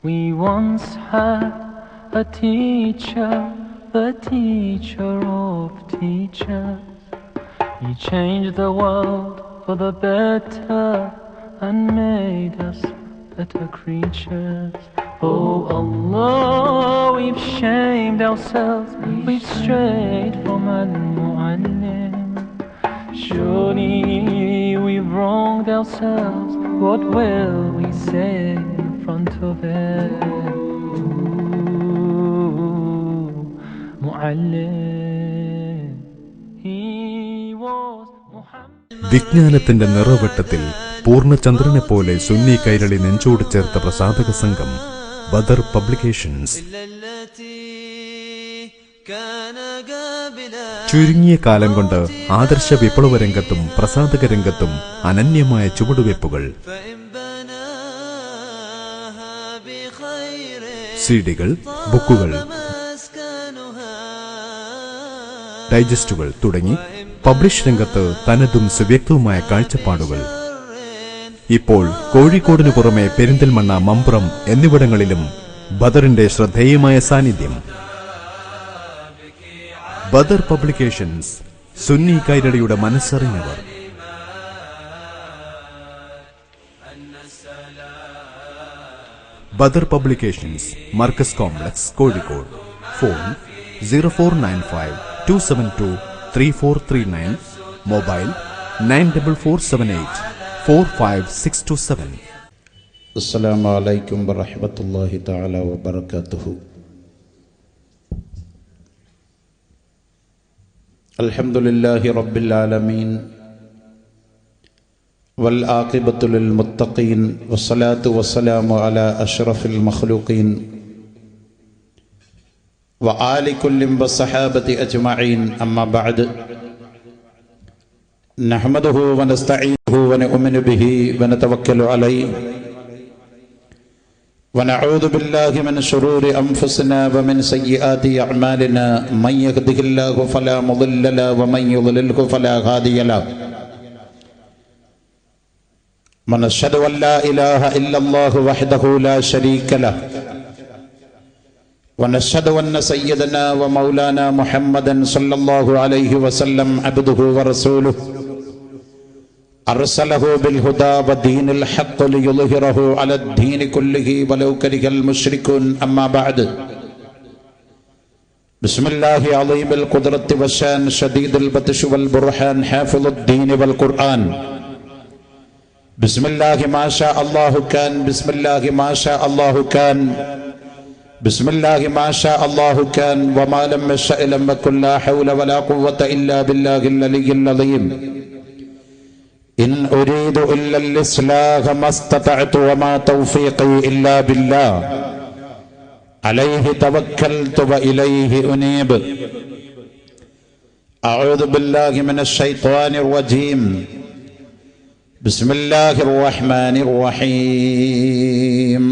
We once had a teacher, the teacher of teachers. He changed the world for the better and made us better creatures. Oh Allah, we've shamed ourselves, we've strayed from Al-Mu'allim. Surely we've wronged ourselves, what will we say in front of it? Mu'allim, he was Muhammad. വിജ്ഞാനത്തിന്റെ നിറവട്ടത്തിൽ പൂർണ്ണചന്ദ്രനെ പോലെ സുന്നി കൈരളി നെഞ്ചോട് ചേർത്ത പ്രസാധക സംഘം Badr publications ചുരുങ്ങിയ കാലം കൊണ്ട് ആദർശ വിപ്ലവ രംഗത്തും പ്രസാധക രംഗത്തും അനന്യമായ ചുവടുവെപ്പുകൾ. സിഡികൾ, ബുക്കുകൾ, ഡൈജസ്റ്റുകൾ തുടങ്ങി പബ്ലിഷ് രംഗത്ത് തനതും സുവ്യക്തവുമായ കാഴ്ചപ്പാടുകൾ. ഇപ്പോൾ കോഴിക്കോടിനു പുറമെ പെരിന്തൽമണ്ണ, മമ്പ്രം എന്നിവിടങ്ങളിലും ബദറിന്റെ ശ്രദ്ധേയമായ സാന്നിധ്യം. ബദർ പബ്ലിക്കേഷൻസ്, സുന്നി കൈരളിയുടെ മനസ്സറിഞ്ഞവർ. Badar publications, Markaz complex, Kozhikode. Phone 0495-272-3439, mobile 9447845627. അസ്സലാമു അലൈക്കും വറഹ്മത്തുള്ളാഹി തആല വബറകാതുഹു. അൽഹംദുലില്ലാഹി റബ്ബിൽ ആലമീൻ വൽ ആഖിബത്തു ലിൽ മുത്തഖീൻ വസ്സലാത്തു വസ്സലാമു അലാ അഷ്റഫിൽ മഖ്ലൂഖീൻ വആലി കുല്ലിൻ വസ്സഹാബതി അജ്മഈൻ. അമ്മാ ബഅദ്. നഹ്മദുഹു വനസ്തഈനുഹു വനുഅ്മിനു ബിഹി വനതവക്കലു അലൈഹി ونعوذ بالله من شرور أنفسنا ومن سيئات أعمالنا من يهده الله فلا مضل له ومن يضلله فلا هادي له ونشهد أن لا إله إلا الله وحده لا شريك له ونشهد أن سيدنا ومولانا محمدا صلى الله عليه وسلم عبده ورسوله أرسله بالهدى ودين الحق ليظهره على الدين كله ولو كره المشركون. أما بعد. بسم الله عظيم القدرة والشان شديد البطش والبرهان حافظ الدين والقرآن. بسم الله ما شاء الله كان. بسم الله ما شاء الله كان. بسم الله ما شاء الله كان وما لم يشأ لم يكن. لا حول ولا قوة إلا بالله العلي العظيم. إن أريد إلا الإصلاح ما استطعت وما توفيقي إلا بالله عليه توكلت وإليه أنيب. أعوذ بالله من الشيطان الرجيم. بسم الله الرحمن الرحيم.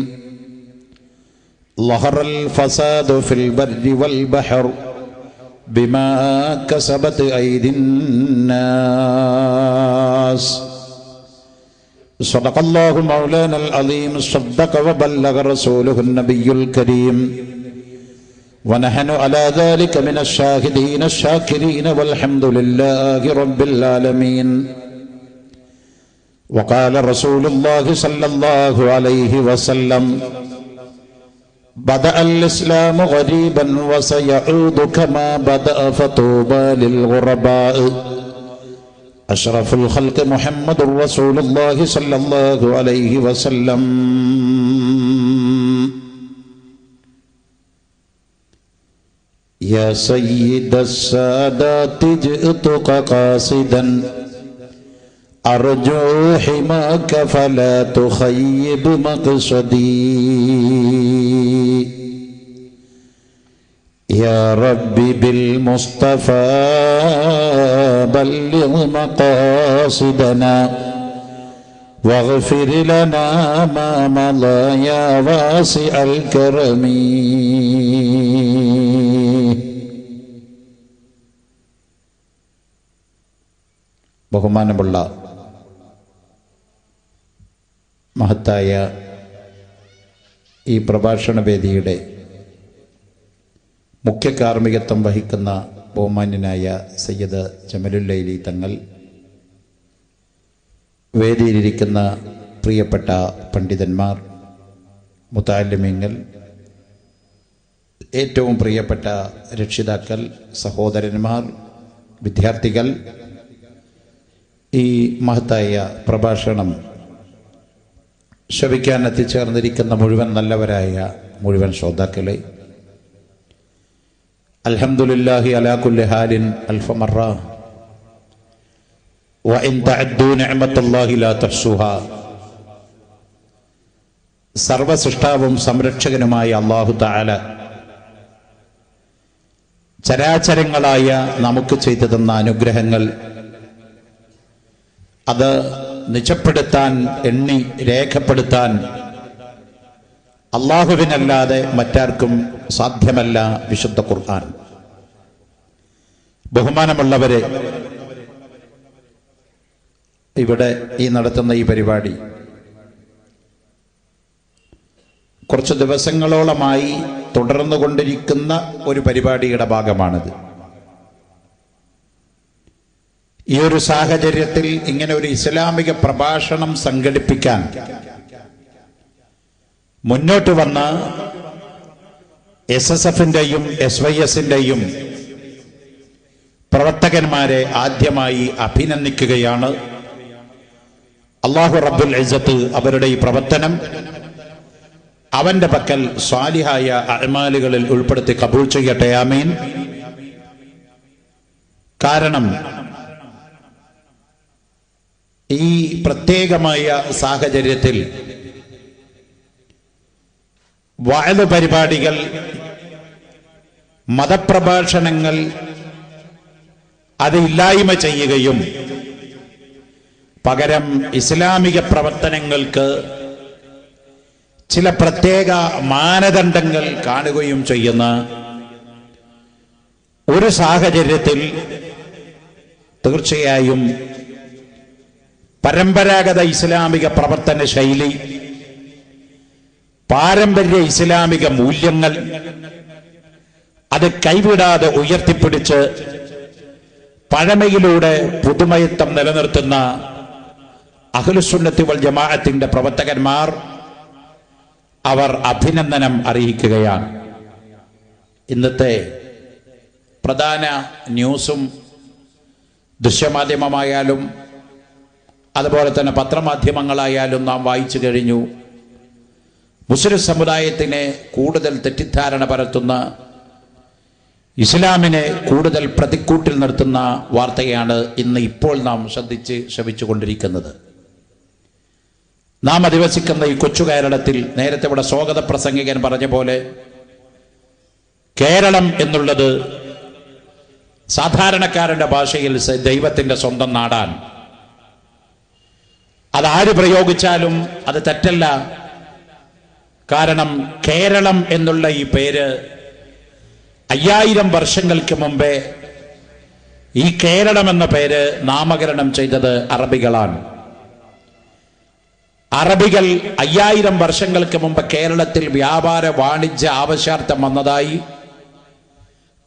ظهر الفساد في البر والبحر بما كسبت أيدي الناس. صدق الله مولانا العظيم. صدق وبلغ رسوله النبي الكريم ونحن على ذلك من الشاهدين الشاكرين والحمد لله رب العالمين. وقال رسول الله صلى الله عليه وسلم بدأ الإسلام غريبا وسيعود كما بدأ فطوبى للغرباء. أشرف الخلق محمد رسول الله صلى الله عليه وسلم. يا سيد السادات جئتك قاصدا أرجو حماك فلا تخيب مقصدي. يا ربي بالمصطفى بلغ مقاصدنا واغفر لنا ما مضى يا واسع الكرم. ബഹുമാനമുള്ള മഹത്തായ ഈ പ്രഭാഷണ വേദിയുടെ മുഖ്യ കാർമ്മികത്വം വഹിക്കുന്ന ബഹുമാന്യനായ സയ്യിദ് ജമലുല്ലൈലി തങ്ങൾ, വേദിയിലിരിക്കുന്ന പ്രിയപ്പെട്ട പണ്ഡിതന്മാർ, മുതഅല്ലിമീങ്ങൾ, ഏറ്റവും പ്രിയപ്പെട്ട രക്ഷിതാക്കൾ, സഹോദരന്മാർ, വിദ്യാർത്ഥികൾ, ഈ മഹത്തായ പ്രഭാഷണം ശ്രവിക്കാൻ എത്തിച്ചേർന്നിരിക്കുന്ന മുഴുവൻ നല്ലവരായ മുഴുവൻ ശ്രോതാക്കളെ, അൽഹംദുലില്ലാഹി അലാ കുല്ലി ഹാലിൻ അൽഫ മറ വഇൻ തഅദ്ദൂ നിഅമത്തല്ലാഹി ലാ തഹ്സുഹാ. സർവസൃഷ്ടാവും സംരക്ഷകനുമായ അല്ലാഹു തആല ചരാചരങ്ങളായ നമുക്ക് ചെയ്തു തന്ന അനുഗ്രഹങ്ങൾ അത് നിജപ്പെടുത്താൻ, എണ്ണി രേഖപ്പെടുത്താൻ അല്ലാഹുവിനല്ലാതെ മറ്റാർക്കും സാധ്യമല്ല. വിശുദ്ധ ഖുർആൻ. ബഹുമാനമുള്ളവരെ, ഇവിടെ ഈ നടത്തുന്ന ഈ പരിപാടി കുറച്ച് ദിവസങ്ങളോളമായി തുടർന്നുകൊണ്ടിരിക്കുന്ന ഒരു പരിപാടിയുടെ ഭാഗമാണിത്. ഈ ഒരു സാഹചര്യത്തിൽ ഇങ്ങനെ ഒരു ഇസ്ലാമിക പ്രഭാഷണം സംഘടിപ്പിക്കാൻ മുന്നോട്ട് വന്ന SSF-ന്റെയും SYS-ന്റെയും പ്രവർത്തകന്മാരെ ആദ്യമായി അഭിനന്ദിക്കുകയാണ്. അല്ലാഹു റബ്ബുൽ ഇസ്സത്ത് അവരുടെ ഈ പ്രവർത്തനം അവന്റെ പക്കൽ സ്വാലിഹായ അഅ്മാലുകളിൽ ഉൾപ്പെടുത്തി കബൂൽ ചെയ്യട്ടെ. ആമീൻ. കാരണം ഈ പ്രത്യേകമായ സാഹചര്യത്തിൽ വഅദ് പരിപാടികൾ, മതപ്രഭാഷണങ്ങൾ അത് ഇല്ലായ്മ ചെയ്യുകയും പകരം ഇസ്ലാമിക പ്രവർത്തനങ്ങൾക്ക് ചില പ്രത്യേക മാനദണ്ഡങ്ങൾ കാണുകയും ചെയ്യുന്ന ഒരു സാഹചര്യത്തിൽ തീർച്ചയായും പരമ്പരാഗത ഇസ്ലാമിക പ്രവർത്തന ശൈലി, പാരമ്പര്യ ഇസ്ലാമിക മൂല്യങ്ങൾ അത് കൈവിടാതെ ഉയർത്തിപ്പിടിച്ച് പഴമയിലൂടെ പുതുമയത്വം നിലനിർത്തുന്ന അഹ്ലുസുന്നത്തി വൽ ജമാഅത്തിന്റെ പ്രവർത്തകന്മാർ അവർ അഭിനന്ദനം അറിയിക്കുകയാണ്. ഇന്നത്തെ പ്രധാന ന്യൂസും ദൃശ്യമാധ്യമമായാലും അതുപോലെ തന്നെ പത്രമാധ്യമങ്ങളായാലും നാം വായിച്ചു കഴിഞ്ഞു. മുസ്ലിം സമുദായത്തിനെ കൂടുതൽ തെറ്റിദ്ധാരണ പരത്തുന്ന, ഇസ്ലാമിനെ കൂടുതൽ പ്രതിക്കൂട്ടിൽ നിർത്തുന്ന വാർത്തയാണ് ഇന്ന് ഇപ്പോൾ നാം ശ്രവിച്ചുകൊണ്ടിരിക്കുന്നത്. നാം അധിവസിക്കുന്ന ഈ കൊച്ചു കേരളത്തിൽ, നേരത്തെ ഇവിടെ സ്വാഗത പ്രസംഗികൻ പറഞ്ഞ പോലെ, കേരളം എന്നുള്ളത് സാധാരണക്കാരന്റെ ഭാഷയിൽ ദൈവത്തിന്റെ സ്വന്തം നാടാണ്. അതാര് പ്രയോഗിച്ചാലും അത് തെറ്റല്ല. കാരണം കേരളം എന്നുള്ള ഈ പേര് 5000 വർഷങ്ങൾക്ക് മുമ്പേ ഈ കേരളം എന്ന പേര് നാമകരണം ചെയ്തത് അറബികളാണ്. അറബികൾ 5000 വർഷങ്ങൾക്ക് മുമ്പ് കേരളത്തിൽ വ്യാപാര വാണിജ്യ ആവശ്യാർത്ഥം വന്നതായി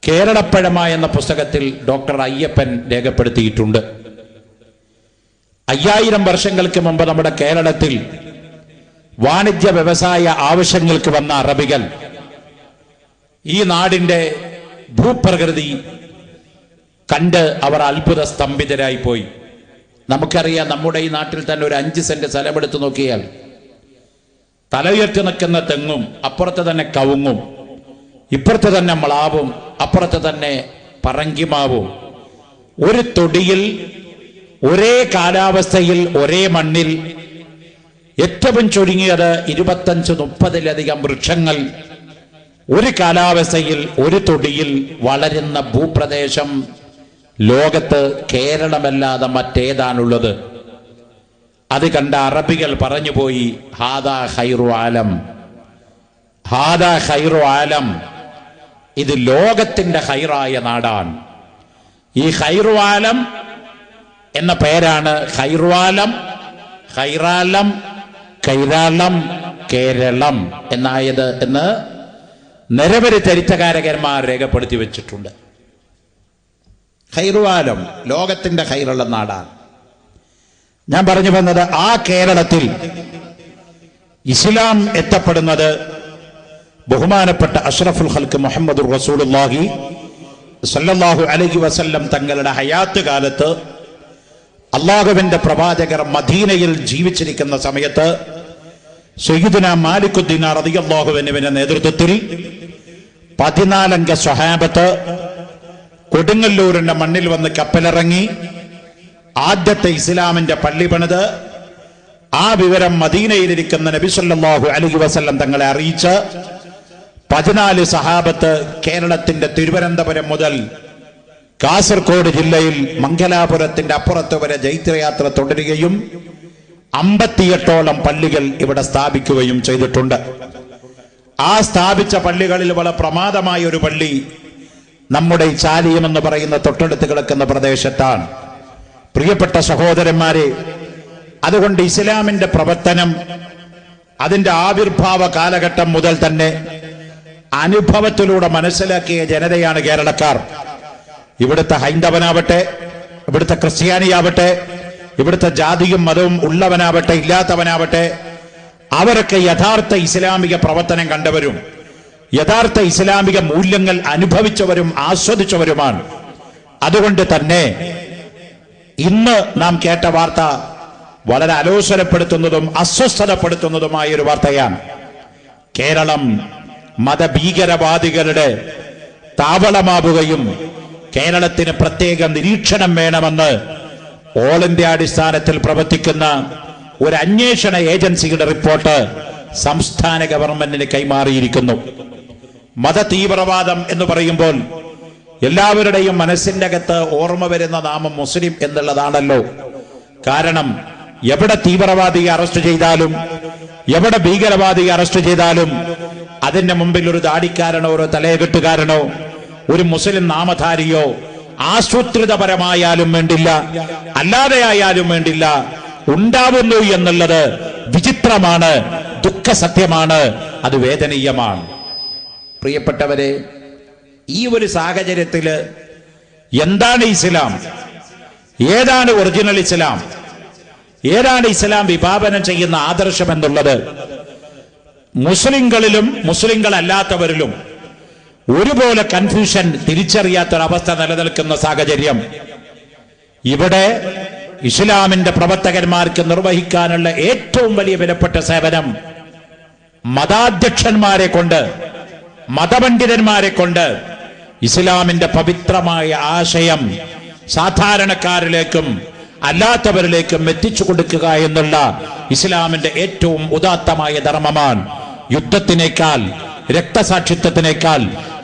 കേരളപ്പഴമ എന്ന പുസ്തകത്തിൽ ഡോക്ടർ അയ്യപ്പൻ രേഖപ്പെടുത്തിയിട്ടുണ്ട്. 5000 വർഷങ്ങൾക്ക് മുമ്പ് നമ്മുടെ കേരളത്തിൽ വാണിജ്യ വ്യവസായ ആവശ്യങ്ങൾക്ക് വന്ന അറബികൾ ഈ നാടിന്റെ ഭൂപ്രകൃതി കണ്ട് അവർ അത്ഭുത സ്തംഭിതരായി പോയി. നമുക്കറിയാം, നമ്മുടെ ഈ നാട്ടിൽ തന്നെ ഒരു 5 സെന്റ് സ്ഥലമെടുത്ത് നോക്കിയാൽ തല ഉയർത്തി നിൽക്കുന്ന തെങ്ങും, അപ്പുറത്ത് തന്നെ കവുങ്ങും, ഇപ്പുറത്ത് തന്നെ മ്ലാവും, അപ്പുറത്ത് തന്നെ പറങ്കിമാവും, ഒരു തൊടിയിൽ ഒരേ കാലാവസ്ഥയിൽ ഒരേ മണ്ണിൽ ഏറ്റവും ചുരുങ്ങിയത് 25-30 വൃക്ഷങ്ങൾ ഒരു കാലാവസ്ഥയിൽ ഒരു തൊടിയിൽ വളരുന്ന ഭൂപ്രദേശം ലോകത്ത് കേരളമല്ലാതെ മറ്റേതാണുള്ളത്? അത് കണ്ട അറബികൾ പറഞ്ഞുപോയി, ഹാദാ ഖൈറു ആലം, ഹാദാ ഖൈറു ആലം, ഇത് ലോകത്തിന്റെ ഖൈറായ നാടാണ്. ഈ ഖൈറു ആലം എന്ന പേരാണ് ഖൈറു ആലം, ഖൈറാലം, കൈരാളം, കേരളം എന്നായത് എന്ന് നിരവധി ചരിത്രകാരകന്മാർ രേഖപ്പെടുത്തി വെച്ചിട്ടുണ്ട്. ഖൈറുവാലം, ലോകത്തിന്റെ ഖൈറുള്ള നാടാണ്. ഞാൻ പറഞ്ഞു വന്നത്, ആ കേരളത്തിൽ ഇസ്ലാം എത്തപ്പെടുന്നത് ബഹുമാനപ്പെട്ട അഷ്റഫുൽ ഖൽഖ് മുഹമ്മദുർ റസൂലുള്ളാഹി സല്ലല്ലാഹു അലൈഹി വസല്ലം തങ്ങളുടെ ഹയാത്ത് കാലത്ത് അള്ളാഹുവിന്റെ പ്രവാചകർ മദീനയിൽ ജീവിച്ചിരിക്കുന്ന സമയത്ത് സയ്യിദുനാ മാലിക്കുദ്ദീൻ റളിയല്ലാഹു അൻഹുവിന്റെ നേതൃത്വത്തിൽ 14 അംഗ സ്വഹാബത്ത് കൊടുങ്ങല്ലൂരിന്റെ മണ്ണിൽ വന്ന് കപ്പലിറങ്ങി ആദ്യത്തെ ഇസ്ലാമിന്റെ പള്ളി പണിത് ആ വിവരം മദീനയിലിരിക്കുന്ന നബി സല്ലല്ലാഹു അലൈഹി വസല്ലം തങ്ങളെ അറിയിച്ച് 14 സഹാബത്ത് കേരളത്തിന്റെ തിരുവനന്തപുരം മുതൽ കാസർഗോഡ് ജില്ലയിൽ മംഗലാപുരത്തിന്റെ അപ്പുറത്ത് വരെ ജൈത്രയാത്ര തുടരുകയും 58ഓളം പള്ളികൾ ഇവിടെ സ്ഥാപിക്കുകയും ചെയ്തിട്ടുണ്ട്. ആ സ്ഥാപിച്ച പള്ളികളിൽ വളരെ പ്രമാദമായ ഒരു പള്ളി നമ്മുടെ ഈ ചാലിയം എന്ന് പറയുന്ന തൊട്ടടുത്ത് കിടക്കുന്ന പ്രദേശത്താണ്. പ്രിയപ്പെട്ട സഹോദരന്മാരെ, അതുകൊണ്ട് ഇസ്ലാമിന്റെ പ്രവർത്തനം അതിന്റെ ആവിർഭാവ കാലഘട്ടം മുതൽ തന്നെ അനുഭവത്തിലൂടെ മനസ്സിലാക്കിയ ജനതയാണ് കേരളക്കാർ. ഇവിടുത്തെ ഹൈന്ദവനാവട്ടെ, ഇവിടുത്തെ ക്രിസ്ത്യാനിയാവട്ടെ, ഇവിടുത്തെ ജാതിയും മതവും ഉള്ളവനാവട്ടെ ഇല്ലാത്തവനാവട്ടെ, അവരൊക്കെ യഥാർത്ഥ ഇസ്ലാമിക പ്രവർത്തനം കണ്ടവരും യഥാർത്ഥ ഇസ്ലാമിക മൂല്യങ്ങൾ അനുഭവിച്ചവരും ആസ്വദിച്ചവരുമാണ്. അതുകൊണ്ട് തന്നെ ഇന്ന് നാം കേട്ട വാർത്ത വളരെ അലോസരപ്പെടുത്തുന്നതും അസ്വസ്ഥതപ്പെടുത്തുന്നതുമായ ഒരു വാർത്തയാണ്. കേരളം മതഭീകരവാദികളുടെ താവളമാവുകയും കേരളത്തിന് പ്രത്യേക നിരീക്ഷണം വേണമെന്ന് ഓൾ ഇന്ത്യ അടിസ്ഥാനത്തിൽ പ്രവർത്തിക്കുന്ന ഒരു അന്വേഷണ ഏജൻസിയുടെ റിപ്പോർട്ട് സംസ്ഥാന ഗവൺമെന്റിന് കൈമാറിയിരിക്കുന്നു. മത തീവ്രവാദം എന്ന് പറയുമ്പോൾ എല്ലാവരുടെയും മനസ്സിന്റെ അകത്ത് ഓർമ്മ വരുന്ന നാമം മുസ്ലിം എന്നുള്ളതാണല്ലോ. കാരണം എവിടെ തീവ്രവാദിയെ അറസ്റ്റ് ചെയ്താലും എവിടെ ഭീകരവാദിയെ അറസ്റ്റ് ചെയ്താലും അതിന്റെ മുമ്പിൽ ഒരു ദാടിക്കാരനോ ഒരു തലയെകെട്ടുകാരനോ ഒരു മുസ്ലിം നാമധാരിയോ ആസൂത്രിതപരമായാലും വേണ്ടില്ല അല്ലാതെ ആയാലും വേണ്ടില്ല ഉണ്ടാവുന്നു എന്നുള്ളത് വിചിത്രമാണ്, ദുഃഖസത്യമാണ്, അത് വേദനീയമാണ്. പ്രിയപ്പെട്ടവരെ, ഈ ഒരു സാഹചര്യത്തില് എന്താണ് ഇസ്ലാം, ഏതാണ് ഒറിജിനൽ ഇസ്ലാം, ഏതാണ് ഇസ്ലാം വിഭാവനം ചെയ്യുന്ന ആദർശം എന്നുള്ളത് മുസ്ലിങ്ങളിലും മുസ്ലിങ്ങളല്ലാത്തവരിലും ഒരുപോലെ കൺഫ്യൂഷൻ, തിരിച്ചറിയാത്തൊരവസ്ഥ നിലനിൽക്കുന്ന സാഹചര്യം. ഇവിടെ ഇസ്ലാമിന്റെ പ്രവർത്തകന്മാർക്ക് നിർവഹിക്കാനുള്ള ഏറ്റവും വലിയ വിലപ്പെട്ട സേവനം മതാധ്യക്ഷന്മാരെ കൊണ്ട്, മതപണ്ഡിതന്മാരെ കൊണ്ട് ഇസ്ലാമിന്റെ പവിത്രമായ ആശയം സാധാരണക്കാരിലേക്കും അല്ലാത്തവരിലേക്കും എത്തിച്ചു കൊടുക്കുക എന്നുള്ള ഇസ്ലാമിന്റെ ഏറ്റവും ഉദാത്തമായ ധർമ്മമാണ്. യുദ്ധത്തിനേക്കാൾ രക്തസാക്ഷിത്വത്തിനേക്കാൾ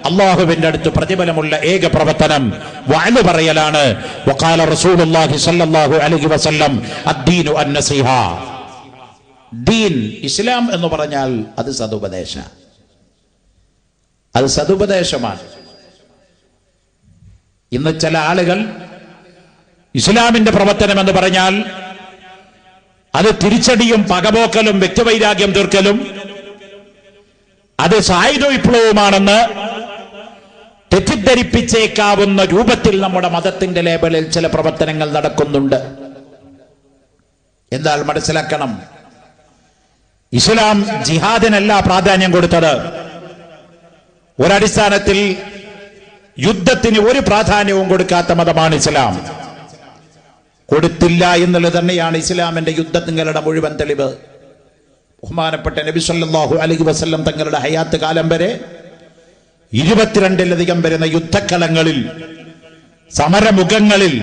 അള്ളാഹുവിന്റെ അടുത്ത് പ്രതിഫലമുള്ള ഏക പ്രവർത്തനം വഅദ് പറയലാണ്. വഖാല റസൂലുള്ളാഹി സ്വല്ലല്ലാഹു അലൈഹി വസല്ലം അദ്ദീനു അന്നസീഹ. ദീൻ, ഇസ്ലാം എന്ന് പറഞ്ഞാൽ അത് സതുപദേശമാണ്. ഇന്ന് ചില ആളുകൾ ഇസ്ലാമിന്റെ പ്രവർത്തനം എന്ന് പറഞ്ഞാൽ അത് തിരിച്ചടിയും പകപോക്കലും വ്യക്തിവൈരാഗ്യം തീർക്കലും അത് സായുധ വിപ്ലവമാണെന്ന് തെറ്റിദ്ധരിപ്പിച്ചേക്കാവുന്ന രൂപത്തിൽ നമ്മുടെ മതത്തിന്റെ ലേബലിൽ ചില പ്രവർത്തനങ്ങൾ നടക്കുന്നുണ്ട്. എന്നാൽ മനസ്സിലാക്കണം, ഇസ്ലാം ജിഹാദിനല്ല പ്രാധാന്യം കൊടുത്തത്. ഒരടിസ്ഥാനത്തിൽ യുദ്ധത്തിന് ഒരു പ്രാധാന്യവും കൊടുക്കാത്ത മതമാണ് ഇസ്ലാം. കൊടുത്തില്ല എന്നുള്ളത് തന്നെയാണ് ഇസ്ലാമിന്റെ യുദ്ധങ്ങളുടെ മുഴുവൻ തെളിവ്. ബഹുമാനപ്പെട്ട നബി സല്ലല്ലാഹു അലൈഹി വസല്ലം തങ്ങളുടെ ഹയാത്ത് കാലം വരെ 22-ലധികം വരുന്ന യുദ്ധക്കളങ്ങളിൽ, സമരമുഖങ്ങളിൽ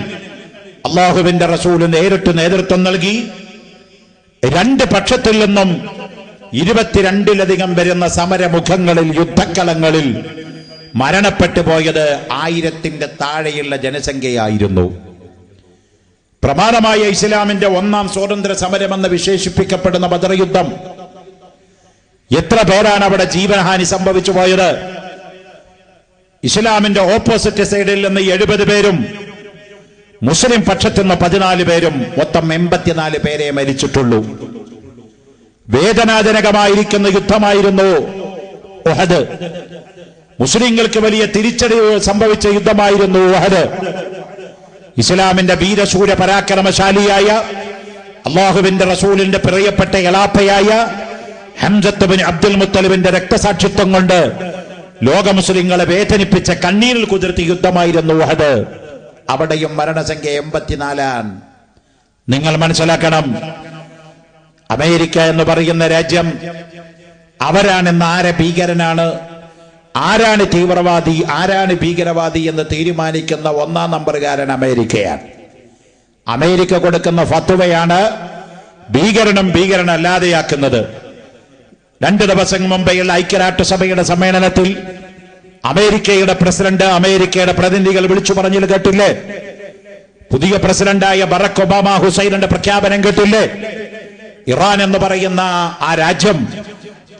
അള്ളാഹുവിന്റെ റസൂൽ നേരിട്ട് നേതൃത്വം നൽകി. രണ്ട് പക്ഷത്തിൽ നിന്നും 22-ലധികം വരുന്ന സമരമുഖങ്ങളിൽ, യുദ്ധക്കളങ്ങളിൽ മരണപ്പെട്ടു പോയത് 1000-ന്റെ താഴെയുള്ള ജനസംഖ്യയായിരുന്നു. പ്രമാണമായ ഇസ്ലാമിന്റെ ഒന്നാം സ്വാതന്ത്ര്യ സമരമെന്ന് വിശേഷിപ്പിക്കപ്പെടുന്ന ബദർ യുദ്ധം, എത്ര പേരാണ് അവിടെ ജീവനഹാനി സംഭവിച്ചു പോയത്? ഇസ്ലാമിന്റെ ഓപ്പോസിറ്റ് സൈഡിൽ നിന്ന് 70 പേരും മുസ്ലിം പക്ഷത്തു നിന്ന് 14 പേരും, മൊത്തം 84 പേരെ മരിച്ചിട്ടുള്ളൂ. വേദനാജനകമായിരിക്കുന്ന യുദ്ധമായിരുന്നു ഉഹദ്. മുസ്ലിങ്ങൾക്ക് വലിയ തിരിച്ചടി സംഭവിച്ച യുദ്ധമായിരുന്നു ഉഹദ്. ഇസ്ലാമിന്റെ വീരശൂര പരാക്രമശാലിയായ അള്ളാഹുവിന്റെ റസൂലിന്റെ പ്രിയപ്പെട്ട എളാപ്പയായ ഹംസത്ത് ബിൻ അബ്ദുൽ മുത്തലിബിന്റെ രക്തസാക്ഷിത്വം കൊണ്ട് ലോക മുസ്ലിങ്ങളെ വേദനിപ്പിച്ച കണ്ണീരിൽ കുതിർത്തിയ യുദ്ധമായിരുന്നു ഉഹദ്. അവിടെയും മരണസംഖ്യ 84. നിങ്ങൾ മനസ്സിലാക്കണം, അമേരിക്ക എന്ന് പറയുന്ന രാജ്യം അവരാണെന്ന് ആരെ ഭീകരനാണ്, ആരാണ് തീവ്രവാദി, ആരാണ് ഭീകരവാദി എന്ന് തീരുമാനിക്കുന്ന 1-ാം നമ്പറുകാരൻ അമേരിക്കയാണ്. അമേരിക്ക കൊടുക്കുന്ന ഫത്വയാണ് ഭീകരനും ഭീകരനല്ലാതെയാക്കുന്നത്. 2 ദിവസം മുമ്പെയുള്ള ഐക്യരാഷ്ട്രസഭയുടെ സമ്മേളനത്തിൽ അമേരിക്കയുടെ പ്രസിഡന്റ്, അമേരിക്കയുടെ പ്രതിനിധികൾ വിളിച്ചു പറഞ്ഞത് കേട്ടില്ലേ? പുതിയ പ്രസിഡന്റായ ബറക് ഒബാമ ഹുസൈനിന്റെ പ്രഖ്യാപനം കേട്ടില്ലേ? ഇറാൻ എന്ന് പറയുന്ന ആ രാജ്യം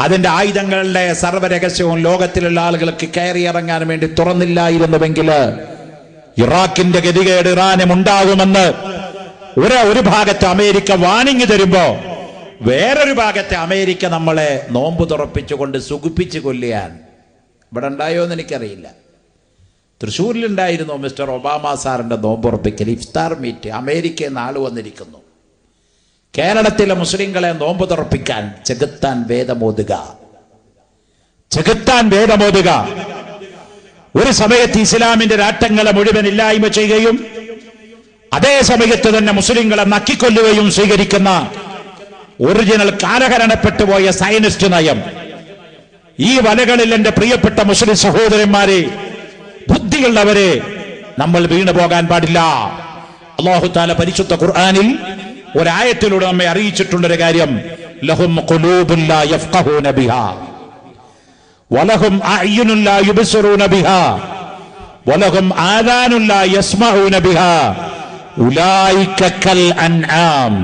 അതിന്റെ ആയുധങ്ങളുടെ സർവ്വരഹസ്യവും ലോകത്തിലുള്ള ആളുകൾക്ക് കയറിയിറങ്ങാൻ വേണ്ടി തുറന്നില്ലായിരുന്നുവെങ്കിൽ ഇറാഖിന്റെ ഗതികേട് ഇറാനും ഉണ്ടാകുമെന്ന് ഒരു ഭാഗത്ത് അമേരിക്ക വാണിംഗ് തരുമ്പോ വേറൊരു ഭാഗത്തെ അമേരിക്ക നമ്മളെ നോമ്പ് തുറപ്പിച്ചുകൊണ്ട് സുഖിപ്പിച്ച് കൊല്ലിയാൻ. ഇവിടെ ഉണ്ടായോ എന്ന് എനിക്കറിയില്ല. തൃശ്ശൂരിലുണ്ടായിരുന്നു മിസ്റ്റർ ഒബാമ സാറിന്റെ നോമ്പുറപ്പിക്കൽ, ഇഫ്താർ മീറ്റ്. അമേരിക്കയിൽ നിന്ന് ആള് വന്നിരിക്കുന്നു. കേരളത്തിലെ മുസ്ലിങ്ങളെ നോമ്പ് തുറപ്പിക്കാൻ ചെകുത്താൻ വേദമോതുക, ചെകുത്താൻ വേദമോതുക. ഒരു സമയത്ത് ഇസ്ലാമിന്റെ രാഷ്ട്രങ്ങളെ മുഴുവൻ ഇല്ലായ്മ ചെയ്യുകയും അതേ സമയത്ത് തന്നെ മുസ്ലിങ്ങളെ നക്കിക്കൊല്ലുകയും സ്വീകരിക്കുന്ന ഒറിജിനൽ കാലഹരണപ്പെട്ടുപോയ സയനിസ്റ്റ് നയം. ഈ വലകളിൽ എന്റെ പ്രിയപ്പെട്ട മുസ്ലിം സഹോദരന്മാരെ, ബുദ്ധിയുള്ളവരെ, നമ്മൾ വീണു പോകാൻ പാടില്ല. അല്ലാഹു തആല പരിശുദ്ധ ഖുർആനിൽ ഒരായത്തിലൂടെ നമ്മെ അറിയിച്ചിട്ടുള്ളൊരു കാര്യം, ലഹും ഖുലൂബുൻ ലാ യഫ്ഖഹൂന ബിഹാ വലഹും അഅ്യുനുൻ ലാ യുബ്സിറൂന ബിഹാ വലഹും ആദാനുൻ ലാ യസ്മഊന ബിഹാ ഉലൈക കൽ അൻആം.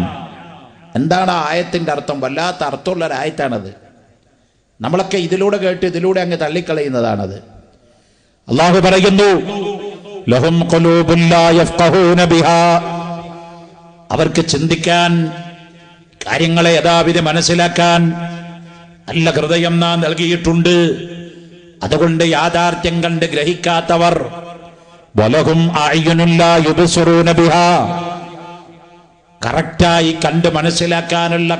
എന്താണ് ആ ആയത്തിന്റെ അർത്ഥം? വല്ലാത്ത അർത്ഥമുള്ള ഒരു ആയത്താണത്. നമ്മളൊക്കെ ഇതിലൂടെ കേട്ട് ഇതിലൂടെ അങ്ങ് തള്ളിക്കളയുന്നതാണത്. അല്ലാഹു പറയുന്നു, ലഹും ഖുലൂബുൻ ലാ യഫ്ഖഹൂന ബിഹാ, അവർക്ക് ചിന്തിക്കാൻ, കാര്യങ്ങളെ യഥാവിധി മനസ്സിലാക്കാൻ നല്ല ഹൃദയം നാം നൽകിയിട്ടുണ്ട്. അതുകൊണ്ട് യാഥാർത്ഥ്യം കണ്ട് ഗ്രഹിക്കാത്തവർ, വലഹും അഅ്യുനുൻ ലാ യുബ്സിറൂന ബിഹാ, കറക്റ്റായി കണ്ട് മനസ്സിലാക്കാനുള്ള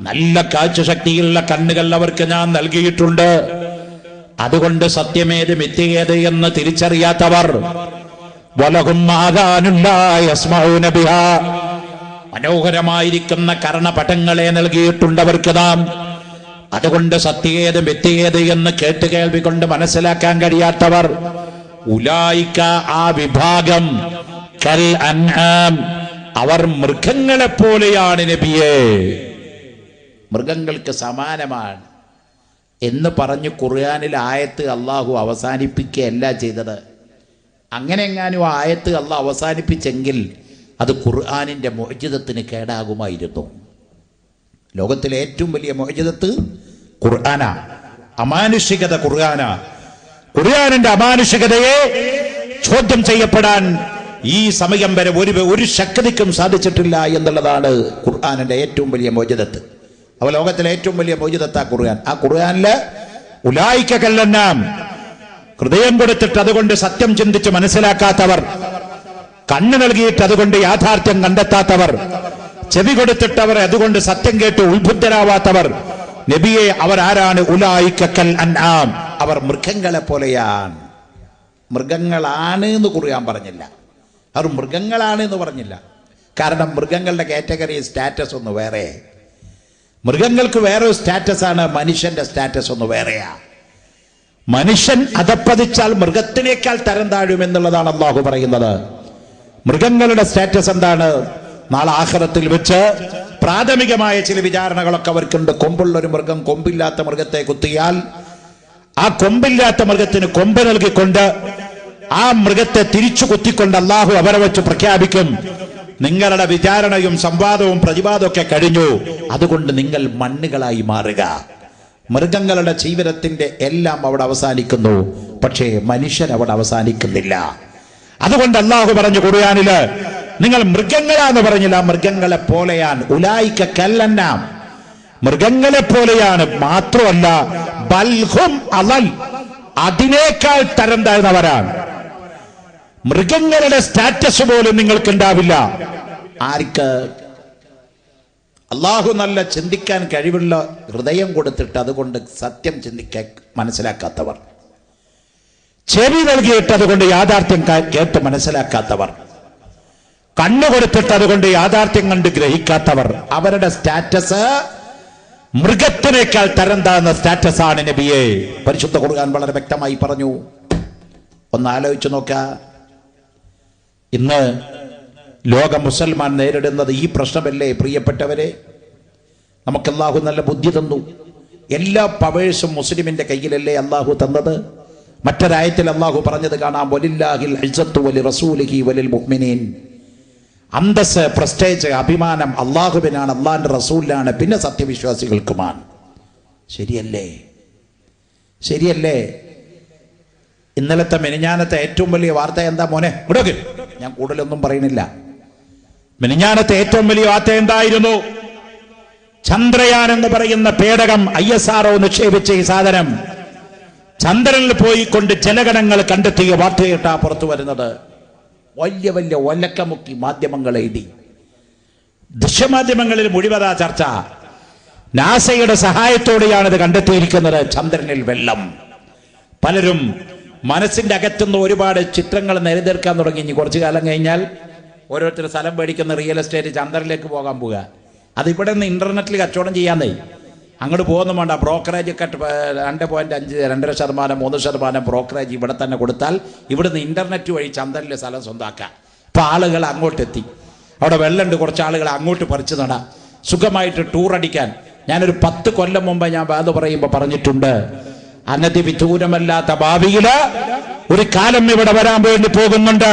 നല്ല കാഴ്ചശക്തിയുള്ള കണ്ണുകൾ അവർക്ക് ഞാൻ നൽകിയിട്ടുണ്ട്. അതുകൊണ്ട് സത്യമേത് മിഥ്യേത് എന്ന് തിരിച്ചറിയാത്തവർ, വലഹും ആദാനുൻ ലാ യസ്മഊന ബിഹാ, മനോഹരമായിരിക്കുന്ന കർണപടങ്ങളെ നൽകിയിട്ടുണ്ടവർക്ക് നാം. അതുകൊണ്ട് സത്യേത് മിഥ്യേത് എന്ന് കേട്ട് കേൾവി കൊണ്ട് മനസ്സിലാക്കാൻ കഴിയാത്തവർ, ഉലൈക, ആ വിഭാഗം, കൽ അൻആം, അവർ മൃഗങ്ങളെ പോലെയാണ് നബിയേ, മൃഗങ്ങൾക്ക് സമാനമാണ് എന്ന് പറഞ്ഞ് ഖുർആനിൽ ആയത്ത് അള്ളാഹു അവസാനിപ്പിക്കുകയല്ല ചെയ്തത്. അങ്ങനെ എങ്ങാനും ആയത്ത് അള്ളാഹു അവസാനിപ്പിച്ചെങ്കിൽ അത് ഖുർആനിന്റെ മുഅ്ജിസത്തിന് കേടാകുമായിരുന്നു. ലോകത്തിലെ ഏറ്റവും വലിയ മുഅ്ജിസത്ത് ഖുർആനാ, അമാനുഷികത ഖുർആനാ. ഖുർആനിന്റെ അമാനുഷികതയെ ചോദ്യം ചെയ്യപ്പെടാൻ ഈ സമയം വരെ ഒരു ശക്തിക്കും സാധിച്ചിട്ടില്ല എന്നുള്ളതാണ് ഖുർആനിന്റെ ഏറ്റവും വലിയ മുഅ്ജിസത്ത്. അപ്പോൾ ലോകത്തിലെ ഏറ്റവും വലിയ മുഅ്ജിസത്താ ഖുർആൻ. ആ ഖുർആനില് ഉലൈക കൽ അൻആം, ഹൃദയം കൊടുത്തിട്ട് അതുകൊണ്ട് സത്യം ചിന്തിച്ച് മനസ്സിലാക്കാത്തവർ, കണ്ണ് നൽകിയിട്ട് അതുകൊണ്ട് യാഥാർത്ഥ്യം കണ്ടെത്താത്തവർ, ചെവി കൊടുത്തിട്ടവർ അതുകൊണ്ട് സത്യം കേട്ട് ഉത്ബുദ്ധരാവാത്തവർ, നബിയെ അവരാരാണ്? ഉലൈക കൽ അൻആം, അവർ മൃഗങ്ങളെ പോലെയാണ്. മൃഗങ്ങളാണ് എന്ന് ഖുർആൻ പറഞ്ഞില്ല, അവർ മൃഗങ്ങളാണ് എന്ന് പറഞ്ഞില്ല. കാരണം മൃഗങ്ങളുടെ കാറ്റഗറി സ്റ്റാറ്റസ് ഒന്ന് വേറെ, മൃഗങ്ങൾക്ക് വേറെ സ്റ്റാറ്റസ് ആണ്, മനുഷ്യന്റെ സ്റ്റാറ്റസ് ഒന്ന് വേറെയാ. മനുഷ്യൻ അധപ്പതിച്ചാൽ മൃഗത്തിനേക്കാൾ തരം താഴുമെന്നുള്ളതാണ് അല്ലാഹു പറയുന്നത്. മൃഗങ്ങളുടെ സ്റ്റാറ്റസ് എന്താണ്? നാളെ ആഖിറത്തിൽ വെച്ച് പ്രാഥമികമായ ചില വിചാരണകളൊക്കെ അവർക്കുണ്ട്. കൊമ്പുള്ള ഒരു മൃഗം കൊമ്പില്ലാത്ത മൃഗത്തെ കുത്തിയാൽ ആ കൊമ്പില്ലാത്ത മൃഗത്തിന് കൊമ്പ് നൽകിക്കൊണ്ട് ആ മൃഗത്തെ തിരിച്ചു കുത്തിക്കൊണ്ട് അല്ലാഹു അവരെ വെച്ച് പ്രഖ്യാപിക്കും, നിങ്ങളുടെ വിചാരണയും സംവാദവും പ്രതിവാദവും ഒക്കെ കഴിഞ്ഞു, അതുകൊണ്ട് നിങ്ങൾ മണ്ണുകളായി മാറുക. മൃഗങ്ങളുടെ ജീവിതത്തിന്റെ എല്ലാം അവിടെ അവസാനിക്കുന്നു, പക്ഷേ മനുഷ്യൻ അവിടെ അവസാനിക്കുന്നില്ല. അതുകൊണ്ട് അല്ലാഹു പറഞ്ഞു ഖുർആനില്, നിങ്ങൾ മൃഗങ്ങളാന്ന് പറഞ്ഞില്ല, മൃഗങ്ങളെ പോലെയാണ്. ഉലൈക കൽ അൻആം, മൃഗങ്ങളെ പോലെയാണ്. മാത്രമല്ല ബൽഹും അളൽ, അതിനേക്കാൾ തരം താഴ്ന്നവരാണ്. മൃഗങ്ങളുടെ സ്റ്റാറ്റസ് പോലും നിങ്ങൾക്ക് ഉണ്ടാവില്ല. ആർക്ക്? അള്ളാഹു നല്ല ചിന്തിക്കാൻ കഴിവുള്ള ഹൃദയം കൊടുത്തിട്ട് അതുകൊണ്ട് സത്യം ചിന്തിക്കാൻ മനസ്സിലാക്കാത്തവർ, ചെവി നൽകിയിട്ട് അതുകൊണ്ട് യാഥാർത്ഥ്യം കേട്ട് മനസ്സിലാക്കാത്തവർ, കണ്ണു കൊടുത്തിട്ട് അതുകൊണ്ട് യാഥാർത്ഥ്യം കണ്ട് ഗ്രഹിക്കാത്തവർ, അവരുടെ സ്റ്റാറ്റസ് മൃഗത്തിനേക്കാൾ തരം താഴ്ന്ന സ്റ്റാറ്റസ് ആണ് നബിയെ. പരിശുദ്ധ ഖുർആൻ വളരെ വ്യക്തമായി പറഞ്ഞു. ഒന്ന് ആലോചിച്ചു നോക്ക, ഇന്ന് ലോക മുസൽമാൻ നേരിടുന്നത് ഈ പ്രശ്നമല്ലേ പ്രിയപ്പെട്ടവരെ? നമുക്ക് അല്ലാഹു നല്ല ബുദ്ധി തന്നു. എല്ലാ പവേഴ്സും മുസ്ലിമിന്റെ കയ്യിലല്ലേ അല്ലാഹു തന്നത്? മറ്റൊരായത്തിൽ അല്ലാഹു പറഞ്ഞത് കാണാം, വലില്ലാഹിൽ ഇസ്സത്തു വലിറസൂലിഹി വലിൽ മുഅ്മിനീൻ. അന്തസ്, പ്രസ്റ്റേജ്, അഭിമാനം അള്ളാഹുവിനാണ്, അള്ളാഹിന്റെ റസൂലിനാണ്, പിന്നെ സത്യവിശ്വാസികൾക്കുമാണ്. ശരിയല്ലേ? ശരിയല്ലേ? ഇന്നലത്തെ മെനിഞ്ഞാനത്തെ ഏറ്റവും വലിയ വാർത്ത എന്താ മോനെ? ഇവിടേക്ക് ഞാൻ കൂടുതലൊന്നും പറയുന്നില്ല. മെനിഞ്ഞാനത്തെ ഏറ്റവും വലിയ വാർത്ത എന്തായിരുന്നു? ചന്ദ്രയാൻ എന്ന് പറയുന്ന പേടകം ISRO നിക്ഷേപിച്ച ഈ സാധനം ചന്ദ്രനിൽ പോയിക്കൊണ്ട് ജലഗണങ്ങൾ കണ്ടെത്തിയ വാർത്തയിട്ടാ പുറത്തു വരുന്നത്. വലിയ വലിയ ഒലക്കമുക്കി മാധ്യമങ്ങൾ എഴുതി, ദൃശ്യമാധ്യമങ്ങളിൽ മുഴുവതാ ചർച്ച. നാസയുടെ സഹായത്തോടെയാണ് ഇത് കണ്ടെത്തിയിരിക്കുന്നത്. ചന്ദ്രനിൽ വെള്ളം. പലരും മനസ്സിന്റെ അകത്തുനിന്ന് ഒരുപാട് ചിത്രങ്ങൾ നിരതീർക്കാൻ തുടങ്ങി. ഇനി കുറച്ചു കാലം കഴിഞ്ഞാൽ ഓരോരുത്തർ സ്ഥലം മേടിക്കുന്ന റിയൽ എസ്റ്റേറ്റ് ചന്ദ്രനിലേക്ക് പോകാൻ പോവുക. അത് ഇവിടെ നിന്ന് ഇന്റർനെറ്റിൽ കച്ചവടം ചെയ്യാന്നേ. അങ്ങോട്ട് പോകുന്നു വേണ്ട. ബ്രോക്കറേജ് ഒക്കെ 2.5, 2.5%, 3% ബ്രോക്കറേജ് ഇവിടെ തന്നെ കൊടുത്താൽ ഇവിടുന്ന് ഇന്റർനെറ്റ് വഴി ചന്ദ്രനിലെ സ്ഥലം സ്വന്താക്കാം. ഇപ്പൊ ആളുകൾ അങ്ങോട്ടെത്തി. അവിടെ വെള്ളമുണ്ട്, കുറച്ച് ആളുകൾ അങ്ങോട്ട് പറിച്ചു നടാം, സുഖമായിട്ട് ടൂർ അടിക്കാൻ. ഞാനൊരു 10 കൊല്ലം മുമ്പ് ഞാൻ ബാധ പറയുമ്പോൾ പറഞ്ഞിട്ടുണ്ട്, അനധിവിദൂരമല്ലാത്ത ഭാവിയില് ഒരു കാലം ഇവിടെ വരാൻ വേണ്ടി പോകുന്നുണ്ട്.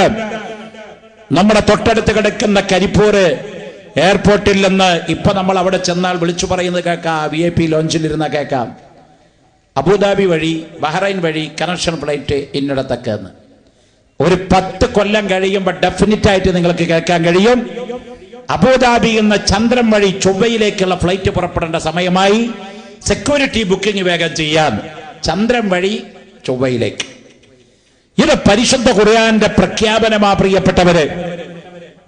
നമ്മുടെ തൊട്ടടുത്ത് കിടക്കുന്ന കരിപ്പൂര് എയർപോർട്ടിൽ നിന്ന് ഇപ്പൊ നമ്മൾ അവിടെ ചെന്നാൽ വിളിച്ചു പറയുന്നത് കേൾക്കാം. VIP ലോഞ്ചിലിരുന്ന കേൾക്കാം, അബുദാബി വഴി ബഹ്റൈൻ വഴി കണക്ഷൻ ഫ്ലൈറ്റ് ഇന്നിടത്തൊക്കെന്ന്. ഒരു 10 കൊല്ലം കഴിയുമ്പോൾ ഡെഫിനറ്റ് ആയിട്ട് നിങ്ങൾക്ക് കേൾക്കാൻ കഴിയും, അബുദാബി എന്ന ചന്ദ്രൻ വഴി ചൊവ്വയിലേക്കുള്ള ഫ്ലൈറ്റ് പുറപ്പെടേണ്ട സമയമായി, സെക്യൂരിറ്റി ബുക്കിംഗ് വേഗം ചെയ്യാൻ, ചന്ദ്രൻ വഴി ചൊവ്വയിലേക്ക്. ഇത് പരിശുദ്ധ ഖുർആന്റെ പ്രഖ്യാപനമാ പ്രിയപ്പെട്ടവരെ.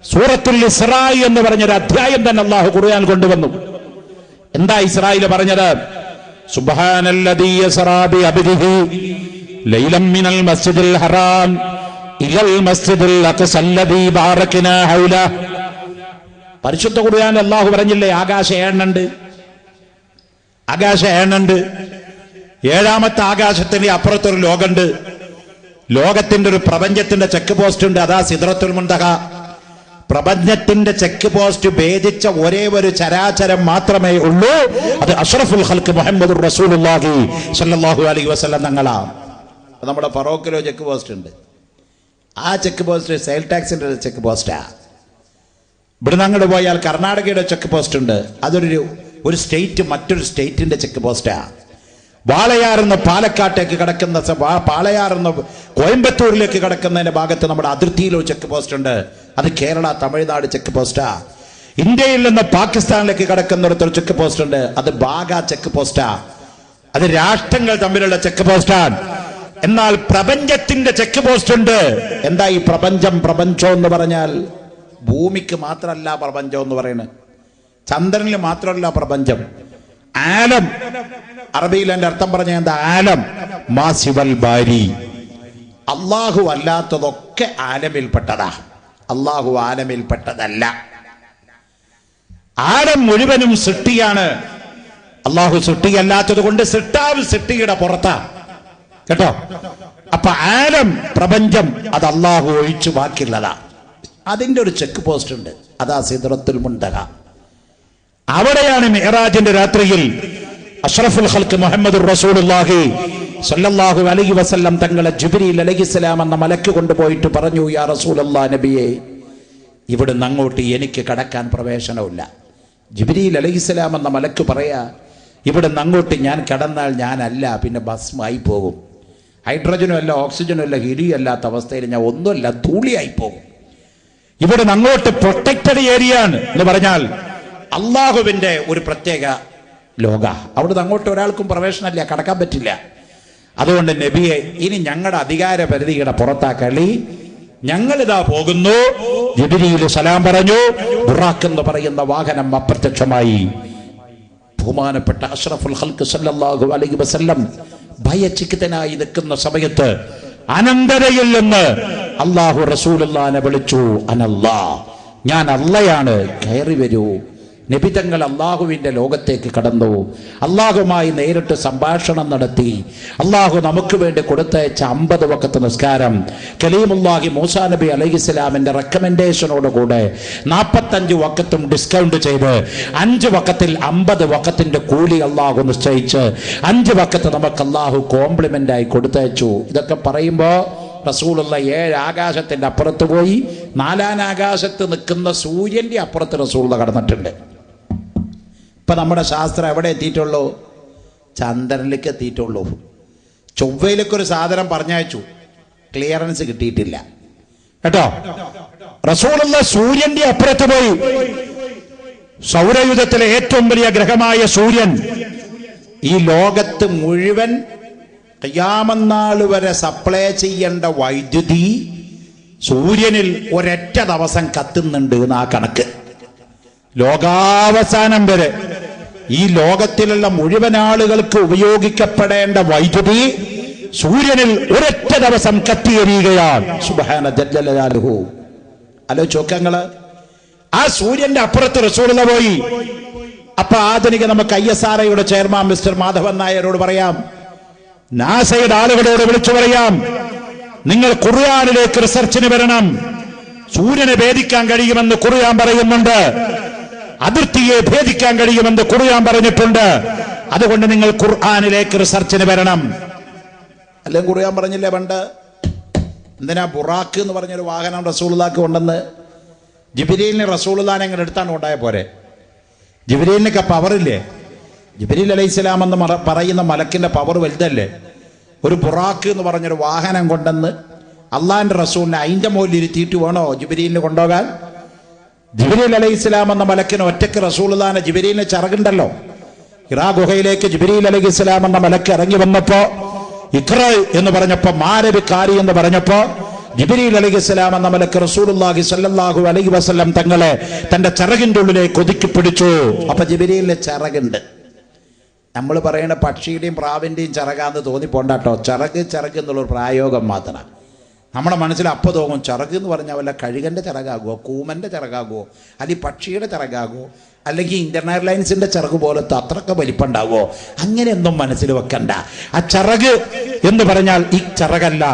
സൂറത്തുൽ ഇസ്രാ എന്ന് പറഞ്ഞൊരു അധ്യായം തന്നെ അല്ലാഹു ഖുർആൻ കൊണ്ടുവന്നു. എന്താ ഇസ്രായിൽ പറഞ്ഞത്? സുബ്ഹാനല്ലദീ യസ്റാ ബി അബ്ദിഹി ലൈലൻ മിനൽ മസ്ജിദിൽ ഹറാം ഇലൽ മസ്ജിദിൽ അഖ്സല്ലദീ ബാറക്നാ ഹൗല. പരിശുദ്ധ ഖുർആൻ അല്ലാഹു പറഞ്ഞില്ലേ, ആകാശം ഏഴുന്നുണ്ട്, ആകാശം ഏഴുന്നുണ്ട്. 7ാമത്തെ ആകാശത്തിന്റെ അപ്പുറത്തൊരു ലോകമുണ്ട്. ലോകത്തിന്റെ ഒരു പ്രപഞ്ചത്തിന്റെ ചെക്ക് പോസ്റ്റ് ഉണ്ട്, അതാ സിദ്റത്തുൽ മുൻതഹ. പ്രപഞ്ചത്തിന്റെ ചെക്ക് പോസ്റ്റ് ഭേദിച്ച ഒരേ ഒരു ചരാചരം മാത്രമേ ഉള്ളൂ, അത് അഷ്റഫുൽ ഖൽഖ് മുഹമ്മദുർ റസൂലുള്ളാഹി സ്വല്ലല്ലാഹു അലൈഹി വസല്ലം തങ്ങളാണ്. നമ്മുടെ ഫറോക്കിലോ ചെക്ക് പോസ്റ്റ് ഉണ്ട്. ആ ചെക്ക് പോസ്റ്റ് സെയിൽ ടാക്സിന്റെ ചെക്ക് പോസ്റ്റാ. ഇവിടുന്ന് അങ്ങോട്ട് പോയാൽ കർണാടകയുടെ ചെക്ക് പോസ്റ്റ് ഉണ്ട്, അതൊരു സ്റ്റേറ്റ് മറ്റൊരു സ്റ്റേറ്റിന്റെ ചെക്ക് പോസ്റ്റാ. വാളയാറിന്ന് പാലക്കാട്ടേക്ക് കിടക്കുന്ന, പാളയാറിന്ന് കോയമ്പത്തൂരിലേക്ക് കിടക്കുന്നതിന്റെ ഭാഗത്ത് നമ്മുടെ അതിർത്തിയിലോ ചെക്ക് പോസ്റ്റ് ഉണ്ട്, അത് കേരള തമിഴ്നാട് ചെക്ക് പോസ്റ്റാ. ഇന്ത്യയിൽ നിന്ന് പാകിസ്ഥാനിലേക്ക് കിടക്കുന്നിടത്തൊരു ചെക്ക് പോസ്റ്റ് ഉണ്ട്, അത് ബാഗ ചെക്ക് പോസ്റ്റാ. അത് രാഷ്ട്രങ്ങൾ തമ്മിലുള്ള ചെക്ക് പോസ്റ്റാണ്. എന്നാൽ പ്രപഞ്ചത്തിന്റെ ചെക്ക് പോസ്റ്റ് ഉണ്ട്. എന്താ ഈ പ്രപഞ്ചം? പ്രപഞ്ചം എന്ന് പറഞ്ഞാൽ ഭൂമിക്ക് മാത്രമല്ല പ്രപഞ്ചം എന്ന് പറയുന്നത്, ചന്ദ്രനിൽ മാത്രമല്ല പ്രപഞ്ചം. ആലം, അറബിയിൽ എന്റെ അർത്ഥം പറഞ്ഞ എന്താ? ആലം മാസിവൽ ബാരി, അള്ളാഹു അല്ലാത്തതൊക്കെ ആലമിൽപ്പെട്ടതാ, അള്ളാഹു ആലമിൽപ്പെട്ടതല്ല. ആലം മുഴുവനും സൃഷ്ടിയാണ്, അള്ളാഹു സൃഷ്ടിയല്ലാത്തത് കൊണ്ട് സൃഷ്ടാവ് സൃഷ്ടിയുടെ പുറത്താ, കേട്ടോ. അപ്പൊ ആലം, പ്രപഞ്ചം, അത് അള്ളാഹു ഒഴിച്ചു ബാക്കിയുള്ളതാ. അതിന്റെ ഒരു ചെക്ക് പോസ്റ്റ് ഉണ്ട്, അതാ സിദ്റത്തുൽ മുൻതഹ. അവിടെയാണ് മിഅ്റാജിന്റെ രാത്രിയിൽ അഷ്റഫുൽ ഖൽഖ് മുഹമ്മദുർ റസൂലുള്ളാഹി സ്വല്ലല്ലാഹു അലൈഹി വസല്ലം തങ്ങളെ ജിബ്രീൽ അലൈഹിസ്സലാം എന്ന മലക്ക് കൊണ്ടുപോയിട്ട് പറഞ്ഞു, യാ റസൂലല്ലാഹ് നബിയേ, ഇവിടുന്ന് അങ്ങോട്ട് എനിക്ക് കടക്കാൻ പ്രവേശനമില്ല. ജിബ്രീൽ അലൈഹിസ്സലാം എന്ന മലക്ക് പറയാ, ഇവിടുന്ന് അങ്ങോട്ട് ഞാൻ കടന്നാൽ ഞാനല്ല, പിന്നെ ഭസ്മായി പോകും. ഹൈഡ്രജനും അല്ല, ഓക്സിജനും അല്ല, ഹീലിയം അല്ലാത്ത അവസ്ഥയിൽ ഞാൻ ഒന്നുമല്ല, ധൂളിയായി പോകും. ഇവിടുന്ന് അങ്ങോട്ട് പ്രൊട്ടക്റ്റഡ് ഏരിയ ആണ് എന്ന് പറഞ്ഞാൽ അള്ളാഹുവിന്റെ ഒരു പ്രത്യേക ലോക. അവിടുന്ന് അങ്ങോട്ട് ഒരാൾക്കും പ്രവേശനമില്ല, കടക്കാൻ പറ്റില്ല. അതുകൊണ്ട് നബിയെ ഇനി ഞങ്ങളുടെ അധികാര പരിധിയുടെ പുറത്താ കളി, ഞങ്ങളിതാ പോകുന്നു. ജിബ്രീൽ സലാം പറഞ്ഞു. ബുറാഖ് എന്ന് പറയുന്ന വാഹനം അപ്രത്യക്ഷമായി. ബഹുമാനപ്പെട്ട അഷ്റഫുൽ ഖൽഖ് സല്ലല്ലാഹു അലൈഹി വസല്ലം ഭയചകിതനായി നിൽക്കുന്ന സമയത്ത് അനന്തരയിൽ നിന്ന് അല്ലാഹു റസൂലുള്ളാഹിനെ വിളിച്ചു. അനല്ലാ, ഞാൻ അള്ളയാണ്, കയറി വരൂ. നബി തങ്ങൾ അള്ളാഹുവിൻ്റെ ലോകത്തേക്ക് കടന്നു. അള്ളാഹുമായി നേരിട്ട് സംഭാഷണം നടത്തി. അള്ളാഹു നമുക്ക് വേണ്ടി കൊടുത്തയച്ച 50 വഖത്ത് നിസ്കാരം കലീമുല്ലാഹി മൂസാ നബി അലൈഹിസ്സലാമിൻ്റെ റെക്കമെൻഡേഷനോടുകൂടെ 45 വഖത്തും ഡിസ്കൗണ്ട് ചെയ്ത് 5 വഖത്തിൽ 50 വഖത്തിൻ്റെ കൂലി അള്ളാഹു നിശ്ചയിച്ച് 5 വഖത്ത് നമുക്ക് അള്ളാഹു കോംപ്ലിമെൻ്റായി കൊടുത്തയച്ചു. ഇതൊക്കെ പറയുമ്പോൾ റസൂലുള്ള 7 ആകാശത്തിൻ്റെ അപ്പുറത്ത് പോയി 4-ാം ആകാശത്ത് നിൽക്കുന്ന സൂര്യൻ്റെ അപ്പുറത്ത് റസൂലുള്ള കടന്നിട്ടുണ്ട്. ഇപ്പം നമ്മുടെ ശാസ്ത്രം എവിടെ എത്തിയിട്ടുള്ളൂ? ചന്ദ്രനിലേക്ക് എത്തിയിട്ടുള്ളൂ. ചൊവ്വയിലേക്കൊരു സാധനം പറഞ്ഞയച്ചു, ക്ലിയറൻസ് കിട്ടിയിട്ടില്ല കേട്ടോ. റസൂലുള്ള സൂര്യന്റെ അപ്പുറത്ത് പോയി. സൗരയൂഥത്തിലെ ഏറ്റവും വലിയ ഗ്രഹമായ സൂര്യൻ ഈ ലോകത്ത് മുഴുവൻ ഖിയാമത്ത് നാൾ വരെ സപ്ലൈ ചെയ്യേണ്ട വൈദ്യുതി സൂര്യനിൽ ഒരൊറ്റ ദിവസം കത്തുന്നുണ്ട് എന്നാ കണക്ക്. ലോകാവസാനം വരെ ഈ ലോകത്തിലുള്ള മുഴുവൻ ആളുകൾക്ക് ഉപയോഗിക്കപ്പെടേണ്ട വൈദ്യുതി സൂര്യനിൽ ഒരൊറ്റ ദിവസം കത്തിയെറിയുകയാണ്. സുബ്ഹാന ജല്ല ജലാലുഹു. ആലോചിച്ചോക്കങ്ങള്, ആ സൂര്യന്റെ അപ്പുറത്ത് റസൂലുള്ളാഹി പോയി. അപ്പൊ ആധുനിക നമുക്ക് ISROയുടെ ചെയർമാൻ മിസ്റ്റർ മാധവൻ നായരോട് പറയാം, നാസയുടെ ആളുകളോട് വിളിച്ചു പറയാം, നിങ്ങൾ ഖുർആനിലേക്ക് റിസർച്ചിന് വരണം. സൂര്യനെ ഭേദിക്കാൻ കഴിയുമെന്ന് ഖുർആൻ പറയുന്നുണ്ട്, അതിർത്തിയെ ഭേദിക്കാൻ കഴിയുമെന്ന് ഖുർആൻ പറഞ്ഞിട്ടുണ്ട്. അതുകൊണ്ട് നിങ്ങൾ ഖുർആനിലേക്ക് റിസർച്ചിന് വരണം. അല്ലെങ്കിൽ ഖുർആൻ പറഞ്ഞില്ലേ പണ്ട്, എന്തിനാ ബുറാഖ് എന്ന് പറഞ്ഞൊരു വാഹനം റസൂലുള്ളാഹിക്ക് കൊണ്ടെന്ന്? ജിബ്രീലിന് റസൂലുള്ളാഹിനെ ഇങ്ങനെ എടുത്താണ് കൊണ്ടായ പോരെ? ജിബ്രീലിനൊക്കെ പവറില്ലേ? ജിബ്രീൽ അലൈഹിസ്സലാം എന്ന് പറയുന്ന മലക്കിന്റെ പവർ വലുതല്ലേ? ഒരു ബുറാഖ് എന്ന് പറഞ്ഞൊരു വാഹനം കൊണ്ടെന്ന് അള്ളാഹിന്റെ റസൂലിനെ അതിന്റെ മുകളിൽ ഇരുത്തിയിട്ട് വേണോ ജിബ്രീലിനെ കൊണ്ടുപോകാൻ? ജിബ്രീൽ അലൈഹിസ്സലാം എന്ന മലക്കിന് ഒറ്റയ്ക്ക് റസൂലുള്ളാഹിനെ ജിബ്രീലിന് ചിറകുണ്ടല്ലോ. ഹിറാ ഗുഹയിലേക്ക് ജിബ്രീൽ അലൈഹിസ്സലാം എന്ന മലക്ക് ഇറങ്ങി വന്നപ്പോ ഇഖ്റ എന്ന് പറഞ്ഞപ്പോ മാരബിക്കാരി എന്ന് പറഞ്ഞപ്പോ ജിബ്രീൽ അലൈഹിസ്സലാം എന്ന മലക്ക് റസൂലുള്ളാഹി സ്വല്ലല്ലാഹു അലൈഹി വസല്ലം തങ്ങളെ തന്റെ ചിറകിന്റെ ഉള്ളിലേക്ക് ഒതുക്കി പിടിച്ചു. അപ്പൊ ജിബ്രീലിന് ചിറകുണ്ട്. നമ്മൾ പറയുന്ന പക്ഷിയുടെയും പ്രാവിൻ്റെയും ചിറകാന്ന് തോന്നിപ്പോണ്ടാട്ടോ. ചിറക് എന്നുള്ളൊരു പ്രായോഗം മാത്രമാണ്. നമ്മുടെ മനസ്സിൽ അപ്പോൾ തോന്നും ചിറക് എന്ന് പറഞ്ഞാൽ വല്ല കഴുകൻ്റെ ചിറകാകുമോ, കൂമൻ്റെ ചിറകാകുമോ, അല്ലെങ്കിൽ പക്ഷിയുടെ ചിറകാകുമോ, അല്ലെങ്കിൽ ഇന്ത്യൻ എയർലൈൻസിൻ്റെ ചിറക് പോലത്തെ അത്രയ്ക്ക് വലിപ്പുണ്ടാകുമോ? അങ്ങനെയൊന്നും മനസ്സിൽ വെക്കണ്ട. ആ ചിറക് എന്ന് പറഞ്ഞാൽ ഈ ചിറകല്ല,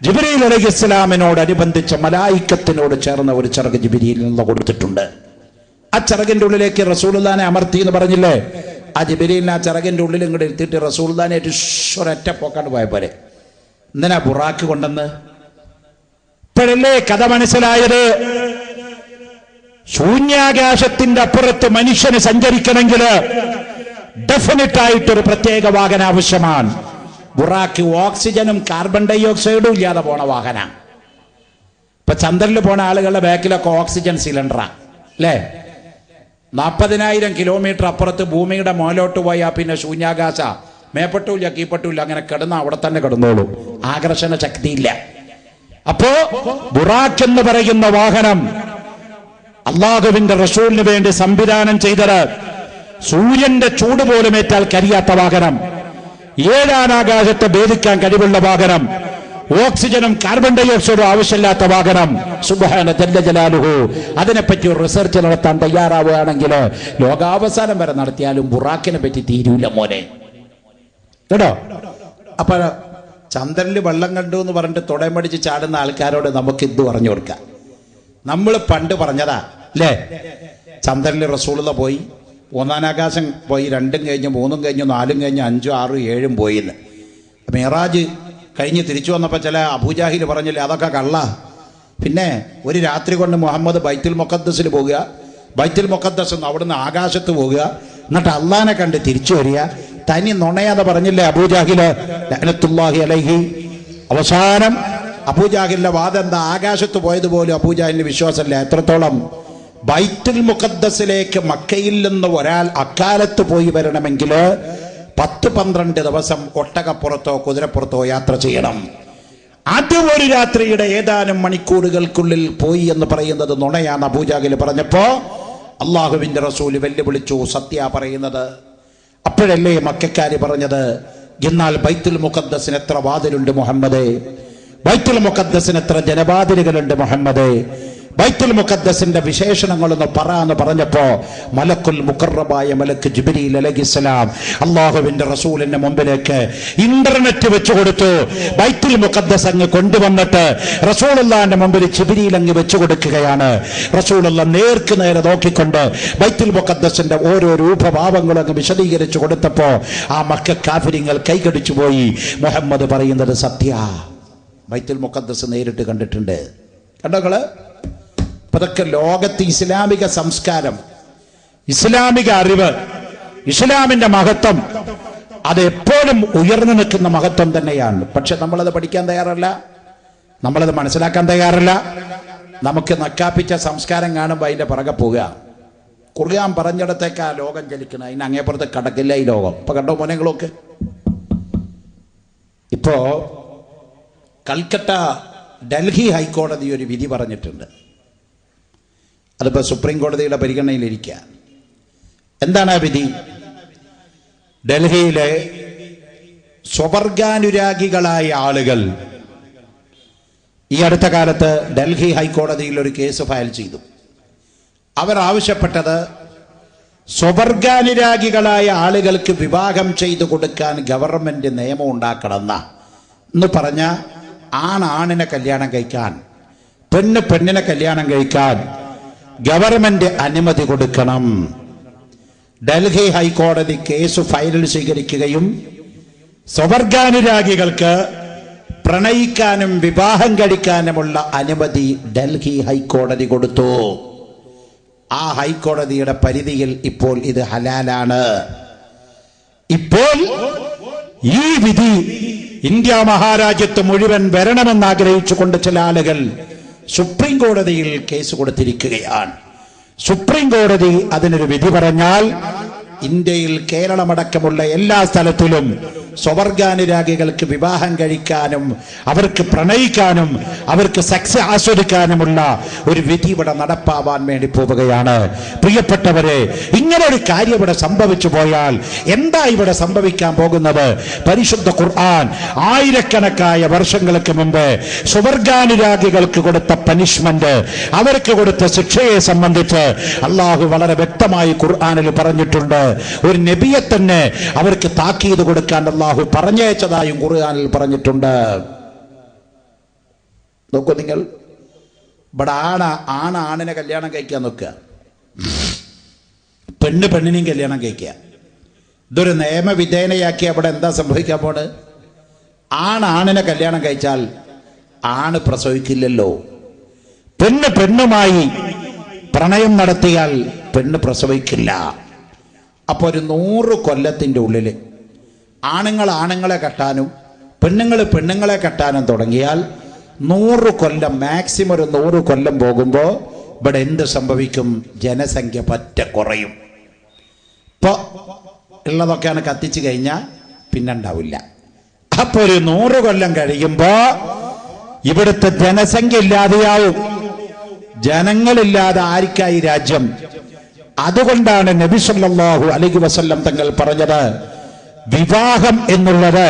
ജിബ്രീൽ അലൈഹിസ്സലാമിനോടനുബന്ധിച്ച മലായിക്കത്തിനോട് ചേർന്ന ഒരു ചിറക് ജിബ്രീലിൽ നിന്ന് കൊടുത്തിട്ടുണ്ട്. ആ ചിറകിൻ്റെ ഉള്ളിലേക്ക് റസൂലുള്ളാഹിനെ അമർത്തി എന്ന് പറഞ്ഞില്ലേ? ആ ജിബ്രീലിനെ ആ ചിറകിൻ്റെ ഉള്ളിൽ ഇങ്ങോട്ട് എടുത്തിട്ട് റസൂലുള്ളാഹിനെ ഒരൊറ്റ പോക്കാണ്ട് പോയ പോലെ. എന്തിനാ ബുറാഖ് കൊണ്ടെന്ന്? ഇപ്പോഴല്ലേ കഥ മനസ്സിലായത്? ശൂന്യാകാശത്തിന്റെ അപ്പുറത്ത് മനുഷ്യന് സഞ്ചരിക്കണമെങ്കിൽ ഡെഫിനറ്റ് ആയിട്ടൊരു പ്രത്യേക വാഹനം ആവശ്യമാണ്. ബുറാഖ് ഓക്സിജനും കാർബൺ ഡൈ ഓക്സൈഡും ഇല്ലാതെ പോണ വാഹനം. ഇപ്പൊ ചന്ദ്രനിൽ പോണ ആളുകളുടെ ബാക്കിലൊക്കെ ഓക്സിജൻ സിലിണ്ടറാ അല്ലേ? 40,000 കിലോമീറ്റർ അപ്പുറത്ത് ഭൂമിയുടെ മോലോട്ട് പോയാൽ പിന്നെ ശൂന്യാകാശ മേപ്പട്ടൂല്ല കീപ്പട്ടൂല്ല, അങ്ങനെ കിടന്ന അവിടെ തന്നെ കിടന്നോളൂ, ആകർഷണ ശക്തിയില്ല. അപ്പോ ബുറാഖ് എന്ന് പറയുന്ന വാഹനം അള്ളാഹുവിന്റെ റസൂലിന് വേണ്ടി സംവിധാനം ചെയ്തത് സൂര്യന്റെ ചൂട് പോലും ഏറ്റാൽ കരിയാത്ത വാഹനം, 7-ാം ആകാശത്തെ ഭേദിക്കാൻ കഴിവുള്ള വാഹനം, ഓക്സിജനും കാർബൺ ഡൈ ഓക്സൈഡും ആവശ്യമില്ലാത്ത വാഹനം. സുബ്ഹാന ജല്ല ജലാലുഹു. അതിനെപ്പറ്റി ഒരു റിസർച്ച് നടത്താൻ തയ്യാറാവുകയാണെങ്കിൽ ലോകാവസാനം വരെ നടത്തിയാലും ബുറാഖിനെ പറ്റി തീരൂല മോനെ കേട്ടോ. അപ്പൊ ചന്ദ്രനിൽ വെള്ളം കണ്ടു എന്ന് പറഞ്ഞിട്ട് തുടയം പഠിച്ച് ചാടുന്ന ആൾക്കാരോട് നമുക്ക് ഇത് പറഞ്ഞു കൊടുക്കാം. നമ്മൾ പണ്ട് പറഞ്ഞതാ അല്ലേ? ചന്ദ്രനിൽ റസൂലുള്ളാഹി പോയി, 1-ാം ആകാശം പോയി, 2ഉം കഴിഞ്ഞ് 3ഉം കഴിഞ്ഞ് 4ഉം കഴിഞ്ഞ് 5ഉം 6ഉം 7ഉം പോയിന്ന്. മിറാജ് കഴിഞ്ഞ് തിരിച്ചു വന്നപ്പോൾ ചില അബൂജാഹിൽ പറഞ്ഞില്ലേ അതൊക്കെ കള്ള. പിന്നെ ഒരു രാത്രി കൊണ്ട് മുഹമ്മദ് ബൈത്തുൽ മുഖദ്ദസിൽ പോകുക, ബൈത്തുൽ മുഖദ്ദസ് അവിടുന്ന് ആകാശത്ത് പോകുക, എന്നിട്ട് അള്ളാനെ കണ്ട് തിരിച്ചു വരിക, തനി നുണയാതെ പറഞ്ഞില്ലേ അബൂജാഹില് ലഅനത്തുല്ലാഹി അലൈഹി. അവസാനം അബൂജാഹിലിന്റെ വാദം എന്താ? ആകാശത്ത് പോയതുപോലും അബൂജാഹിലിന് വിശ്വാസമില്ല. എത്രത്തോളം? ബൈത്തുൽ മുഖദ്ദസിലേക്ക് മക്കയിൽ നിന്ന് ഒരാൾ അക്കാലത്ത് പോയി വരണമെങ്കിൽ 10-12 ദിവസം ഒട്ടകപ്പുറത്തോ കുതിരപ്പുറത്തോ യാത്ര ചെയ്യണം. അത് ഒരു രാത്രിയുടെ ഏതാനും മണിക്കൂറുകൾക്കുള്ളിൽ പോയി എന്ന് പറയുന്നത് നുണയാണ്. അബൂജഹൽ പറഞ്ഞപ്പോ അള്ളാഹുവിന്റെ റസൂൽ വെല്ലുവിളിച്ചു, സത്യ പറയുന്നത്. അപ്പോഴല്ലേ മക്കക്കാര് പറഞ്ഞത്, എന്നാൽ ബൈത്തുൽ മുഖദ്ദസിന് എത്ര വാതിലുണ്ട് മുഹമ്മദേ, ബൈത്തുൽ മുഖദ്ദസിന് എത്ര ജനവാതിലുകളുണ്ട് മുഹമ്മദേ, ബൈത്തുൽ മുഖദ്ദസിന്റെ വിശേഷണങ്ങളൊന്ന് എന്ന് പറഞ്ഞപ്പോ മലക്കുൽ മുഖറബായ മലക്ക് ജിബ്രീൽ അലൈഹിസ്സലാം അള്ളാഹുവിന്റെ റസൂലിന്റെ മുമ്പിലേക്ക് ഇന്റർനെറ്റ് വെച്ചു കൊടുത്തു. ബൈത്തുൽ മുഖദ്ദസ് അങ്ങ് കൊണ്ടുവന്നിട്ട് റസൂലുള്ളാഹിന്റെ മുമ്പിൽ ജിബ്രീൽ അങ്ങ് വെച്ചു കൊടുക്കുകയാണ്. റസൂലുള്ള നേർക്ക് നേരെ നോക്കിക്കൊണ്ട് ബൈത്തുൽ മുഖദ്ദസിന്റെ ഓരോ രൂപഭാവങ്ങളും അങ്ങ് വിശദീകരിച്ചു കൊടുത്തപ്പോ ആ മക്ക കാഫിരിങ്ങൾ കൈകടിച്ചു പോയി. മുഹമ്മദ് പറയുന്നത് സത്യ, ബൈത്തുൽ മുഖദ്ദസ് നേരിട്ട് കണ്ടിട്ടുണ്ട്. കണ്ടോകള്, അതൊക്കെ ലോകത്ത് ഇസ്ലാമിക സംസ്കാരം, ഇസ്ലാമിക അറിവ്, ഇസ്ലാമിന്റെ മഹത്വം അത് എപ്പോഴും ഉയർന്നു നിൽക്കുന്ന മഹത്വം തന്നെയാണ്. പക്ഷെ നമ്മളത് പഠിക്കാൻ തയ്യാറല്ല, നമ്മളത് മനസ്സിലാക്കാൻ തയ്യാറല്ല. നമുക്ക് നക്കാപ്പിച്ച സംസ്കാരം കാണുമ്പോൾ അതിന്റെ പുറകെ പോവുക. ഖുർആൻ പറഞ്ഞിടത്തേക്കാ ലോകം ചലിക്കണം, അതിന് അങ്ങേപ്പുറത്ത് കടക്കില്ല ഈ ലോകം. ഇപ്പൊ കണ്ടോ മോനങ്ങളൊക്കെ, ഇപ്പോ കൽക്കട്ട ഡൽഹി ഹൈക്കോടതി ഒരു വിധി പറഞ്ഞിട്ടുണ്ട്. അതിപ്പോ സുപ്രീം കോടതിയുടെ പരിഗണനയിലിരിക്കുക. എന്താണ് ആ വിധി? ഡൽഹിയിലെ സ്വവർഗാനുരാഗികളായ ആളുകൾ ഈ അടുത്ത കാലത്ത് ഡൽഹി ഹൈക്കോടതിയിൽ ഒരു കേസ് ഫയൽ ചെയ്തു. അവർ ആവശ്യപ്പെട്ടത് സ്വവർഗാനുരാഗികളായ ആളുകൾക്ക് വിവാഹം ചെയ്തു കൊടുക്കാൻ ഗവൺമെന്റ് നിയമം ഉണ്ടാക്കണമെന്ന എന്ന് പറഞ്ഞ ആണിനെ കല്യാണം കഴിക്കാൻ, പെണ്ണിനെ കല്യാണം കഴിക്കാൻ ഗവൺമെന്റ് അനുമതി കൊടുക്കണം. ഡൽഹി ഹൈക്കോടതി കേസ് ഫയലിൽ സ്വീകരിക്കുകയും സ്വവർഗാനുരാഗികൾക്ക് പ്രണയിക്കാനും വിവാഹം കഴിക്കാനുമുള്ള അനുമതി ഡൽഹി ഹൈക്കോടതി കൊടുത്തു. ആ ഹൈക്കോടതിയുടെ പരിധിയിൽ ഇപ്പോൾ ഇത് ഹലാലാണ്. ഇപ്പോൾ ഈ വിധി ഇന്ത്യ മഹാരാജ്യത്ത് മുഴുവൻ വരണമെന്നാഗ്രഹിച്ചുകൊണ്ട് ചില ആളുകൾ സുപ്രീം കോടതിയിൽ കേസ് കൊടുത്തിരിക്കുകയാണ്. സുപ്രീം കോടതി അതിനൊരു വിധി പറഞ്ഞാൽ ഇന്ത്യയിൽ കേരളമടക്കമുള്ള എല്ലാ സ്ഥലത്തിലും സ്വവർഗാനുരാഗികൾക്ക് വിവാഹം കഴിക്കാനും അവർക്ക് പ്രണയിക്കാനും അവർക്ക് സെക്സ് ആസ്വദിക്കാനുമുള്ള ഒരു വിധി ഇവിടെ നടപ്പാവാൻ വേണ്ടി പോവുകയാണ്. പ്രിയപ്പെട്ടവരെ, ഇങ്ങനെ ഒരു കാര്യം ഇവിടെ സംഭവിച്ചു പോയാൽ എന്താ ഇവിടെ സംഭവിക്കാൻ പോകുന്നത്? പരിശുദ്ധ ഖുർആൻ ആയിരക്കണക്കായ വർഷങ്ങൾക്ക് മുമ്പ് സ്വവർഗാനുരാഗികൾക്ക് കൊടുത്ത പനിഷ്മെന്റ്, അവർക്ക് കൊടുത്ത ശിക്ഷയെ സംബന്ധിച്ച് അള്ളാഹു വളരെ വ്യക്തമായി ഖുർആനിൽ പറഞ്ഞിട്ടുണ്ട്. ഒരു നബിയെ തന്നെ അവർക്ക് താക്കീത് കൊടുക്കാൻ അള്ളാഹു പറഞ്ഞയച്ചതായും ഖുർആനിൽ പറഞ്ഞിട്ടുണ്ട്. നോക്കൂ നിങ്ങൾ, ഇവിടെ ആണിനെ കല്യാണം കഴിക്കാൻ നോക്കുക, പെണ്ണിനെയും കല്യാണം കഴിക്കുക. ഇതൊരു നിയമവിധേയനയാക്കി അവിടെ എന്താ സംഭവിക്കാൻ പോണ്? ആണിനെ കല്യാണം കഴിച്ചാൽ ആണ് പ്രസവിക്കില്ലല്ലോ. പെണ്ണുമായി പ്രണയം നടത്തിയാൽ പെണ്ണ് പ്രസവിക്കില്ല. അപ്പൊ ഒരു 100 കൊല്ലത്തിന്റെ ഉള്ളിൽ ആണുങ്ങളെ കെട്ടാനും പെണ്ണുങ്ങളെ കെട്ടാനും തുടങ്ങിയാൽ 100 കൊല്ലം, മാക്സിമം ഒരു 100 കൊല്ലം പോകുമ്പോൾ ഇവിടെ എന്ത് സംഭവിക്കും? ജനസംഖ്യ പറ്റ കുറയും. ഇപ്പൊ ഉള്ളതൊക്കെയാണ് കത്തിച്ചു കഴിഞ്ഞാൽ പിന്നെ ഉണ്ടാവില്ല. അപ്പൊ ഒരു 100 കൊല്ലം കഴിയുമ്പോ ഇവിടുത്തെ ജനസംഖ്യ ഇല്ലാതെയാവും. ജനങ്ങളില്ലാതെ ആർക്കായി രാജ്യം? അതുകൊണ്ടാണ് നബി സല്ലല്ലാഹു അലൈഹി വസല്ലം തങ്ങൾ പറഞ്ഞത്, വിവാഹം എന്നുള്ളത്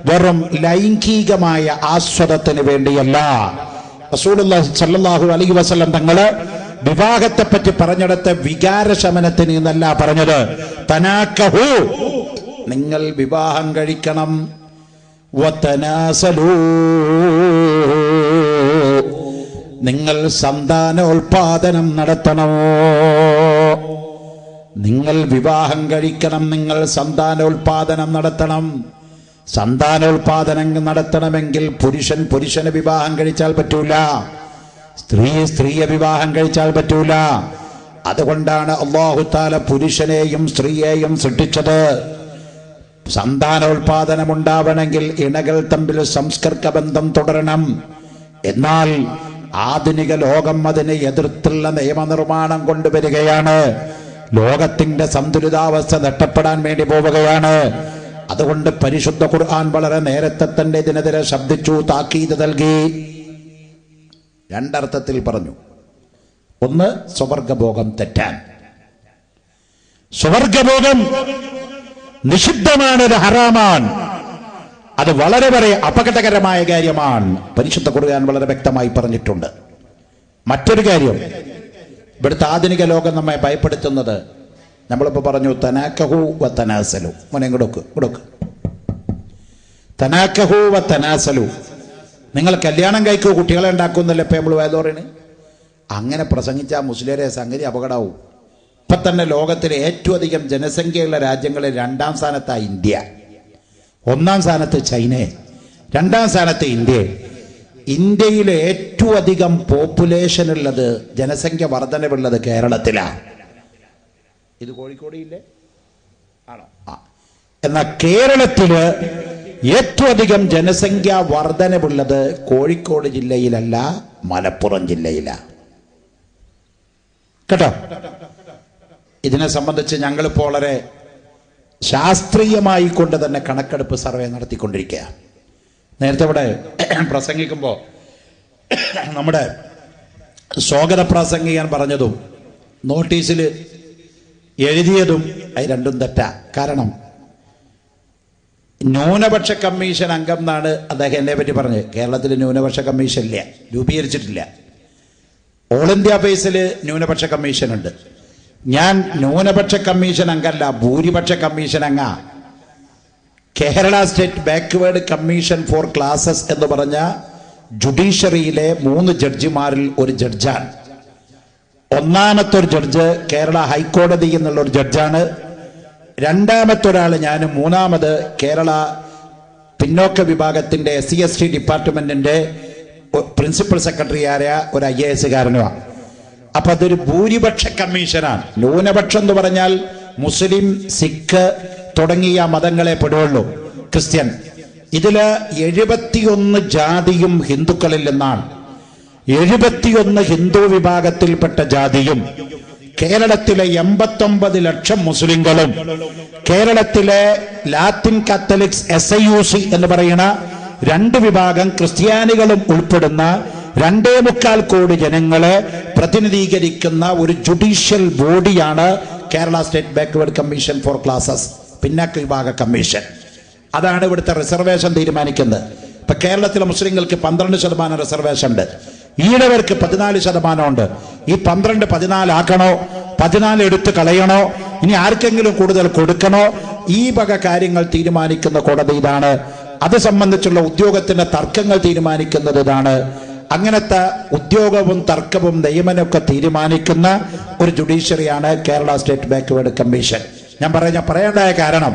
വെറും ലൈംഗികമായ ആസ്വാദത്തിന് വേണ്ടിയല്ല. റസൂലുള്ളാഹി സല്ലല്ലാഹു അലൈഹി വസല്ലം തങ്ങൾ വിവാഹത്തെ പറ്റി പറഞ്ഞിടത്ത് വികാരശമനത്തിന് എന്നല്ല പറഞ്ഞത്. തനാക്കഹു, നിങ്ങൾ വിവാഹം കഴിക്കണം. വതനാസലൂ, നിങ്ങൾ സന്താനോൽപാദനം നടത്തണമോ? നിങ്ങൾ വിവാഹം കഴിക്കണം, നിങ്ങൾ സന്താനോൽപാദനം നടത്തണം. സന്താനോൽപാദനം നടത്തണമെങ്കിൽ പുരുഷന് വിവാഹം കഴിച്ചാൽ പറ്റൂല, സ്ത്രീയെ വിവാഹം കഴിച്ചാൽ പറ്റൂല. അതുകൊണ്ടാണ് അല്ലാഹു തആല പുരുഷനെയും സ്ത്രീയെയും സൃഷ്ടിച്ചത്. സന്താനോൽപാദനം ഉണ്ടാവണമെങ്കിൽ ഇണകൾ തമ്മിൽ സംസ്കർക്ക ബന്ധം തുടരണം. എന്നാൽ ആധുനിക ലോകം അതിനെ എതിർത്തുള്ള നിയമനിർമ്മാണം കൊണ്ടുവരികയാണ്. ലോകത്തിന്റെ സന്തുലിതാവസ്ഥ നഷ്ടപ്പെടാൻ വേണ്ടി പോവുകയാണ്. അതുകൊണ്ട് പരിശുദ്ധ ഖുർആൻ വളരെ നേരത്തെ തന്നെ ഇതിനെതിരെ ശബ്ദിച്ചു, താക്കീത് നൽകി. രണ്ടർത്ഥത്തിൽ പറഞ്ഞു. ഒന്ന്, സ്വർഗഭോഗം തെറ്റാൻ. സ്വർഗഭോഗം നിഷിദ്ധമാണ്, അത് ഹറാമാണ്, അത് വളരെ വളരെ അപകടകരമായ കാര്യമാണ്. പരിശുദ്ധ ഖുർആൻ വളരെ വ്യക്തമായി പറഞ്ഞിട്ടുണ്ട്. മറ്റൊരു കാര്യം, ഇവിടുത്തെ ആധുനിക ലോകം നമ്മെ ഭയപ്പെടുത്തുന്നത്, നമ്മളിപ്പോൾ പറഞ്ഞു തനാക്കഹു വ തനാസലു. മോനെ കൊടുക്ക്. തനാക്കഹു വ തനാസലു, നിങ്ങൾ കല്യാണം കഴിക്കൂ, കുട്ടികളെ ഉണ്ടാക്കുമെന്നല്ലേ ഇപ്പം നമ്മൾ വേദോറിന്. അങ്ങനെ പ്രസംഗിച്ചാൽ മുസ്ലിരെ സംഗതി അപകടമാവും. ഇപ്പം തന്നെ ലോകത്തിലെ ഏറ്റവും അധികം ജനസംഖ്യയുള്ള രാജ്യങ്ങളിൽ 2ാം സ്ഥാനത്താണ് ഇന്ത്യ, 1ാം സ്ഥാനത്ത് ചൈന, 2ാം സ്ഥാനത്ത് ഇന്ത്യ. ഇന്ത്യയിലെ ഏറ്റവും അധികം പോപ്പുലേഷൻ ഉള്ളത്, ജനസംഖ്യ വർധനവുള്ളത് കേരളത്തിലാണ്. ഇത് കോഴിക്കോടില്ലേ ആണോ? എന്നാൽ കേരളത്തില് ഏറ്റവും അധികം ജനസംഖ്യ വർധനവുള്ളത് കോഴിക്കോട് ജില്ലയിലല്ല, മലപ്പുറം ജില്ലയിലാണ്. കേട്ടോ? ഇതിനെ സംബന്ധിച്ച് ഞങ്ങളിപ്പോൾ വളരെ ശാസ്ത്രീയമായി കൊണ്ട് തന്നെ കണക്കെടുപ്പ് സർവേ നടത്തിക്കൊണ്ടിരിക്കുക. നേരത്തെ ഇവിടെ പ്രസംഗിക്കുമ്പോൾ നമ്മുടെ സ്വാഗത പ്രസംഗിക്കാൻ പറഞ്ഞതും നോട്ടീസിൽ എഴുതിയതും അത് രണ്ടും തെറ്റാ. കാരണം ന്യൂനപക്ഷ കമ്മീഷൻ അംഗം എന്നാണ് അദ്ദേഹം എന്നെ പറ്റി പറഞ്ഞത്. കേരളത്തിൽ ന്യൂനപക്ഷ കമ്മീഷൻ ഇല്ല, രൂപീകരിച്ചിട്ടില്ല. ഓൾ ഇന്ത്യ ബേസിൽ ന്യൂനപക്ഷ കമ്മീഷൻ ഉണ്ട്. ഞാൻ ന്യൂനപക്ഷ കമ്മീഷൻ അംഗമല്ല, ഭൂരിപക്ഷ കമ്മീഷൻ അംഗ. Kerala state backward commission for classes എന്ന് പറഞ്ഞ ജുഡീഷ്യറിയിലെ 3 ജഡ്ജിമാരിൽ ഒരു ജഡ്ജാണ്. ഒന്നാമത്തെ ഒരു ജഡ്ജ് കേരള ഹൈക്കോടതി എന്നുള്ള ഒരു ജഡ്ജാണ്. രണ്ടാമത്തെ ഒരാൾ ഞാൻ, മൂന്നാമത് കേരള പിന്നോക്ക വിഭാഗത്തിന്റെ SC/ST ഡിപ്പാർട്ട്മെന്റിന്റെ പ്രിൻസിപ്പൽ സെക്രട്ടറിയായ ഒരു IAS കാരനുമാണ്. അപ്പൊ അതൊരു ഭൂരിപക്ഷ കമ്മീഷനാണ്. ന്യൂനപക്ഷം എന്ന് പറഞ്ഞാൽ മുസ്ലിം, സിഖ് തുടങ്ങിയ മതങ്ങളെ പെടുള്ളൂ, ക്രിസ്ത്യൻ. ഇതില് 71 ജാതിയും ഹിന്ദുക്കളിൽ നിന്നാണ്. 71 ഹിന്ദു വിഭാഗത്തിൽപ്പെട്ട ജാതിയും കേരളത്തിലെ 89 ലക്ഷം മുസ്ലിങ്ങളും കേരളത്തിലെ ലാറ്റിൻ കാത്തലിക്സ് SIUC എന്ന് പറയുന്ന 2 വിഭാഗം ക്രിസ്ത്യാനികളും ഉൾപ്പെടുന്ന 2.25 കോടി ജനങ്ങളെ പ്രതിനിധീകരിക്കുന്ന ഒരു ജുഡീഷ്യൽ ബോഡിയാണ് Kerala state backward commission for classes, പിന്നാക്ക വിഭാഗ കമ്മീഷൻ. അതാണ് ഇവിടുത്തെ റിസർവേഷൻ തീരുമാനിക്കുന്നത്. ഇപ്പൊ കേരളത്തിലെ മുസ്ലിങ്ങൾക്ക് 12% റിസർവേഷൻ ഉണ്ട്, ഈഴവർക്ക് 14% ഉണ്ട്. ഈ 12 14 ആക്കണോ, 14 എടുത്ത് കളയണോ, ഇനി ആർക്കെങ്കിലും കൂടുതൽ കൊടുക്കണോ, ഈ വക കാര്യങ്ങൾ തീരുമാനിക്കുന്ന കോടതി ഇതാണ്. അത് സംബന്ധിച്ചുള്ള ഉദ്യോഗത്തിന്റെ തർക്കങ്ങൾ തീരുമാനിക്കുന്നത് ഇതാണ്. അങ്ങനത്തെ ഉദ്യോഗവും തർക്കവും നിയമനമൊക്കെ തീരുമാനിക്കുന്ന ഒരു ജുഡീഷ്യറിയാണ് കേരള സ്റ്റേറ്റ് ബാക്ക്വേർഡ് കമ്മീഷൻ. ഞാൻ പറയേണ്ടായ കാരണം,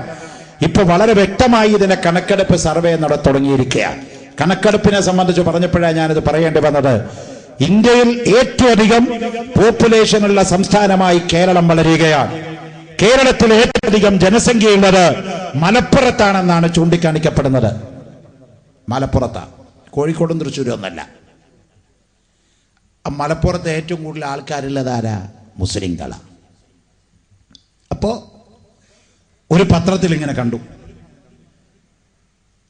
ഇപ്പൊ വളരെ വ്യക്തമായി ഇതിന്റെ കണക്കെടുപ്പ് സർവേ തുടങ്ങിയിരിക്കുകയാണ്. കണക്കെടുപ്പിനെ സംബന്ധിച്ച് പറഞ്ഞപ്പോഴാണ് ഞാനിത് പറയേണ്ടി വന്നത്. ഇന്ത്യയിൽ ഏറ്റവും അധികം പോപ്പുലേഷനുള്ള സംസ്ഥാനമായി കേരളം വളരുകയാണ്. കേരളത്തിൽ ഏറ്റവും അധികം ജനസംഖ്യയുള്ളത് മലപ്പുറത്താണെന്നാണ് ചൂണ്ടിക്കാണിക്കപ്പെടുന്നത്. മലപ്പുറത്താണ്, കോഴിക്കോടും തൃശ്ശൂരും ഒന്നല്ല. മലപ്പുറത്ത് ഏറ്റവും കൂടുതൽ ആൾക്കാരുള്ളത് ആരാ? മുസ്ലിങ്ങളാണ്. അപ്പോ ഒരു പത്രത്തിൽ ഇങ്ങനെ കണ്ടു.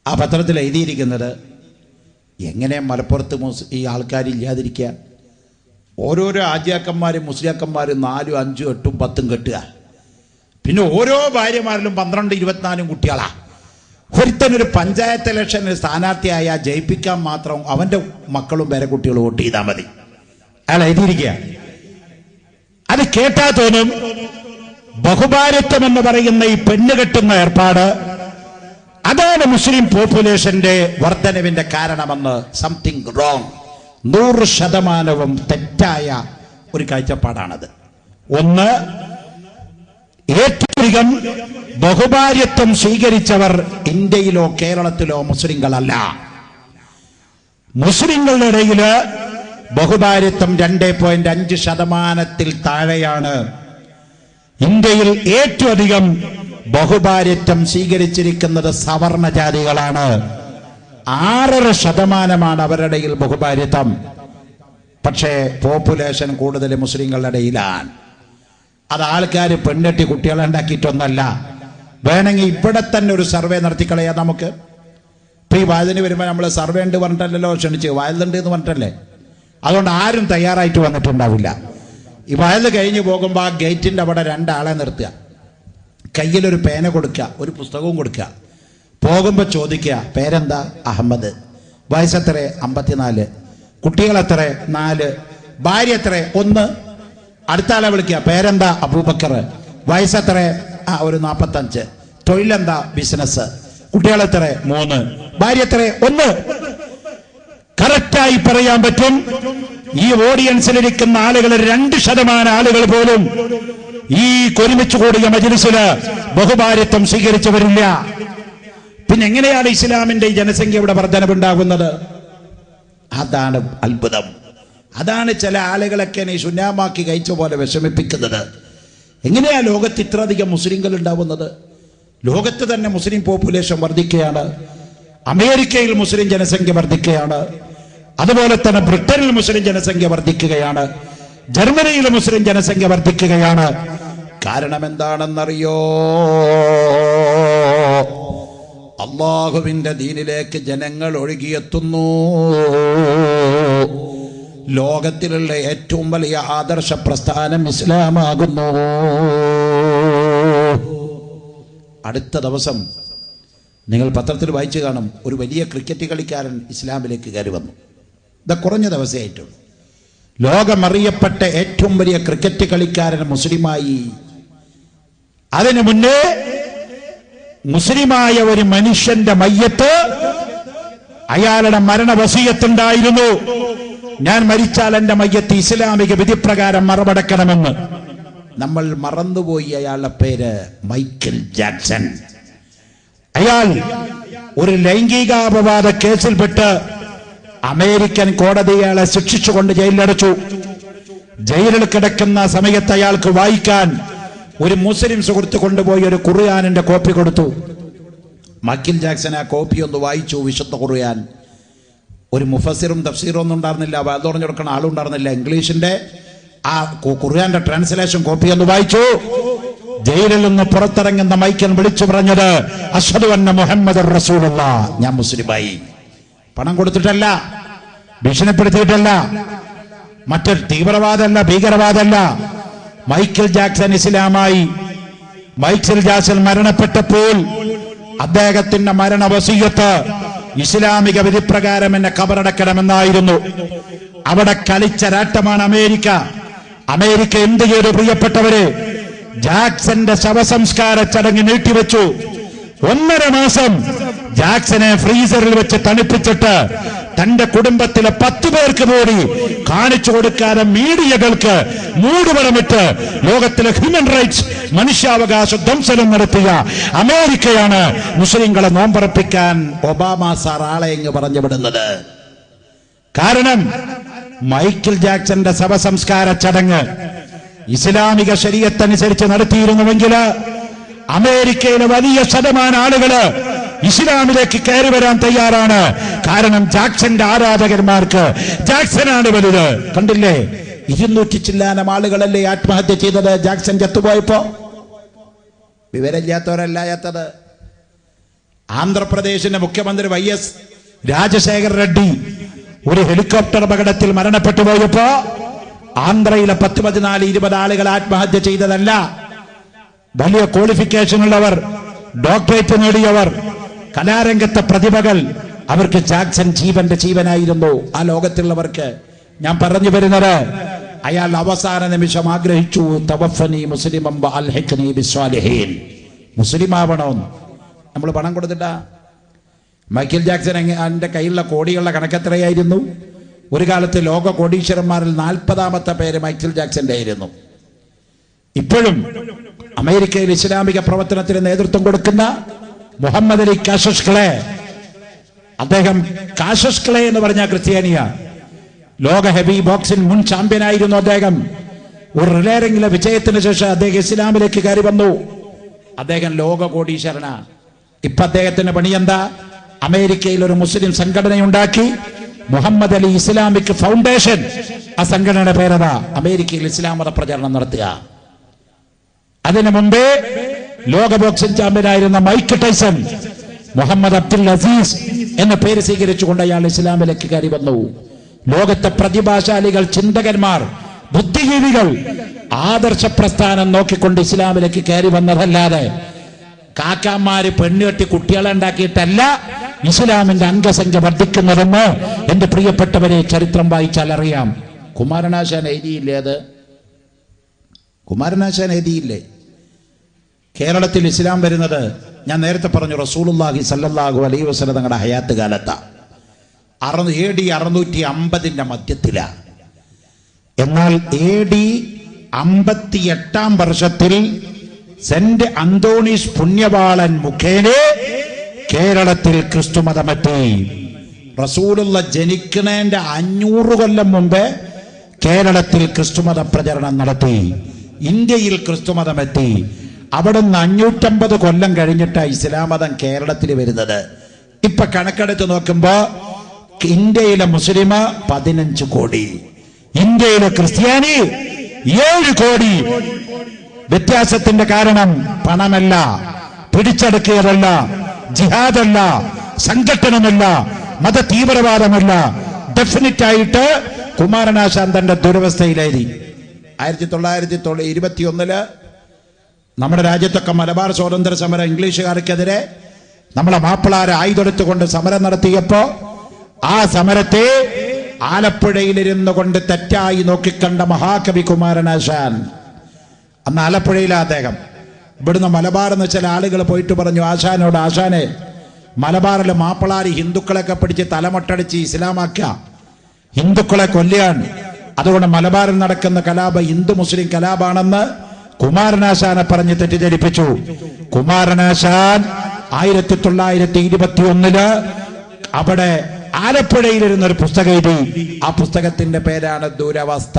ആ പത്രത്തിൽ എഴുതിയിരിക്കുന്നത്, എങ്ങനെ മലപ്പുറത്ത് ഈ ആൾക്കാരില്ലാതിരിക്കുക? ഓരോരോ ആജിയാക്കന്മാരും മുസ്ലിയാക്കന്മാരും 4, 5, 8, 10 കെട്ടുക. പിന്നെ ഓരോ ഭാര്യമാരിലും 12, 24 കുട്ടികളാ. ഒരുത്തനൊരു പഞ്ചായത്ത് ഇലക്ഷനിൽ സ്ഥാനാർത്ഥിയായ ജയിപ്പിക്കാൻ മാത്രം അവന്റെ മക്കളും പേരക്കുട്ടികളും വോട്ട് ചെയ്താൽ മതി. അയാൾ എഴുതിയിരിക്കുക. അത് കേട്ടാ തോന്നും ബഹുഭാര്യത്വം എന്ന് പറയുന്ന ഈ പെണ്ണ് കെട്ടുന്ന ഏർപ്പാട് അതാണ് മുസ്ലിം പോപ്പുലേഷന്റെ വർധനവിന്റെ കാരണമെന്ന്. Something wrong. 100% തെറ്റായ ഒരു കാഴ്ചപ്പാടാണത്. ഒന്ന്, ഏറ്റവും അധികം ബഹുഭാര്യത്വം സ്വീകരിച്ചവർ ഇന്ത്യയിലോ കേരളത്തിലോ മുസ്ലിങ്ങളല്ല. മുസ്ലിങ്ങളുടെ ഇടയില് ബഹുഭാര്യത്വം 2.5% താഴെയാണ്. ഇന്ത്യയിൽ ഏറ്റവും അധികം ബഹുഭാര്യത്വം സ്വീകരിച്ചിരിക്കുന്നത് സവർണ ജാതികളാണ്. 6% അവരുടെ ഇടയിൽ ബഹുഭാര്യത്വം. പക്ഷേ പോപ്പുലേഷൻ കൂടുതൽ മുസ്ലിങ്ങളുടെ ഇടയിലാണ്. അത് ആൾക്കാർ പെണ്ണെട്ടി കുട്ടികളെ ഉണ്ടാക്കിയിട്ടൊന്നല്ല. വേണമെങ്കിൽ ഇവിടെ തന്നെ ഒരു സർവേ നടത്തിക്കളയാം നമുക്ക്. ഇപ്പം ഈ വായതിന് വരുമ്പോൾ നമ്മൾ സർവേ ഉണ്ട് പറഞ്ഞിട്ടല്ലോ ക്ഷണിച്ച്, വായതുണ്ട് എന്ന് പറഞ്ഞിട്ടല്ലേ. അതുകൊണ്ട് ആരും തയ്യാറായിട്ട് വന്നിട്ടുണ്ടാവില്ല. ഈ വായത് കഴിഞ്ഞ് പോകുമ്പോൾ ആ ഗേറ്റിൻ്റെ അവിടെ 2 ആളെ നിർത്തുക, കയ്യിലൊരു പേന കൊടുക്കുക, ഒരു പുസ്തകവും കൊടുക്കുക. പോകുമ്പോൾ ചോദിക്കുക, പേരെന്താ? അഹമ്മദ്. വയസ്സെത്ര? 54. കുട്ടികളെത്ര? 4. ഭാര്യ എത്ര? 1. അടുത്ത ആളെ വിളിക്കുക, പേരെന്താ? അബൂബക്കർ. വയസ്സെത്ര? ഒരു 45. തൊഴിലെന്താ? ബിസിനസ്. കുട്ടികളെത്ര? 3. ഭാര്യ എത്ര? 1. കറക്റ്റായി പറയാൻ പറ്റും. ഈ ഓഡിയൻസിലിരിക്കുന്ന ആളുകൾ 2% ആളുകൾ പോലും ഈ ഒരുമിച്ച് കൂടിയ മജ്‌ലിസില് ബഹുഭാര്യത്വം സ്വീകരിച്ചു വരില്ല. പിന്നെ എങ്ങനെയാണ് ഇസ്ലാമിന്റെ ഈ ജനസംഖ്യയുടെ വർധനവുണ്ടാകുന്നത്? അതാണ് അത്ഭുതം. അതാണ് ചില ആളുകളൊക്കെ ഈ ശൂന്യമാക്കി കഴിച്ച പോലെ വിഷമിപ്പിക്കുന്നത്. എങ്ങനെയാ ലോകത്ത് ഇത്രയധികം മുസ്ലിങ്ങൾ ഉണ്ടാവുന്നത്? ലോകത്ത് തന്നെ മുസ്ലിം പോപ്പുലേഷൻ വർദ്ധിക്കുകയാണ്. അമേരിക്കയിൽ മുസ്ലിം ജനസംഖ്യ വർദ്ധിക്കുകയാണ്. അതുപോലെ തന്നെ ബ്രിട്ടനിൽ മുസ്ലിം ജനസംഖ്യ വർദ്ധിക്കുകയാണ്. ജർമ്മനിയിൽ മുസ്ലിം ജനസംഖ്യ വർദ്ധിക്കുകയാണ്. കാരണം എന്താണെന്നറിയോ? അല്ലാഹുവിന്റെ ദീനിലേക്ക് ജനങ്ങൾ ഒഴുകിയെത്തുന്നു. ലോകത്തിലുള്ള ഏറ്റവും വലിയ ആദർശ പ്രസ്ഥാനം ഇസ്ലാമാകുന്നു. അടുത്ത ദിവസം നിങ്ങൾ പത്രത്തിൽ വായിച്ചു കാണും, ഒരു വലിയ ക്രിക്കറ്റ് കളിക്കാരൻ ഇസ്ലാമിലേക്ക് കയറി വന്നു. ഇത് കുറഞ്ഞ ദിവസമായിട്ടും ലോകമറിയപ്പെട്ട ഏറ്റവും വലിയ ക്രിക്കറ്റ് കളിക്കാരൻ മുസ്ലിമായി. അതിനു മുന്നേ മുസ്ലിമായ ഒരു മനുഷ്യന്റെ മയ്യത്ത്, അയാളുടെ മരണ വസിയത്തുണ്ടായിരുന്നു, ഞാൻ മരിച്ചാൽ എന്റെ മയ്യത്ത് ഇസ്ലാമിക വിധിപ്രകാരം മറവടക്കണമെന്ന്. നമ്മൾ മറന്നുപോയി അയാളുടെ പേര് മൈക്കിൾ ജാക്സൺ. അയാൾ ഒരു ലൈംഗികാപവാദ കേസിൽപ്പെട്ട് അമേരിക്കൻ കോടതി അയാളെ ശിക്ഷിച്ചുകൊണ്ട് ജയിലിലടച്ചു. ജയിലിൽ കിടക്കുന്ന സമയത്ത് അയാൾക്ക് വായിക്കാൻ ഒരു മുസ്ലിം സുഹൃത്ത് കൊണ്ടുപോയി ഒരു ഖുർആനിന്റെ കോപ്പി കൊടുത്തു. മൈക്കിൾ ജാക്സൺ ആ കോപ്പി ഒന്ന് വായിച്ചു, വിശുദ്ധ ഖുർആൻ. ഒരു മുഫസ്സിറും തഫ്സീറും ഒന്നും ഉണ്ടായിരുന്നില്ല, അത് പറഞ്ഞു കൊടുക്കണ ആളും ഉണ്ടായിരുന്നില്ല. ഇംഗ്ലീഷിന്റെ ആ ഖുർആന്റെ ട്രാൻസ്ലേഷൻ കോപ്പി ഒന്ന് വായിച്ചു. ജയിലിൽ നിന്ന് പുറത്തിറങ്ങുന്ന മൈക്കൽ വിളിച്ചു പറഞ്ഞത്, അശ്ഹദു അന്ന മുഹമ്മദുർ റസൂലുള്ളാഹ്, ഞാൻ മുസ്ലിമായി. പണം കൊടുത്തിട്ടല്ല, ഭീഷണിപ്പെടുത്തിയിട്ടല്ല, മറ്റൊരു തീവ്രവാദമല്ല, ഭീകരവാദമല്ല. മൈക്കിൾ ജാക്സൺ ഇസ്ലാമായി. മൈക്കിൾ ജാക്സൺ മരണപ്പെട്ടപ്പോൾ അദ്ദേഹത്തിന്റെ മരണ വസിയത്ത് ഇസ്ലാമിക വിധിപ്രകാരം എന്നെ കബറടക്കണമെന്നായിരുന്നു. അവിടെ കളിച്ച രാട്ടമാണ് അമേരിക്ക. അമേരിക്ക എന്ത് ചെയ്തു പ്രിയപ്പെട്ടവരെ? ജാക്സന്റെ ശവസംസ്കാര ചടങ്ങ് നീട്ടിവെച്ചു. 1.5 മാസം ജാക്സനെ ഫ്രീസറിൽ വെച്ച് തണുപ്പിച്ചിട്ട് തന്റെ കുടുംബത്തിലെ 10 പേർക്ക് കൂടി കാണിച്ചു കൊടുക്കാതെ മീഡിയകൾക്ക് മൂടുപടമിട്ട് ലോകത്തിലെ ഹ്യൂമൻ റൈറ്റ്സ്, മനുഷ്യാവകാശ ധ്വംസനം നടത്തിയ അമേരിക്കയാണ് മുസ്ലിങ്ങളെ നോമ്പറപ്പിക്കാൻ ഒബാമ സാർ ആളെ എന്ന് പറഞ്ഞു വിടുന്നത്. കാരണം മൈക്കിൾ ജാക്സന്റെ ശവസംസ്കാര ചടങ്ങ് ഇസ്ലാമിക ശരീഅത്തനുസരിച്ച് നടത്തിയിരുന്നുവെങ്കിൽ അമേരിക്കയിലെ വലിയ ശതമാനം ആളുകള് ഇസ്ലാമിലേക്ക് കയറി വരാൻ തയ്യാറാണ്. കാരണം ജാക്സന്റെ ആരാധകന്മാർക്ക് ജാക്സനാണ് വലുത്. കണ്ടില്ലേ, 200 ചില്ലാനം ആളുകളല്ലേ ആത്മഹത്യ ചെയ്തത് ജാക്സൺ ചത്തുപോയപ്പോ? വിവരമില്ലാത്തവരല്ല ചത്തത്. ആന്ധ്രാപ്രദേശിന്റെ മുഖ്യമന്ത്രി YS രാജശേഖർ റെഡ്ഡി ഒരു ഹെലികോപ്റ്റർ അപകടത്തിൽ മരണപ്പെട്ടു പോയപ്പോ ആന്ധ്രയിലെ 10, 14, 20 ആളുകൾ ആത്മഹത്യ ചെയ്തതല്ല. വലിയ ക്വാളിഫിക്കേഷൻ ഉള്ളവർ, ഡോക്ടറേറ്റ് നേടിയവർ, കലാരംഗത്തെ പ്രതിഭകൾ, അവർക്ക് ജാക്സൺ ജീവന്റെ ജീവനായിരുന്നു. ആ ലോകത്തുള്ളവർക്ക് ഞാൻ പറഞ്ഞു വരുന്നത്, അയാൾ അവസാന നിമിഷം ആഗ്രഹിച്ചു, തവഫനി മുസ്ലിമൻ വഅൽഹിഖ്നി ബിസ്സാലിഹീൻ, മുസ്ലിം ആവണമെന്ന്. നമ്മൾ പണം കൊടുത്തിട്ടാ. മൈക്കിൾ ജാക്സൺ എന്റെ കയ്യിലുള്ള കോടികളുടെ കണക്കെത്രയായിരുന്നു? ഒരു കാലത്ത് ലോക കോടീശ്വരന്മാരിൽ 40ാമത്തെ പേര് മൈക്കിൾ ജാക്സന്റെ ആയിരുന്നു. ഇപ്പോഴും അമേരിക്കയിൽ ഇസ്ലാമിക പ്രവർത്തനത്തിന് നേതൃത്വം കൊടുക്കുന്ന മുഹമ്മദ് അലി കാഷഷ് ക്ലേ, അദ്ദേഹം കാഷഷ് ക്ലേ എന്ന് പറഞ്ഞ ക്രിസ്ത്യാനിയ, ലോക ഹെവി ബോക്സിംഗ് മുൻ ചാമ്പ്യനായിരുന്നു അദ്ദേഹം. ഒരു റിലേറിംഗിലെ വിജയത്തിന് ശേഷം അദ്ദേഹം ഇസ്ലാമിലേക്ക് കയറി വന്നു. അദ്ദേഹം ലോക കോടീശ്വരന. ഇപ്പൊ അദ്ദേഹത്തിന്റെ പണി എന്താ? അമേരിക്കയിൽ ഒരു മുസ്ലിം സംഘടനയുണ്ടാക്കി, മുഹമ്മദ് അലി ഇസ്ലാമിക് ഫൗണ്ടേഷൻ ആ സംഘടനയുടെ പേരതാ അമേരിക്കയിൽ ഇസ്ലാം മത പ്രചരണം നടത്തുക. അതിനു മുമ്പേ ലോക ബോക്സിംഗ് ചാമ്പ്യനായിരുന്ന മൈക്ക് ടൈസൺ മുഹമ്മദ് അബ്ദുൽ അസീസ് എന്ന പേര് സ്വീകരിച്ചുകൊണ്ട് അയാൾ ഇസ്ലാമിലേക്ക് കയറി വന്നു. ലോകത്തെ പ്രതിഭാശാലികൾ, ചിന്തകന്മാർ, ബുദ്ധിജീവികൾ ആദർശ പ്രസ്ഥാനം നോക്കിക്കൊണ്ട് ഇസ്ലാമിലേക്ക് കയറി വന്നതല്ലാതെ കാക്കാമാര് പെണ്ണുകെട്ടി കുട്ടികളെ ഉണ്ടാക്കിയിട്ടല്ല ഇസ്ലാമിന്റെ അംഗസംഖ്യ വർദ്ധിക്കുന്നതെന്ന് എന്റെ പ്രിയപ്പെട്ടവരെ ചരിത്രം വായിച്ചാൽ അറിയാം. കുമാരനാശാൻ എഴുതിയില്ലേ? അത് കുമാരനാശാൻ എഴുതിയില്ലേ? കേരളത്തിൽ ഇസ്ലാം വരുന്നത് ഞാൻ നേരത്തെ പറഞ്ഞു റസൂലുള്ളാഹി സല്ലല്ലാഹു അലൈഹി വസല്ലം തങ്ങളുടെ ഹയാത്ത് കാലത്താ. AD 650 മധ്യത്തിലാണ്. എന്നാൽ AD 58 വർഷത്തിൽ സെന്റ് അന്തോണീസ് പുണ്യവാളൻ മുഖേന കേരളത്തിൽ ക്രിസ്തുമതമെത്തി. റസൂലുള്ള ജനിക്കുന്നതിന്റെ 500 കൊല്ലം മുമ്പേ കേരളത്തിൽ ക്രിസ്തുമത പ്രചരണം നടത്തി. ഇന്ത്യയിൽ ക്രിസ്തുമതമെത്തി. അവിടുന്ന് 550 കൊല്ലം കഴിഞ്ഞിട്ടാണ് ഇസ്ലാം മതം കേരളത്തിൽ വരുന്നത്. ഇപ്പൊ കണക്കെടുത്ത് നോക്കുമ്പോ ഇന്ത്യയിലെ മുസ്ലിം 15 കോടി, ഇന്ത്യയിലെ ക്രിസ്ത്യാനി 7 കോടി. വ്യത്യാസത്തിന്റെ കാരണം പണമല്ല, പിടിച്ചടക്കിയതല്ല, ജിഹാദല്ല, സംഘട്ടനമല്ല, മത തീവ്രവാദമല്ല. ഡെഫിനറ്റ് ആയിട്ട് കുമാരനാശാൻ തന്റെ ദുരവസ്ഥയിലെഴുതി. 1921 നമ്മുടെ രാജ്യത്തൊക്കെ മലബാർ സ്വാതന്ത്ര്യ സമരം ഇംഗ്ലീഷുകാർക്കെതിരെ നമ്മളെ മാപ്പിളാരെ ആയുധെടുത്തുകൊണ്ട് സമരം നടത്തിയപ്പോ ആ സമരത്തെ ആലപ്പുഴയിലിരുന്നു കൊണ്ട് തെറ്റായി നോക്കിക്കണ്ട മഹാകവി കുമാരനാശാൻ. അന്ന് ആലപ്പുഴയിലെ അദ്ദേഹം ഇവിടുന്ന് മലബാർ എന്ന് ചില ആളുകൾ പോയിട്ട് പറഞ്ഞു ആശാനോട്, ആശാനെ മലബാറിലെ മാപ്പിളാര് ഹിന്ദുക്കളെയൊക്കെ പിടിച്ച് തലമൊട്ടടിച്ച് ഇസ്ലാമാക്കുക, ഹിന്ദുക്കളെ കൊല്ലുകയാണ്, അതുകൊണ്ട് മലബാറിൽ നടക്കുന്ന കലാപം ഹിന്ദു മുസ്ലിം കലാപാണെന്ന് കുമാരനാശാനെ പറഞ്ഞ് തെറ്റിദ്ധരിപ്പിച്ചു. കുമാരനാശാൻ 1921 അവിടെ ആലപ്പുഴയിലിരുന്ന ഒരു പുസ്തകം എഴുതി. ആ പുസ്തകത്തിന്റെ പേരാണ് ദുരവസ്ഥ.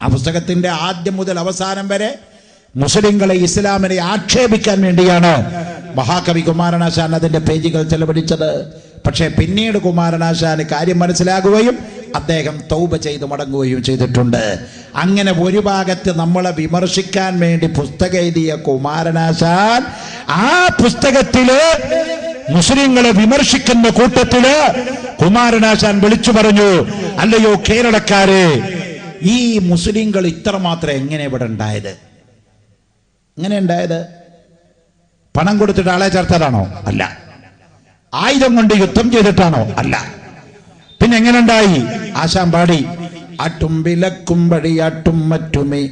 ആ പുസ്തകത്തിന്റെ ആദ്യം മുതൽ അവസാനം വരെ മുസ്ലിങ്ങളെ, ഇസ്ലാമിനെ ആക്ഷേപിക്കാൻ വേണ്ടിയാണ് മഹാകവി കുമാരനാശാൻ അതിന്റെ പേജുകൾ ചെലവഴിച്ചത്. പക്ഷേ പിന്നീട് കുമാരനാശാന് കാര്യം മനസ്സിലാകുകയും അദ്ദേഹം തൗബ ചെയ്ത് മടങ്ങുകയും ചെയ്തിട്ടുണ്ട്. അങ്ങനെ ഒരു ഭാഗത്ത് നമ്മളെ വിമർശിക്കാൻ വേണ്ടി പുസ്തകം എഴുതിയ കുമാരനാശാൻ ആ പുസ്തകത്തില് മുസ്ലിങ്ങളെ വിമർശിക്കുന്ന കൂട്ടത്തില് കുമാരനാശാൻ വിളിച്ചു പറഞ്ഞു, അല്ലയോ കേരളക്കാരെ, ഈ മുസ്ലിങ്ങൾ ഇത്രമാത്രം എങ്ങനെ ഇവിടെ ഉണ്ടായത്? എങ്ങനെ ഉണ്ടായത്? പണം കൊടുത്തിട്ട് ആളെ ചേർത്തതാണോ? അല്ല. ആയുധം കൊണ്ട് യുദ്ധം ചെയ്തിട്ടാണോ? അല്ല. പിന്നെ എങ്ങനെ ഉണ്ടായി? ആശാൻ പാടി, ആട്ടും വിലക്കും വഴിയാട്ടും മറ്റുമേ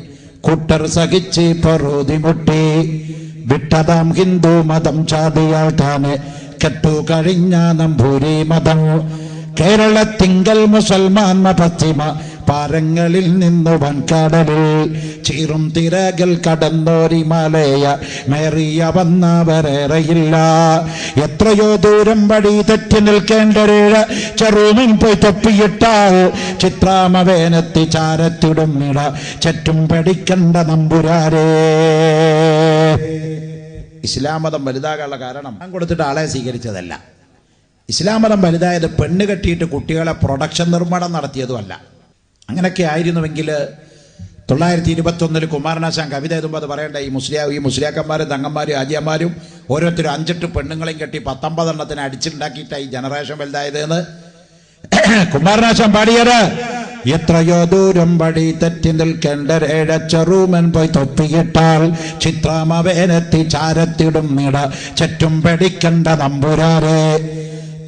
കൂട്ടർ സഹിച്ച് പറുതിമുട്ടി വിട്ടതാം ഹിന്ദു മതം ചാതിയാൽ താനെ കെട്ടു കഴിഞ്ഞ നമ്പൂരി മതം കേരളത്തിങ്കൽ മുസൽമാൻ പശ്ചിമ പാരങ്ങളിൽ നിന്നു വൻകടലിൽ ചീറും തിരകൾ കടന്നോരി മലയ മേറിയ വന്നവരേറെയില്ല. എത്രയോ ദൂരം വഴി തെറ്റി നിൽക്കേണ്ടൊരേഴ ചെറുമിൻ പോയി തൊപ്പിയിട്ടാൽ ചിത്രാമവേനെത്തി ചാരത്തിടും ഇട ചറ്റും പഠിക്കണ്ട നമ്പുരാരേ. ഇസ്ലാം മതം വലുതാകാനുള്ള കാരണം പണം കൊടുത്തിട്ട് ആളെ സ്വീകരിച്ചതല്ല. ഇസ്ലാം മതം വലുതായത് പെണ്ണ് കെട്ടിയിട്ട് കുട്ടികളെ പ്രൊഡക്ഷൻ നിർമ്മാണം നടത്തിയതുമല്ല. അങ്ങനെയൊക്കെ ആയിരുന്നുവെങ്കിൽ 1921 കുമാരനാശാൻ കവിത എഴുതുമ്പോൾ അത് പറയണ്ട, ഈ മുസ്ലിയാക്കന്മാരും തങ്ങന്മാരും ആജിയന്മാരും ഓരോരുത്തരും 5-8 പെണ്ണുങ്ങളെയും കെട്ടി 19 എണ്ണത്തിന് അടിച്ചുണ്ടാക്കിയിട്ടായി ജനറേഷൻ വലുതായതെന്ന് കുമാരനാശാൻ പാടിയത്. എത്രയോ ദൂരം വഴി തെറ്റി നിൽക്കേണ്ട ചെറുമൻ പോയി തൊപ്പിയിട്ടാൽ ചിത്രാമവേനെത്തി ചാരത്തിടും നിട ചറ്റും പഠിക്കണ്ട നമ്പുരാരെ.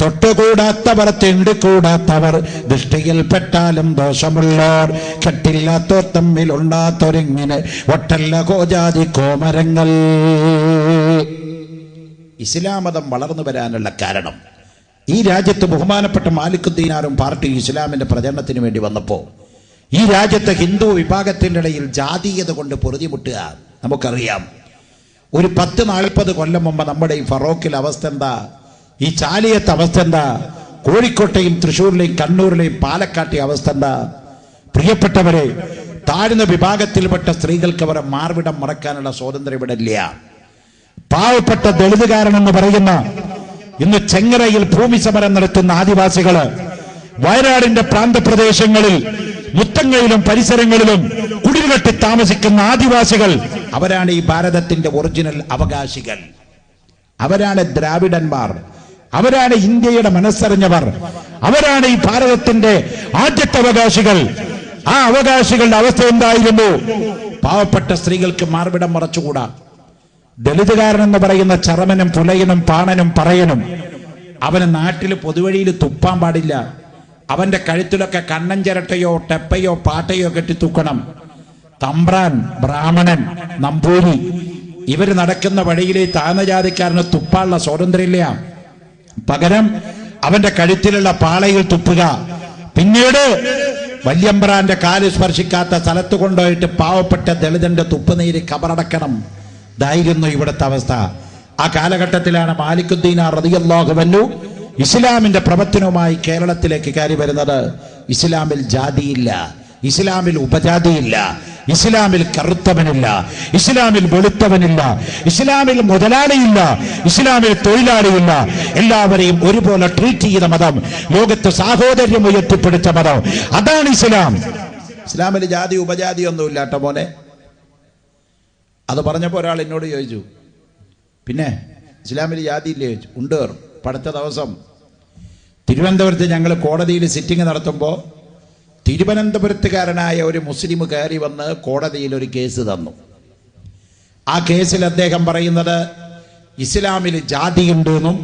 തൊട്ടുകൂടാത്തവർ തിണ്ടിക്കൂടാത്തവർ ദൃഷ്ടിയിൽപ്പെട്ടാലും ദോഷമുള്ളവർ കെട്ടില്ലാത്തോർ തമ്മിൽ ഉണ്ടാത്തൊരിങ്ങനെ ഒട്ടല്ല കോജാതി കോമരങ്ങൾ. ഇസ്ലാം മതം വളർന്നു വരാനുള്ള കാരണം, ഈ രാജ്യത്ത് ബഹുമാനപ്പെട്ട മാലിക്കുദ്ദീനാറും പാർട്ടി ഇസ്ലാമിന്റെ പ്രചരണത്തിന് വേണ്ടി വന്നപ്പോൾ ഈ രാജ്യത്തെ ഹിന്ദു വിഭാഗത്തിന്റെ ഇടയിൽ ജാതീയത കൊണ്ട് പൊറുതിമുട്ടുക നമുക്കറിയാം. ഒരു 10-40 കൊല്ലം മുമ്പ് നമ്മുടെ ഈ ഫറോക്കിലെ അവസ്ഥ എന്താ? ഈ ചാലിയത്തെ അവസ്ഥ എന്താ? കോഴിക്കോട്ടെയും തൃശ്ശൂരിലെയും കണ്ണൂരിലെയും പാലക്കാട്ടെയും അവസ്ഥ എന്താ? പ്രിയപ്പെട്ടവരെ, താഴ്ന്ന വിഭാഗത്തിൽപ്പെട്ട സ്ത്രീകൾക്ക് അവരെ മാർവിടം മറക്കാനുള്ള സ്വാതന്ത്ര്യം ഇവിടെ ഇല്ല. പാവപ്പെട്ട ദളിതുകാരനെന്ന് പറയുന്ന ഇന്ന് ചെങ്ങറയിൽ ഭൂമി സമരം നടത്തുന്ന ആദിവാസികള് വയനാടിന്റെ പ്രാന്തപ്രദേശങ്ങളിൽ മുത്തങ്ങയിലും പരിസരങ്ങളിലും കുടിൽകെട്ടി താമസിക്കുന്ന ആദിവാസികൾ അവരാണ് ഈ ഭാരതത്തിന്റെ ഒറിജിനൽ അവകാശികൾ. അവരാണ് ദ്രാവിഡന്മാർ, അവരാണ് ഇന്ത്യയുടെ മനസ്സറിഞ്ഞവർ, അവരാണ് ഈ ഭാരതത്തിന്റെ ആദ്യത്തെ അവകാശികൾ. ആ അവകാശികളുടെ അവസ്ഥ എന്തായിരുന്നു? പാവപ്പെട്ട സ്ത്രീകൾക്ക് മാർവിടം മറച്ചുകൂടാ. ദളിതുകാരനെന്ന് പറയുന്ന ചറമനും പുലയനും പാണനും പറയനും അവന് നാട്ടിൽ പൊതുവഴിയിൽ തുപ്പാൻ പാടില്ല. അവന്റെ കഴുത്തിലൊക്കെ കണ്ണൻ ചിരട്ടയോ ടെപ്പയോ പാട്ടയോ കെട്ടി തൂക്കണം. തമ്പ്രാൻ, ബ്രാഹ്മണൻ, നമ്പൂരി ഇവര് നടക്കുന്ന വഴിയിലെ താഴ്ന്ന ജാതിക്കാരന് തുപ്പാനുള്ള സ്വാതന്ത്ര്യമില്ല. പകരം അവന്റെ കഴുത്തിലുള്ള പാളയിൽ തുപ്പുക. പിന്നീട് വല്യമ്പ്രാന്റെ കാല് സ്പർശിക്കാത്ത സ്ഥലത്ത് കൊണ്ടുപോയിട്ട് പാവപ്പെട്ട ദളിതന്റെ തുപ്പുനീര് കബറടക്കണം. ഇതായിരുന്നു ഇവിടുത്തെ അവസ്ഥ. ആ കാലഘട്ടത്തിലാണ് മാലിക്കുദ്ദീൻ റളിയല്ലാഹു അൻഹു ഇസ്ലാമിന്റെ പ്രവർത്തനവുമായി കേരളത്തിലേക്ക് കയറി വരുന്നത്. ഇസ്ലാമിൽ ജാതിയില്ല, ഇസ്ലാമിൽ ഉപജാതിയില്ല, ഇസ്ലാമിൽ കറുത്തവനില്ല, ഇസ്ലാമിൽ വെളുത്തവനില്ല, ഇസ്ലാമിൽ മുതലാളിയില്ല, ഇസ്ലാമിൽ തൊഴിലാളിയില്ല. എല്ലാവരെയും ഒരുപോലെ ട്രീറ്റ് ചെയ്ത മതം, ലോകത്ത് സാഹോദര്യം ഉയർത്തിപ്പിടിച്ച മതം, അതാണ് ഇസ്ലാം. ഇസ്ലാമിൽ ജാതി ഉപജാതി ഒന്നുമില്ല കേട്ടോ മോനെ. അത് പറഞ്ഞപ്പോൾ ഒരാൾ എന്നോട് ചോദിച്ചു, പിന്നെ ഇസ്ലാമിൽ ജാതി ഇല്ലേ ചോദിച്ചു. ഉണ്ട്. അടുത്ത ദിവസം തിരുവനന്തപുരത്ത് ഞങ്ങൾ കോടതിയിൽ സിറ്റിംഗ് നടത്തുമ്പോൾ തിരുവനന്തപുരത്തുകാരനായ ഒരു മുസ്ലിം കയറി വന്ന് കോടതിയിൽ ഒരു കേസ് തന്നു. ആ കേസിൽ അദ്ദേഹം പറയുന്നത് ഇസ്ലാമിൽ ജാതിയുണ്ടെന്നും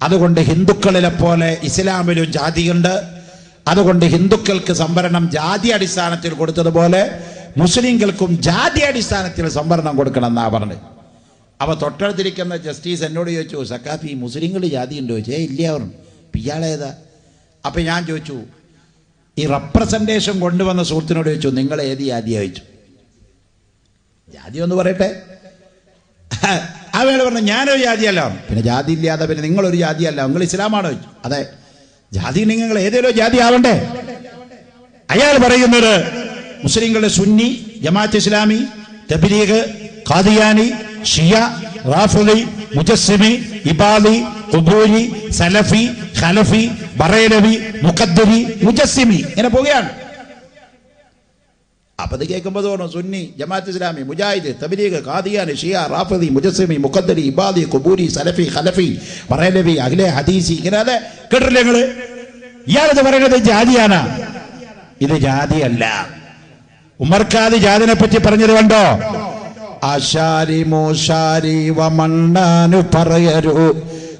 അതുകൊണ്ട് ഹിന്ദുക്കളിലെ പോലെ ഇസ്ലാമിലും ജാതിയുണ്ട്, അതുകൊണ്ട് ഹിന്ദുക്കൾക്ക് സംവരണം ജാതി അടിസ്ഥാനത്തിൽ കൊടുത്തതുപോലെ മുസ്ലിങ്ങൾക്കും ജാതി അടിസ്ഥാനത്തിൽ സംവരണം കൊടുക്കണം എന്നാ പറഞ്ഞത്. അവ തൊട്ടടുത്തിരിക്കുന്ന ജസ്റ്റിസ് എന്നോട് ചോദിച്ചു, സക്കാഫി മുസ്ലിങ്ങൾ ജാതി ഉണ്ടോ ചോദിച്ചേ? ഇല്ല പറഞ്ഞു. ഇയാളേതാ? അപ്പം ഞാൻ ചോദിച്ചു, ഈ റെപ്രസെൻറ്റേഷൻ കൊണ്ടുവന്ന സുഹൃത്തിനോട് ചോദിച്ചു, നിങ്ങൾ ഏത് ജാതിയാ ചോദിച്ചു. ജാതി ഒന്ന് പറയട്ടെ. അവൾ പറഞ്ഞു, ഞാനൊരു ജാതിയല്ല. പിന്നെ ജാതി ഇല്ലാതെ പിന്നെ നിങ്ങളൊരു ജാതിയല്ല, നിങ്ങൾ ഇസ്ലാമാണോ ചോദിച്ചു. അതെ. ജാതി നിങ്ങൾ ഏതേലോ ജാതി ആവണ്ടേ? അയാൾ പറയുന്നത് മുസ്ലിങ്ങളുടെ സുന്നി, ജമാഅത്ത് ഇസ്ലാമി, തബ്ലീഗ്, ഖാദിയാനി, ഷിയ, റാഫിളി, മുജസ്സിമി, ഇബാദി, ഖുബൂരി, സലഫി, ഖലഫി, ബറേലവി, മുഖദ്ദരി, മുജസ്സിമി, ഇങ്ങനെ പോവുകയാണ്. അപ്പൊ അത് കേൾക്കുമ്പോൾ തോന്നും സുന്നി, ജമാഅത്ത് ഇസ്ലാമി, മുജാഹിദ്, തബ്ലീഗ്, ഖാദിയാനി, ഷിയ, റാഫിളി, മുജസ്സിമി, മുഖദ്ദരി, ഇബാദി, ഖുബൂരി, സലഫി, ഖലഫി, ബറേലവി, അഹ്ലെ ഹദീസി, ഇങ്ങനെ അതെ കേട്ടില്ലേ നിങ്ങള്? ഇയാളത് പറയുന്നത് ജാതിയാണ്. ഇത് ജാതിയല്ല. ഉമർഖാദി ജാതിനെ പറ്റി പറഞ്ഞത് കണ്ടോ? ആശാരി മൂശാരി വമണ്ണാനു പറയരു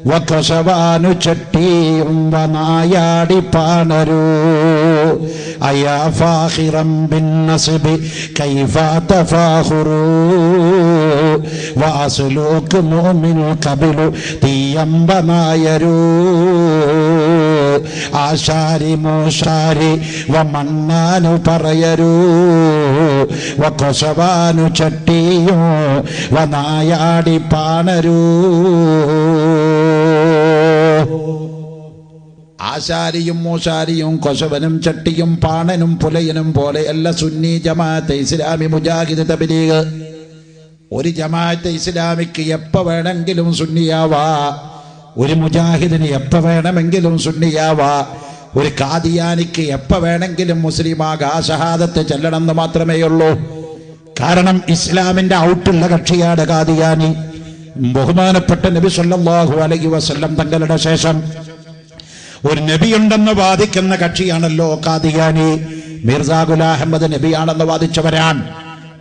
വകശവാനു ചട്ടിയും വനായാടി പാണരു അയാ ഫാഖിറം ബിൻ നസ്ബി കൈഫ തഫാഖുറു വഅസ്ലൂക് മുഅ്മിൻ ഖബിലു തീയംബനായരു ആശാരി മൂശാരി വമണ്ണാനു പറയരു വകശവാനു ചട്ടിയും വനായാടി പാണരു. ആശാരിയും മൂശാരിയും കൊശവനും ചട്ടിയും പാണനും പുലയനും പോലെ എല്ലാ സുന്നി, ജമാഅത്തെ ഇസ്ലാമി, മുജാഹിദ്, തബ്ലീഗ്. ഒരു ജമാഅത്തെ ഇസ്ലാമിക്ക് എപ്പ വേണമെങ്കിലും സുന്നിയാവാ, ഒരു മുജാഹിദിന് എപ്പ വേണമെങ്കിലും സുന്നിയാവാ, ഒരു ഖാദിയാനിക്ക് എപ്പ വേണമെങ്കിലും മുസ്ലിമാകാ, ഷഹാദത്ത് ചെല്ലണമെന്ന് മാത്രമേ ഉള്ളൂ. കാരണം ഇസ്ലാമിന്റെ ഔട്ടുള്ള കക്ഷിയാണ് ഖാദിയാനി. ബഹുമാനപ്പെട്ട നബി സല്ലല്ലാഹു അലൈഹി വസല്ലം തങ്ങളുടെ ശേഷം ഒരു നബിയുണ്ടെന്ന് വാദിക്കുന്ന കക്ഷിയാണല്ലോ ഖാദിയാനി. മിർസാ ഗുലാം അഹ്മദ് നബിയാണെന്ന് വാദിച്ചവരാണ്.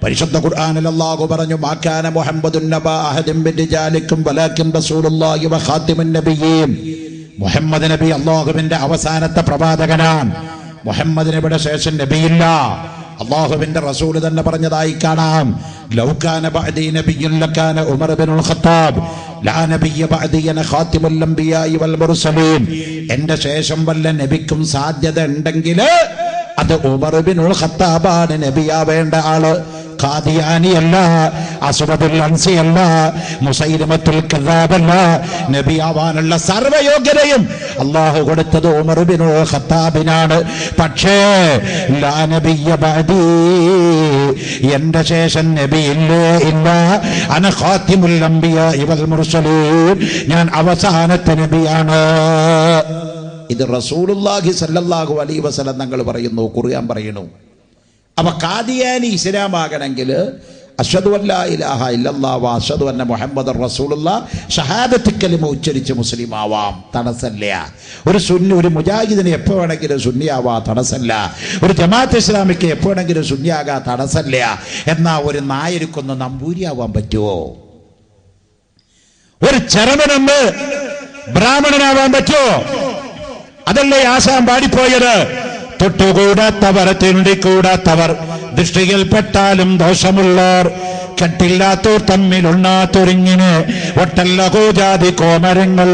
പരിശുദ്ധ ഖുർആനിൽ അല്ലാഹു പറഞ്ഞു, മാകാന മുഹമ്മദുൻ നബാ അഹദിൻ മിൻ റിജാലിക്കും വലാകിൻ റസൂലുള്ളാഹി വ ഖാതിമുൻ നബിയ്യീൻ. മുഹമ്മദ് നബി അല്ലാഹുവിന്റെ അവസാനത്തെ പ്രവാചകനാണ്. മുഹമ്മദ് നബിയുടെ ശേഷം നബിയില്ല. അല്ലാഹുവിന്റെ റസൂൽ തന്നെ പറഞ്ഞതായി കാണാം, ലൗ കാന ബഅദി നബിയ്യുൻ ലകാന ഉമർ ഇബ്നുൽ ഖത്താബ് ലാ നബിയ്യ ബഅദി അന ഖാതിമുൽ അംബിയാഇ വൽ മുർസലീൻ. എന്റെ ശേഷം വല്ല നബിക്കും സാധ്യത ഉണ്ടെങ്കിൽ അത് ഉമർ ഇബ്നുൽ ഖത്താബാണ് നബിയാവേണ്ട ആള്. ഖാദിയാനിയല്ല, അസ്വദുൽ അൻസിയല്ല, മുസൈലമത്തുൽ കദ്ദാബല്ല. നബിയാവാനുള്ള സർവ്വയോഗ്യതയും അല്ലാഹു കൊടുത്തത് ഉമർ ഇബ്നുൽ ഖത്താബിനാണ്. പക്ഷേ ലാ നബിയ്യ ബഅദി, എന്റെ ശേഷം നബിയില്ലേ ഇല്ല. അന ഖാതിമുൽ അംബിയാഇ വൽ മുർസലീൻ, ഞാൻ അവസാനത്തെ നബിയാണ്. ഇത് റസൂലുള്ളാഹി സ്വല്ലല്ലാഹു അലൈഹി വസല്ലം തങ്ങൾ പറയുന്നു, ഖുർആൻ പറയുന്നു. അപ്പൊ ഖാദിയാനി ഇസ്ലാം ആകണമെങ്കിൽ അഷ്ഹദു അല്ലാ ഇലാഹ ഇല്ലല്ലാഹ് വ അഷ്ഹദു അന്ന മുഹമ്മദർ റസൂലുള്ളാഹ് ഷഹാദത്ത് കലിമ ഉച്ചരിച്ച് മുസ്ലിം ആവാം, തടസ്സല്ല. ഒരു സുന്നി, ഒരു മുജാഹിദിന് എപ്പോൾ വേണമെങ്കിലും സുന്നിയാവാ, തടസ്സല്ല. ഒരു ജമാഅത്ത് ഇസ്ലാമിക്ക് എപ്പോൾ വേണമെങ്കിലും സുന്നിയാകാം, തടസ്സല്ല. എന്നാൽ ഒരു നായർക്കൊന്ന് നമ്പൂരിയാവാൻ പറ്റുമോ? ഒരു ചരമനൊന്ന് ബ്രാഹ്മണനാവാൻ പറ്റുമോ? അതല്ലേ ആശാൻ പാടിപ്പോയത്? തൊട്ടുകൂടാത്തവർ, തിണ്ടിക്കൂടാത്തവർ, ദൃഷ്ടിയിൽപ്പെട്ടാലും ദോഷമുള്ളവർ, കെട്ടില്ലാത്തോർ തമ്മിലുണ്ണാത്തൊരിങ്ങിന് ഒട്ടല്ല കൂജാതി കോമരങ്ങൾ.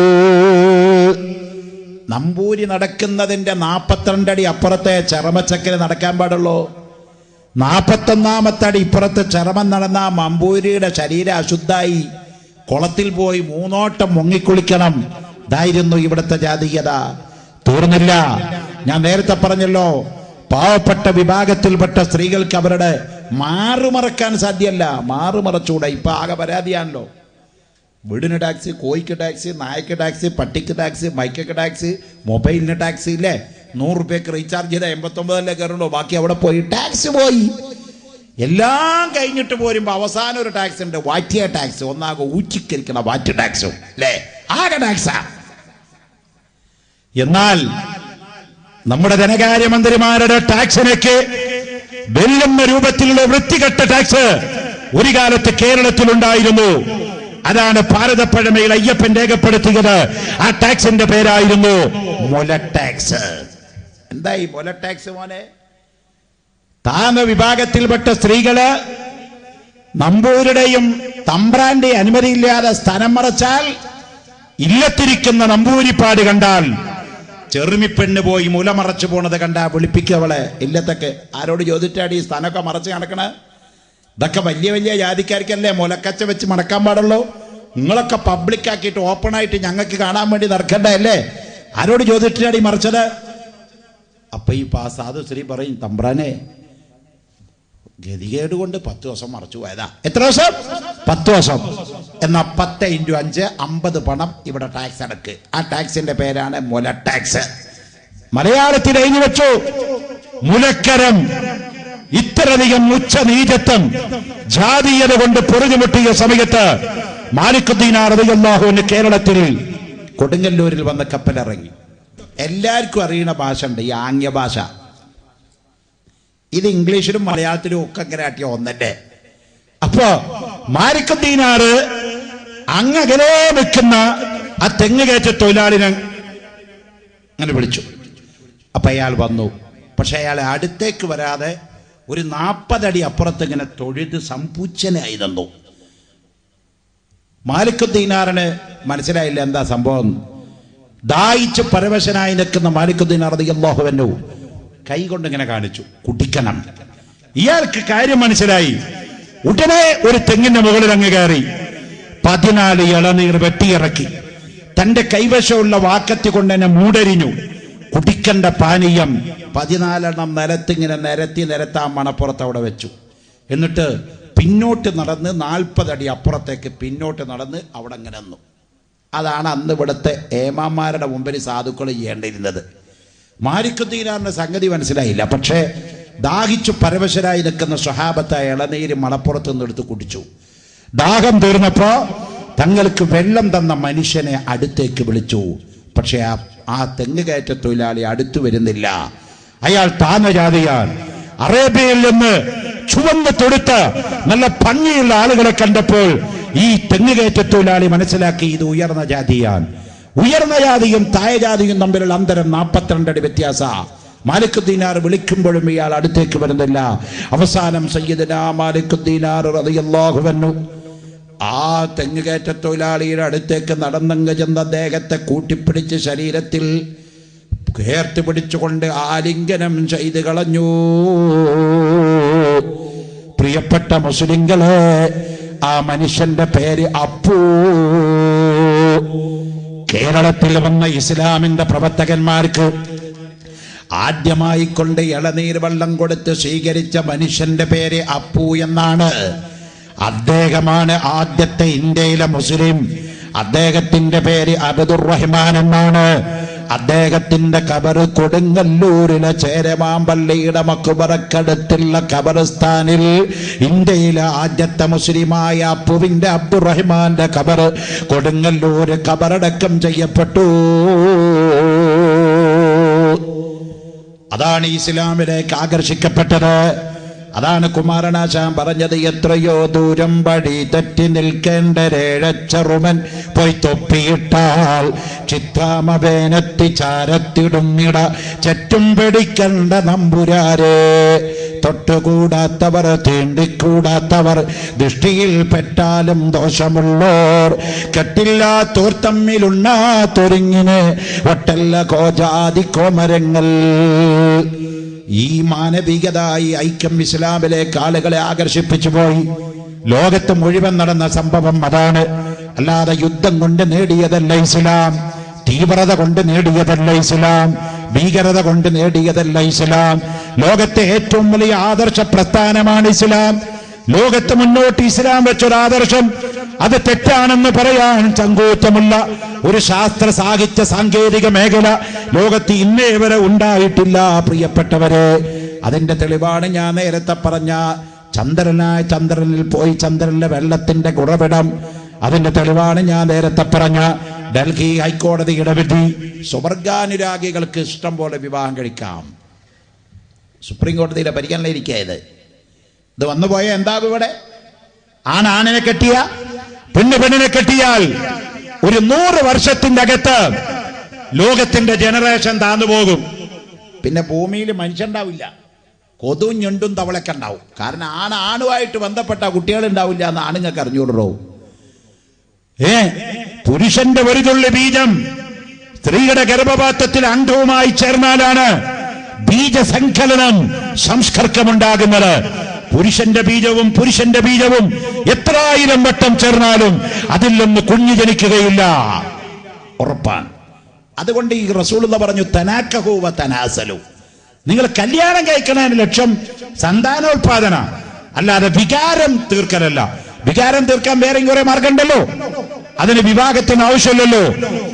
നമ്പൂരി നടക്കുന്നതിന്റെ 42 അടി അപ്പുറത്തെ ചരമച്ചക്കന് നടക്കാൻ പാടുള്ളൂ. 41 അടി ഇപ്പുറത്ത് ചരമം നടന്ന നമ്പൂരിയുടെ ശരീരം അശുദ്ധായി കുളത്തിൽ പോയി 3 ഓട്ടം മുങ്ങിക്കുളിക്കണം. ഇതായിരുന്നു ഇവിടുത്തെ ജാതീയത. തീർന്നില്ല. ഞാൻ നേരത്തെ പറഞ്ഞല്ലോ, പാവപ്പെട്ട വിഭാഗത്തിൽപ്പെട്ട സ്ത്രീകൾക്ക് അവരുടെ മാറുമറക്കാൻ സാധ്യമല്ല. മാറുമറച്ചൂടെ. ഇപ്പൊ ആകെ പരാതിയാണല്ലോ. വീടിന് ടാക്സ്, കോഴിക്ക് ടാക്സ്, നായക്ക് ടാക്സ്, പട്ടിക്ക് ടാക്സ്, മൈക്കൊക്കെ ടാക്സ്, മൊബൈലിന് ടാക്സ് ഇല്ലേ? 100 രൂപയ്ക്ക് റീചാർജ് ചെയ്താൽ 89 കയറുള്ളൂ. ബാക്കി അവിടെ പോയി ടാക്സ് പോയി. എല്ലാം കഴിഞ്ഞിട്ട് പോരുമ്പോ അവസാനം ഒരു ടാക്സ് ഉണ്ട്, വാറ്റിയ ടാക്സ്. ഒന്നാകെ ഊച്ചിക്കരിക്കണ വാറ്റ് ടാക്സും അല്ലേ? ആകെ ടാക്സാ. എന്നാൽ നമ്മുടെ ധനകാര്യമന്ത്രിമാരുടെ ടാക്സിനൊക്കെ വെല്ലുന്ന രൂപത്തിലുള്ള വൃത്തികെട്ട ടാക്സ് ഒരു കാലത്ത് കേരളത്തിലുണ്ടായിരുന്നു. അതാണ് ഭാരതപ്പഴമയിൽ അയ്യപ്പൻ രേഖപ്പെടുത്തിയത്. ആ ടാക്സിന്റെ പേരായിരുന്നു മുല ടാക്സ്. എന്താ ഈ മുല ടാക്സ് മോനെ? താഴ്ന്ന വിഭാഗത്തിൽപ്പെട്ട സ്ത്രീകള് നമ്പൂരുടെയും തമ്പ്രാന്റെയും അനുമതിയില്ലാതെ സ്ഥലം മറച്ചാൽ, ഇല്ലത്തിരിക്കുന്ന നമ്പൂരിപ്പാട് കണ്ടാൽ, ചെറുമിപ്പെണ്ണ് പോയി മുല മറച്ചു പോണത് കണ്ടാ വിളിപ്പിക്കവളെ ഇല്ലത്തൊക്കെ. ആരോട് ചോദിച്ചാടി ഈ സ്ഥാനമൊക്കെ മറച്ച് നടക്കണ? ഇതൊക്കെ വലിയ വലിയ ജാതിക്കാർക്കല്ലേ മുലക്കച്ച വെച്ച് മടക്കാൻ പാടുള്ളൂ. നിങ്ങളൊക്കെ പബ്ലിക്കാക്കിയിട്ട് ഓപ്പണായിട്ട് ഞങ്ങൾക്ക് കാണാൻ വേണ്ടി നടക്കണ്ടല്ലേ? ആരോട് ചോദിച്ചാടി മറച്ചത്? അപ്പൊ ഈ സാധു സ്ത്രീ പറയും, തമ്പ്രാനെ ഗതികേട് കൊണ്ട് 10 ദിവസം മറച്ചു പോയതാ. എത്ര ദിവസം? 10 ദിവസം. എന്നാ 10 × 5 50 പണം ഇവിടെ ടാക്സ് അടക്ക്. ആ ടാക്സിന്റെ പേരാണ് മുല ടാക്സ്. മലയാളത്തിൽ എഴുതി വെച്ചു, മുലക്കരം. ഇത്രയധികം ഉച്ച നീചത്വം ജാതീയത കൊണ്ട് പൊറുതിമുട്ടിയ സമയത്ത് മാലിക്കുദ്ദീൻ റളിയല്ലാഹു അൻഹു കേരളത്തിൽ കൊടുങ്ങല്ലൂരിൽ വന്ന് കപ്പലിറങ്ങി. എല്ലാവർക്കും അറിയുന്ന ഭാഷ ഉണ്ട്, ഈ ആംഗ്യ ഭാഷ. ഇത് ഇംഗ്ലീഷിലും മലയാളത്തിലും ഒക്കെ ഇങ്ങനെ ആട്ടിയ ഒന്നല്ലേ. അപ്പോ മാലിക്കുദ്ദീനാറ് അങ്ങകലെ വെക്കുന്ന ആ തെങ്ങ് കയറ്റ തൊഴിലാളിനെ അങ്ങനെ വിളിച്ചു. അപ്പൊ അയാൾ വന്നു. പക്ഷെ അയാൾ അടുത്തേക്ക് വരാതെ ഒരു 40 അടി അപ്പുറത്ത് ഇങ്ങനെ തൊഴുത് സമ്പൂച്ചനായി നിന്നു. മാലിക്കുദ്ദീനാറിന് മനസ്സിലായില്ല എന്താ സംഭവം. ദാഹിച്ച് പരവശനായി നിൽക്കുന്ന മാലിക്കുദ്ദീൻ റളിയല്ലാഹു അൻഹു കൈ കൊണ്ട് ഇങ്ങനെ കാണിച്ചു, കുടിക്കണം. ഇയാൾക്ക് കാര്യം മനസ്സിലായി. ഉടനെ ഒരു തെങ്ങിന്റെ മുകളിൽ അങ്ങ് കയറി 14 ഇളനീർ വെട്ടിയിറക്കി തന്റെ കൈവശമുള്ള വാക്കത്തി കൊണ്ട് തന്നെ മൂടരിഞ്ഞു. കുടിക്കേണ്ട പാനീയം 14 നിലത്തിങ്ങനെ നിരത്താൻ മണപ്പുറത്ത് അവിടെ വെച്ചു. എന്നിട്ട് പിന്നോട്ട് നടന്ന് 40 അടി അപ്പുറത്തേക്ക് പിന്നോട്ട് നടന്ന് അവിടെ അങ്ങനെ നിന്നു. അതാണ് അന്ന് ഇവിടുത്തെ ഏമാന്മാരുടെ മുമ്പിൽ സാധുക്കൾ ചെയ്യേണ്ടിയിരുന്നത്. മാലിക്കുദ്ദീനാറിന്റെ സംഗതി മനസ്സിലായില്ല. പക്ഷേ ദാഹിച്ചു പരവശരായി നിൽക്കുന്ന സ്വഹാബത്തായ ഇളനീര് മണപ്പുറത്ത് നിന്നെടുത്ത് കുടിച്ചു. ദാഹം തീർന്നപ്പോ തങ്ങൾക്ക് വെള്ളം തന്ന മനുഷ്യനെ അടുത്തേക്ക് വിളിച്ചു. പക്ഷെ ആ തെങ്ങ് കയറ്റ തൊഴിലാളി അടുത്തു വരുന്നില്ല. അയാൾ താഴ്ന്ന ജാതിയാണ്. അറേബ്യയിൽ നിന്ന് ചുവന്ന് തൊടുത്ത നല്ല ഭംഗിയുള്ള ആളുകളെ കണ്ടപ്പോൾ ഈ തെങ്ങ് കയറ്റ തൊഴിലാളി മനസ്സിലാക്കി ഇത് ഉയർന്ന ജാതിയാണ്. ഉയർന്ന ജാതിയും താഴ ജാതിയും തമ്മിലുള്ള അന്തരം 42 അടി വ്യത്യാസ. മാലിക്കുദ്ദീനാർ വിളിക്കുമ്പോഴും ഇയാൾ അടുത്തേക്ക് വരുന്നില്ല. അവസാനം സയ്യിദുനാ മാലിക്കുദ്ദീനാർ റളിയല്ലാഹു അൻഹു ആ തെങ്ങുകയറ്റ തൊഴിലാളിയുടെ അടുത്തേക്ക് നടന്നങ്ങ് ചെന്ന അദ്ദേഹത്തെ കൂട്ടിപ്പിടിച്ച് ശരീരത്തിൽ കേർത്ത് പിടിച്ചുകൊണ്ട് ആലിംഗനം ചെയ്ത് കളഞ്ഞു. പ്രിയപ്പെട്ട മുസ്ലിങ്ങളെ, ആ മനുഷ്യന്റെ പേര് അപ്പു. കേരളത്തിൽ വന്ന ഇസ്ലാമിന്റെ പ്രവർത്തകന്മാർക്ക് ആദ്യമായി കൊണ്ട് ഇളനീർ വെള്ളം കൊടുത്ത് സ്വീകരിച്ച മനുഷ്യന്റെ പേര് അപ്പു എന്നാണ്. അദ്ദേഹമാണ് ആദ്യത്തെ ഇന്ത്യയിലെ മുസ്ലിം. അദ്ദേഹത്തിന്റെ പേര് അബ്ദുർ റഹ്മാൻ എന്നാണ്. അദ്ദേഹത്തിന്റെ ഖബർ കൊടുങ്ങല്ലൂരിലെ ചേരമാമ്പള്ളിയുടെ മഖ്ബറക്കടുത്തുള്ള ഖബർസ്ഥാനിൽ ഇന്ത്യയിലെ ആദ്യത്തെ മുസ്ലിമായ അപ്പുവിന്റെ അബ്ദുറഹ്മാന്റെ ഖബർ കൊടുങ്ങല്ലൂര് ഖബറടക്കം ചെയ്യപ്പെട്ടു. അതാണ് ഇസ്ലാമിലേക്ക് ആകർഷിക്കപ്പെട്ടത്. അതാണ് കുമാരനാശാൻ പറഞ്ഞത്, എത്രയോ ദൂരം വഴി തെറ്റി നിൽക്കേണ്ട രേഴച്ചറുമൻ പോയി തൊപ്പിയിട്ടാൽ ചിത്താമവേനെത്തി ചാരത്തിടുന്നിട ചറ്റും പിടിക്കണ്ട നമ്പുരാരെ. തൊട്ടുകൂടാത്തവർ തീണ്ടിക്കൂടാത്തവർ ദൃഷ്ടിയിൽ പെട്ടാലും ദോഷമുള്ളോർ കെട്ടില്ലാത്തോർ തമ്മിലുണ്ണാത്തൊരിങ്ങിന് ഒട്ടല്ല കോജാതി കോമരങ്ങൾ. ഈ മാനവികത, ഈ ഐക്യം ഇസ്ലാമിലേക്ക് ആളുകളെ ആകർഷിപ്പിച്ചു പോയി. ലോകത്ത് മുഴുവൻ നടന്ന സംഭവം അതാണ്. അല്ലാതെ യുദ്ധം കൊണ്ട് നേടിയതല്ല ഇസ്ലാം, തീവ്രത കൊണ്ട് നേടിയതല്ല ഇസ്ലാം, ഭീകരത കൊണ്ട് നേടിയതല്ല ഇസ്ലാം. ലോകത്തെ ഏറ്റവും വലിയ ആദർശ പ്രസ്ഥാനമാണ് ഇസ്ലാം. ലോകത്ത് മുന്നോട്ട് ഇസ്ലാം വെച്ചൊരാദർശം അത് തെറ്റാണെന്ന് പറയാൻ ചങ്കൂറ്റമുള്ള ഒരു ശാസ്ത്ര സാഹിത്യ സാങ്കേതിക മേഖല ലോകത്ത് ഇന്നേ വരെ ഉണ്ടായിട്ടില്ല പ്രിയപ്പെട്ടവരെ. അതിന്റെ തെളിവാണ് ഞാൻ നേരത്തെ പറഞ്ഞ ചന്ദ്രനിൽ പോയി ചന്ദ്രനിലെ വെള്ളത്തിന്റെ ഉറവിടം. അതിന്റെ തെളിവാണ് ഞാൻ നേരത്തെ പറഞ്ഞ ഡൽഹി ഹൈക്കോടതിയുടെ വിധി. സ്വർഗാനുരാഗികൾക്ക് ഇഷ്ടം പോലെ വിവാഹം കഴിക്കാം. സുപ്രീം കോടതിയുടെ പരിഗണനയിലിരിക്കുന്നത് ഇത് വന്നുപോയ എന്താകും? ഇവിടെ ആണിനെ കെട്ടിയ പെണ്ണിനെ കെട്ടിയാൽ ഒരു 100 വർഷത്തിന്റെ അകത്ത് ലോകത്തിന്റെ ജനറേഷൻ താന്നു പോകും. പിന്നെ ഭൂമിയിൽ മനുഷ്യണ്ടാവില്ല, കൊതും ഞണ്ടും തവളൊക്കെ ഉണ്ടാവും. കാരണം ആണുമായിട്ട് ബന്ധപ്പെട്ട കുട്ടികൾ ഉണ്ടാവില്ല എന്ന് ആണുങ്ങൾക്ക് അറിഞ്ഞുകൊണ്ടോ. പുരുഷന്റെ ഒരു തുള്ളി ബീജം സ്ത്രീയുടെ ഗർഭപാത്രത്തിൽ അംഗവുമായി ചേർന്നാലാണ് ബീജസങ്കലനം സംസ്കർക്കമുണ്ടാകുന്നത്. പുരുഷന്റെ ബീജവും എത്രായിരം വട്ടം ചേർന്നാലും അതിൽ നിന്ന് കുഞ്ഞു ജനിക്കുകയില്ല, ഉറപ്പാണ്. അതുകൊണ്ട് ഈ റസൂലുള്ളാഹി പറഞ്ഞു, തനാക്കഹു വ തനാസലു. നിങ്ങൾ കല്യാണം കഴിക്കണതിന് ലക്ഷ്യം സന്താനോത്പാദന, അല്ലാതെ വികാരം തീർക്കലല്ല. വികാരം തീർക്കാൻ വേറെ കുറെ മാർഗമുണ്ടല്ലോ, അതിന് വിവാഹത്തിന് ആവശ്യമില്ലല്ലോ.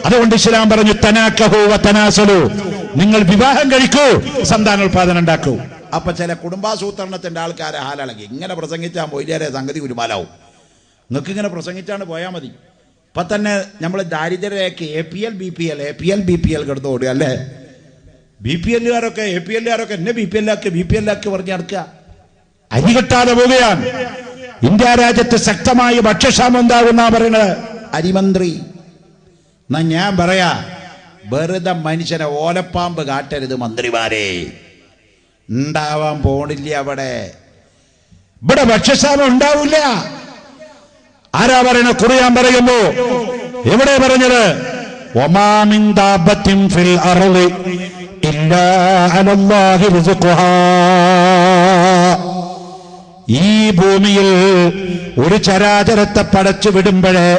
അതുകൊണ്ട് ഇസ്ലാം പറഞ്ഞു, തനാക്കഹു വ തനാസലു. നിങ്ങൾ വിവാഹം കഴിക്കൂ, സന്താനോത്പാദനം ഉണ്ടാക്കൂ. അപ്പൊ ചില കുടുംബാസൂത്രണത്തിന്റെ ആൾക്കാരെ ഹാലളകി ഇങ്ങനെ പ്രസംഗിച്ചാൽ മൊയ്ലിയാരെ സംഗതി ഉരുമാലാവും. നിങ്ങൾക്ക് ഇങ്ങനെ പ്രസംഗിച്ചാണ് പോയാൽ മതി. ഇപ്പൊ തന്നെ നമ്മൾ ദാരിദ്ര്യരേഖ APL BPL കിടന്നു ഓടുക അല്ലേ. BPLകാരൊക്കെ APLകാരൊക്കെ എന്നെ BPLാക്കി പറഞ്ഞ് നടക്കുക. അരി കിട്ടാതെ പോവുകയാണ്. ഇന്ത്യ രാജ്യത്ത് ശക്തമായ ഭക്ഷ്യക്ഷാമം ഉണ്ടാകുന്ന പറയുന്നത് അരിമന്ത്രി. എന്നാ ഞാൻ പറയാ, വെറുതെ മനുഷ്യനെ ഓലപ്പാമ്പ് കാട്ടരുത് മന്ത്രിമാരെ. ഉണ്ടാവാൻ പോണില്ല. ഇവിടെ ഭക്ഷ്യക്ഷാമം ഉണ്ടാവില്ല. ആരാ പറയണ? ഖുർആൻ പറയുന്നു. എവിടെ പറഞ്ഞത്? വമാ മിൻ ദാബത്തിൻ ഫിൽ അർളി ഇല്ലാ അലല്ലാഹി റിസ്ഖുഹാ. ഈ ഭൂമിയിൽ ഒരു ചരാചരത്തെ പടച്ചു വിടുമ്പോഴേ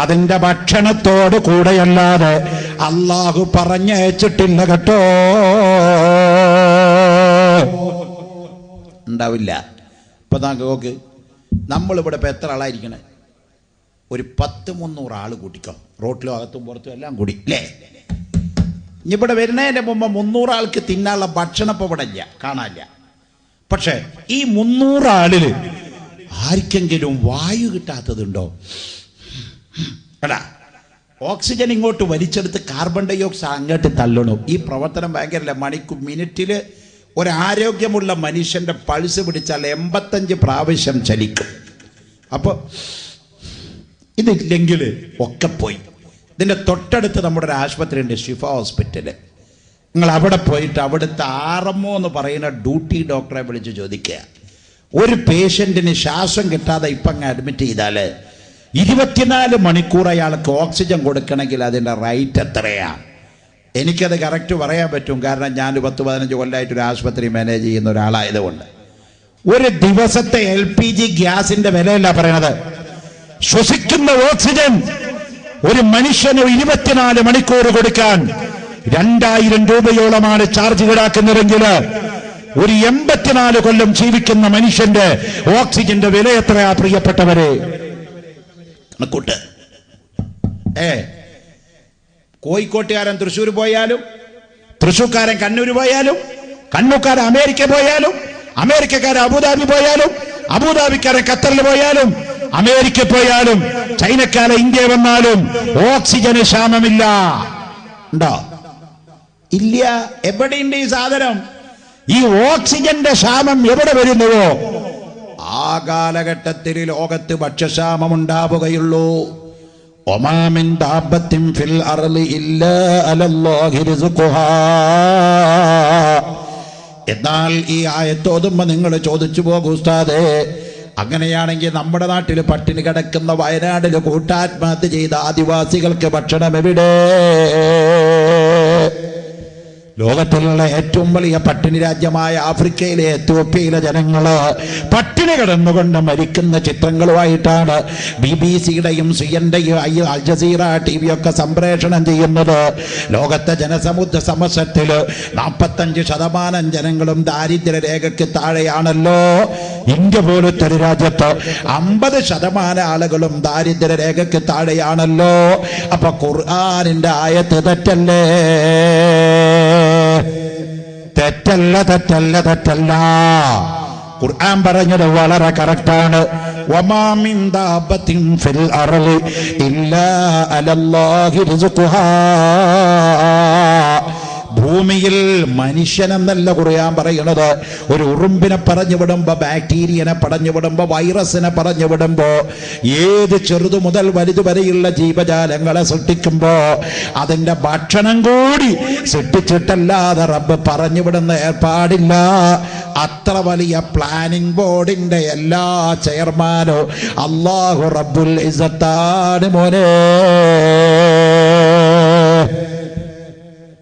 അതിന്റെ ഭക്ഷണത്തോട് കൂടെയല്ലാതെ അള്ളാഹു പറഞ്ഞയച്ചിട്ടില്ല കേട്ടോ. ഉണ്ടാവില്ല. ഇപ്പൊ നോക്ക്, നമ്മളിവിടെ ഇപ്പൊ എത്ര ആളായിരിക്കണേ? ഒരു 100-300 ആള് കൂട്ടിക്കോ, റോട്ടിലും അകത്തും പുറത്തും എല്ലാം കൂടി അല്ലേ. ഇവിടെ വരുന്നതിന്റെ മുമ്പ് 300 ആൾക്ക് തിന്നാനുള്ള ഭക്ഷണം ഇപ്പൊ ഇവിടെ ഇല്ല, കാണാനില്ല. പക്ഷെ ഈ 300 ആളില് ആർക്കെങ്കിലും വായു കിട്ടാത്തതുണ്ടോ? എടാ, ഓക്സിജൻ ഇങ്ങോട്ട് വലിച്ചെടുത്ത് കാർബൺ ഡൈ ഓക്സൈഡ് അങ്ങോട്ട് തള്ളണു. ഈ പ്രവർത്തനം ഭയങ്കരല്ല. മിനിറ്റില് ഒരു ആരോഗ്യമുള്ള മനുഷ്യന്റെ പൾസ് പിടിച്ചാൽ 85 പ്രാവശ്യം ചലിക്കും. അപ്പൊ ഇതില്ലെങ്കിൽ ഒക്കെ പോയി. ഇതിന്റെ തൊട്ടടുത്ത് നമ്മുടെ ഒരു ആശുപത്രി ഉണ്ട്, ഷിഫ ഹോസ്പിറ്റല്. നിങ്ങൾ അവിടെ പോയിട്ട് അവിടുത്തെ RMO എന്ന് പറയുന്ന ഡ്യൂട്ടി ഡോക്ടറെ വിളിച്ച് ചോദിക്കുക, ഒരു പേഷ്യന്റിന് ശ്വാസം കിട്ടാതെ ഇപ്പം അങ്ങ് അഡ്മിറ്റ് ചെയ്താല് 24 മണിക്കൂർ അയാൾക്ക് ഓക്സിജൻ കൊടുക്കണമെങ്കിൽ അതിന്റെ റേറ്റ് എത്രയാണ്? എനിക്കത് കറക്റ്റ് പറയാൻ പറ്റും. കാരണം ഞാൻ 10-15 കൊല്ലമായിട്ട് ഒരു ആശുപത്രി മാനേജ് ചെയ്യുന്ന ഒരാളായതുകൊണ്ട്. ഒരു ദിവസത്തെ LPG ഗ്യാസിന്റെ വിലയല്ല പറയണത്, ശ്വസിക്കുന്ന ഓക്സിജൻ ഒരു മനുഷ്യന് 24 മണിക്കൂർ കൊടുക്കാൻ 2000 രൂപയോളമാണ് ചാർജ് ഈടാക്കുന്നതെങ്കിൽ ഒരു 84 കൊല്ലം ജീവിക്കുന്ന മനുഷ്യന്റെ ഓക്സിജന്റെ വില എത്രയാ പ്രിയപ്പെട്ടവരെ? കണക്കൂട്ട്. കോഴിക്കോട്ടുകാരൻ തൃശ്ശൂർ പോയാലും, തൃശ്ശൂർക്കാരൻ കണ്ണൂർ പോയാലും, കണ്ണൂർക്കാരൻ അമേരിക്ക പോയാലും, അമേരിക്കക്കാരൻ അബുദാബി പോയാലും, അബുദാബിക്കാരൻ ഖത്തറിൽ പോയാലും, അമേരിക്ക പോയാലും, ചൈനക്കാരൻ ഇന്ത്യ വന്നാലും ഓക്സിജന് ക്ഷാമമില്ല. ഉണ്ടോ? ഇല്ല. എവിടെയുണ്ട് ഈ സാധനം? ഈ ഓക്സിജന്റെ ക്ഷാമം എവിടെ വരുന്നുവോ ആ കാലഘട്ടത്തിൽ ലോകത്ത് ഭക്ഷ്യക്ഷാമം ഉണ്ടാവുകയുള്ളൂ. ഒമാമിൻ ദാബത്തിൻ ഫിൽ അർളി ഇല്ലാ അലല്ലാഹി റിസ്ഖുഹാ. എന്നാൽ ഈ ആയത്തോതുമ്പോ നിങ്ങൾ ചോദിച്ചു പോകും, ഉസ്താദേ അങ്ങനെയാണെങ്കിൽ നമ്മുടെ നാട്ടിൽ പട്ടിണി കിടക്കുന്ന വയനാട്ടിൽ കൂട്ടാത്മഹത്യ ചെയ്ത ആദിവാസികൾക്ക് ഭക്ഷണം എവിടെ? ലോകത്തിലുള്ള ഏറ്റവും വലിയ പട്ടിണി രാജ്യമായ ആഫ്രിക്കയിലെ എത്യോപ്യയിലെ ജനങ്ങള് പട്ടിണി കിടന്നുകൊണ്ട് മരിക്കുന്ന ചിത്രങ്ങളുമായിട്ടാണ് BBC-യുടെയും CNN-യും അൽ ജസീറ TV ഒക്കെ സംപ്രേഷണം ചെയ്യുന്നത്. ലോകത്തെ ജനസമുദ്ര സമൂഹത്തിൽ 45% ജനങ്ങളും ദാരിദ്ര്യ രേഖയ്ക്ക് താഴെയാണല്ലോ. ഇന്ത്യ പോലത്തെ ഒരു രാജ്യത്ത് 50% ആളുകളും ദാരിദ്ര്യ രേഖയ്ക്ക് താഴെയാണല്ലോ. അപ്പൊ ഖുർആനിന്റെ ആയത്ത് തെറ്റല്ലേ? തെറ്റല്ല, തെറ്റല്ല, തെറ്റല്ല. ഖുർആൻ പറഞ്ഞത് വളരെ കറക്റ്റാണ്. വമാ മിൻ ദാബത്തിൻ ഫിൽ അർളി ഇല്ലാ അലല്ലാഹി റിസ്ഖുഹാ. ഭൂമിയിൽ മനുഷ്യനെന്നല്ല ഖുർആൻ പറയുന്നത്. ഒരു ഉറുമ്പിനെ പറഞ്ഞു വിടുമ്പോ, ബാക്ടീരിയനെ പറഞ്ഞു വിടുമ്പോ, വൈറസിനെ പറഞ്ഞു വിടുമ്പോ, ഏത് ചെറുതു മുതൽ വലുതു വരെയുള്ള ജീവജാലങ്ങളെ സൃഷ്ടിക്കുമ്പോ അതിന്റെ ഭക്ഷണം കൂടി സൃഷ്ടിച്ചിട്ടല്ലാതെ റബ്ബ് പറഞ്ഞു വിടുന്ന ഏർപ്പാടില്ല. അത്ര വലിയ പ്ലാനിംഗ് ബോർഡിന്റെ എല്ലാ ചെയർമാനും അല്ലാഹു റബ്ബുൽ ഇസ്സത്താണ് മോനെ.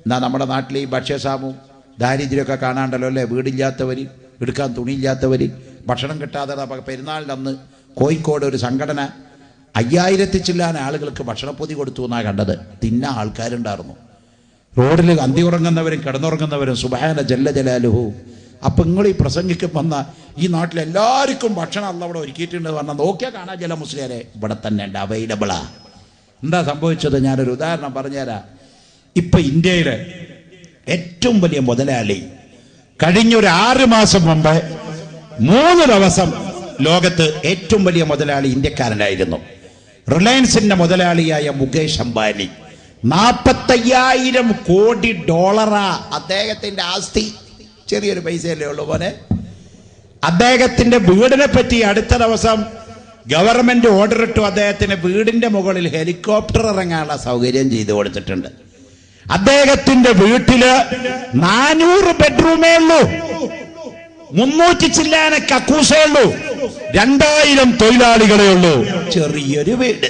എന്നാ നമ്മുടെ നാട്ടിൽ ഈ ഭക്ഷ്യക്ഷാമവും ദാരിദ്ര്യമൊക്കെ കാണാണ്ടല്ലോ അല്ലേ? വീടില്ലാത്തവർ, എടുക്കാൻ തുണിയില്ലാത്തവർ, ഭക്ഷണം കിട്ടാതെ പെരുന്നാളിൻ്റെ അന്ന് കോഴിക്കോട് ഒരു സംഘടന 5000 ചില്ലാൻ ആളുകൾക്ക് ഭക്ഷണപ്പൊതി കൊടുത്തു എന്നാണ് കണ്ടത്. തിന്നാൻ ആൾക്കാരുണ്ടായിരുന്നു. റോഡിൽ അന്തി ഉറങ്ങുന്നവരും കിടന്നുറങ്ങുന്നവരും സുബ്ഹാന ജല്ല ജലാലുഹു. അപ്പം നിങ്ങൾ ഈ പ്രസംഗിക്കും വന്ന ഈ നാട്ടിൽ എല്ലാവർക്കും ഭക്ഷണം അല്ല അവിടെ ഒരുക്കിയിട്ടുണ്ട് പറഞ്ഞാൽ നോക്കിയാൽ കാണാൻ ചില മുസ്ലിയാരെ ഇവിടെ തന്നെ ഉണ്ട്, അവൈലബിളാ. എന്താ സംഭവിച്ചത്? ഞാനൊരു ഉദാഹരണം പറഞ്ഞുതരാം. ഇപ്പൊ ഇന്ത്യയിലെ ഏറ്റവും വലിയ മുതലാളി കഴിഞ്ഞൊരു 6 മാസം മുമ്പ് 3 ദിവസം ലോകത്ത് ഏറ്റവും വലിയ മുതലാളി ഇന്ത്യക്കാരനായിരുന്നു. റിലയൻസിന്റെ മുതലാളിയായ മുകേഷ് അംബാനി. 45,000 കോടി ഡോളറാ അദ്ദേഹത്തിന്റെ ആസ്തി. ചെറിയൊരു പൈസയല്ലേ ഉള്ളൂ പോലെ. അദ്ദേഹത്തിന്റെ വീടിനെ പറ്റി അടുത്ത ദിവസം ഗവൺമെന്റ് ഓർഡർ ഇട്ടു. അദ്ദേഹത്തിന്റെ വീടിന്റെ മുകളിൽ ഹെലികോപ്റ്റർ ഇറങ്ങാനുള്ള സൗകര്യം ചെയ്തു കൊടുത്തിട്ടുണ്ട്. അദ്ദേഹത്തിന്റെ വീട്ടില് 400 ബെഡ്റൂമേ ഉള്ളൂ, 300 ചില്ലാന കക്കൂസേ ഉള്ളൂ, 2000 തൊഴിലാളികളെ ഉള്ളൂ. ചെറിയൊരു വീട്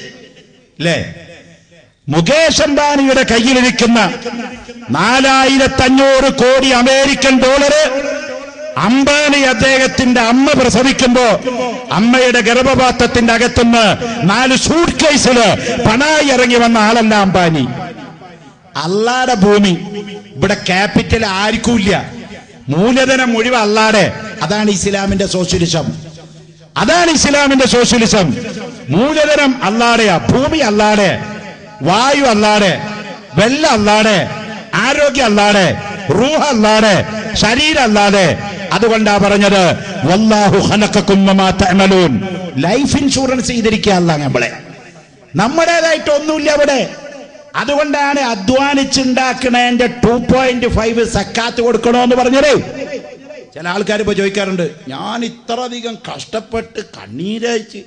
അല്ലേ? മുകേഷ് അംബാനിയുടെ കയ്യിലിരിക്കുന്ന 4500 കോടി അമേരിക്കൻ ഡോളർ അംബാനി അദ്ദേഹത്തിന്റെ അമ്മ പ്രസവിക്കുമ്പോ അമ്മയുടെ ഗർഭപാത്രത്തിന്റെ അകത്തുനിന്ന് 4 സൂട്ട് കേസില് പണായി ഇറങ്ങി വന്ന ആളല്ല അംബാനി. അല്ലാടെ ഭൂമി. ഇവിടെ ക്യാപിറ്റൽ ആർക്കുമില്ല, മൂലധനം മുഴുവൻ അല്ലാടെ. അതാണ് ഇസ്ലാമിന്റെ സോഷ്യലിസം. അതാണ് ഇസ്ലാമിന്റെ സോഷ്യലിസം. മൂലധനം അല്ലാടെയാ, ഭൂമി അല്ലാടെ, വായു അല്ലാടെ, വെള്ളം അല്ലാടെ, ആരോഗ്യം അല്ലാടെ, റൂഹ് അല്ലാടെ, ശരീരം അല്ലാതെ. അതുകൊണ്ടാ പറഞ്ഞത് വല്ലാഹു ഖലഖകും വമാ തഅമലൂൻ. ലൈഫ് ഇൻഷുറൻസ് ചെയ്തിരിക്കുകയല്ല നമ്മളെ, നമ്മുടേതായിട്ട് ഒന്നുമില്ല അവിടെ. അതുകൊണ്ടാണ് അധ്വാനിച്ചുണ്ടാക്കണേന്റെ 2.5 സക്കാത്ത് കൊടുക്കണോന്ന് പറഞ്ഞത്. ചില ആൾക്കാർ ഇപ്പൊ ചോദിക്കാറുണ്ട്, ഞാൻ ഇത്ര അധികം കഷ്ടപ്പെട്ട് കണ്ണീരയച്ച്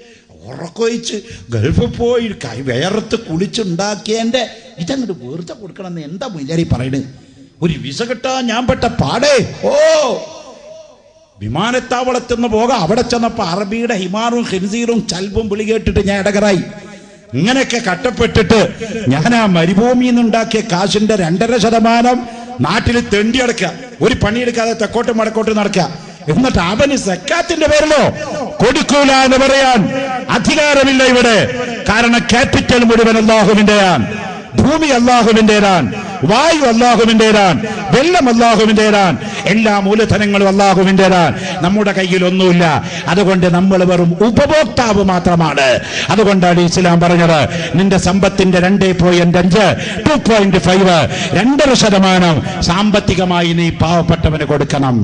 ഉറക്കൊഴിച്ച് ഗൾഫിൽ പോയി വേർത്ത് കുളിച്ചുണ്ടാക്കിയതിന്റെ ഇതങ്ങോട്ട് വെറുതെ കൊടുക്കണമെന്ന് എന്താ മുല്ലാരി പറയണത്? ഒരു വിസ കിട്ടാൻ ഞാൻ പെട്ട പാടേ. ഓ, വിമാനത്താവളത്തിൽ നിന്ന് പോകാം. അവിടെ ചെന്നപ്പോ അറബിയുടെ ഹിമാറും ഹിൻസീറും ചൽബും വിളി കേട്ടിട്ട് ഞാൻ ഇടകറായി. ഇങ്ങനെയൊക്കെ കഷ്ടപ്പെട്ടിട്ട് ഞാൻ ആ മരുഭൂമിയിൽ നിന്നുണ്ടാക്കിയ കാശിന്റെ 2.5% നാട്ടിൽ തെണ്ടി അടക്കുക, ഒരു പണിയെടുക്കാതെ തെക്കോട്ടും വടക്കോട്ടും നടക്കുക. എന്നിട്ട് അവന് സക്കാത്തിന്റെ പേരിലോ കൊടുക്കൂല എന്ന് പറയാൻ അധികാരമില്ല ഇവിടെ. കാരണം ക്യാപിറ്റൽ മുഴുവൻ അല്ലാഹുവിന്റെയാണ്, ഭൂമി അല്ലാഹുവിന്റേതാണ്, വായു അല്ലാഹുവിന്റേതാണ്, വെള്ളം അല്ലാഹുവിന്റേതാണ്, എല്ലാ മൂലധനങ്ങളും അള്ളാഹുവിൻ്റെതാണ്. നമ്മുടെ കയ്യിൽ ഒന്നുമില്ല. അതുകൊണ്ട് നമ്മൾ വെറും ഉപഭോക്താവ് മാത്രമാണ്. അതുകൊണ്ടാണ് ഇസ്ലാം പറഞ്ഞത്, നിന്റെ സമ്പത്തിന്റെ 2.5 2.5 2.5% സാമ്പത്തികമായി നീ പാവപ്പെട്ടവന് കൊടുക്കണം.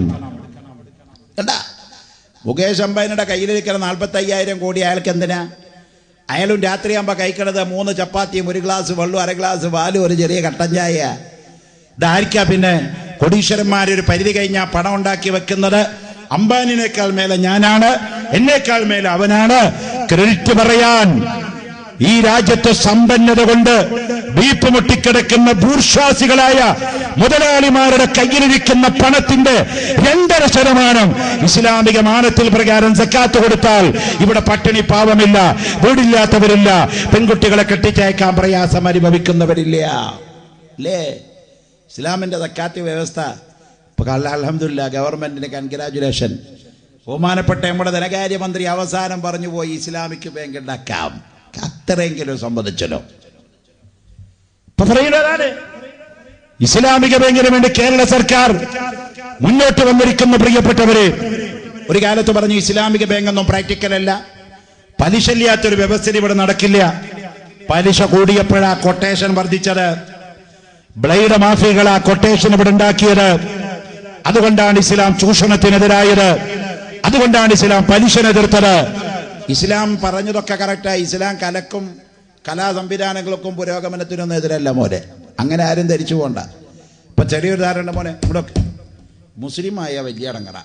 മുകേഷ് അംബാനിയുടെ കയ്യിലിരിക്കുന്ന 45,000 കോടി അയാൾക്ക് എന്തിനാ? അയാളും രാത്രിയാകുമ്പോൾ കഴിക്കണത് 3 ചപ്പാത്തിയും 1 ഗ്ലാസ് വെള്ളവും 1/2 ഗ്ലാസ് പാലും ഒരു ചെറിയ കട്ടൻ ചായ. ഇതായിരിക്കാം. പിന്നെ കോടീശ്വരന്മാരൊരു പരിധി കഴിഞ്ഞാൽ പണം ഉണ്ടാക്കി വെക്കുന്നത് അംബാനിനേക്കാൾ മേലെ ഞാനാണ്, എന്നേക്കാൾ മേലെ അവനാണ്. ക്രെഡിറ്റ് പറയാൻ ഈ രാജ്യത്തെ സമ്പന്നത കൊണ്ട് വീപ്പ് മുട്ടിക്കിടക്കുന്ന ബൂർഷ്വാസികളായ മുതലാളിമാരുടെ കയ്യിലിരിക്കുന്ന പണത്തിന്റെ 2.5% ഇസ്ലാമിക മാനത്തിൽ പ്രകാരം സക്കാത്ത് കൊടുത്താൽ ഇവിടെ പട്ടിണി പാവമില്ല, വീടില്ലാത്തവരില്ല, പെൺകുട്ടികളെ കെട്ടിച്ചയക്കാൻ പ്രയാസം അനുഭവിക്കുന്നവരില്ല. അല്ലേ ഇസ്ലാമിന്റെ സക്കാത്ത് വ്യവസ്ഥ? അൽഹംദുലില്ലാ, ഗവൺമെന്റിന് കൺഗ്രാജുലേഷൻ. ബഹുമാനപ്പെട്ട നമ്മുടെ ധനകാര്യമന്ത്രി അവസാനം പറഞ്ഞു പോയി, ഇസ്ലാമിക് ബാങ്ക് ഉണ്ടാക്കാം. അത്രയെങ്കിലും സമ്മതിച്ചല്ലോ. ഇസ്ലാമിക ബാങ്കിന് വേണ്ടി കേരള സർക്കാർ മുന്നോട്ട് വന്നിരിക്കുന്ന പ്രിയപ്പെട്ടവര്, ഒരു കാലത്ത് പറഞ്ഞു ഇസ്ലാമിക ബാങ്ക് ഒന്നും പ്രാക്ടിക്കൽ അല്ല, പലിശയില്ലാത്തൊരു വ്യവസ്ഥ ഇവിടെ നടക്കില്ല. പലിശ കൂടിയപ്പോഴാ കൊട്ടേഷൻ വർദ്ധിച്ചത്. ബ്ലേഡ് മാഫിയകളാ കൊട്ടേഷൻ ഇവിടെ ഉണ്ടാക്കിയത്. അതുകൊണ്ടാണ് ഇസ്ലാം ചൂഷണത്തിനെതിരായത്. അതുകൊണ്ടാണ് ഇസ്ലാം പലിശനെതിർത്തത്. ഇസ്ലാം പറഞ്ഞതൊക്കെ കറക്റ്റായി. ഇസ്ലാം കലക്കും കലാ സംവിധാനങ്ങൾക്കും പുരോഗമനത്തിനൊന്നും എതിരല്ല മോനെ. അങ്ങനെ ആരും ധരിച്ചു പോണ്ട. ഇപ്പൊ ചെറിയൊരു ധാരണ മോനെ, ഇവിടെ മുസ്ലിമായ വലിയ അടങ്ങറ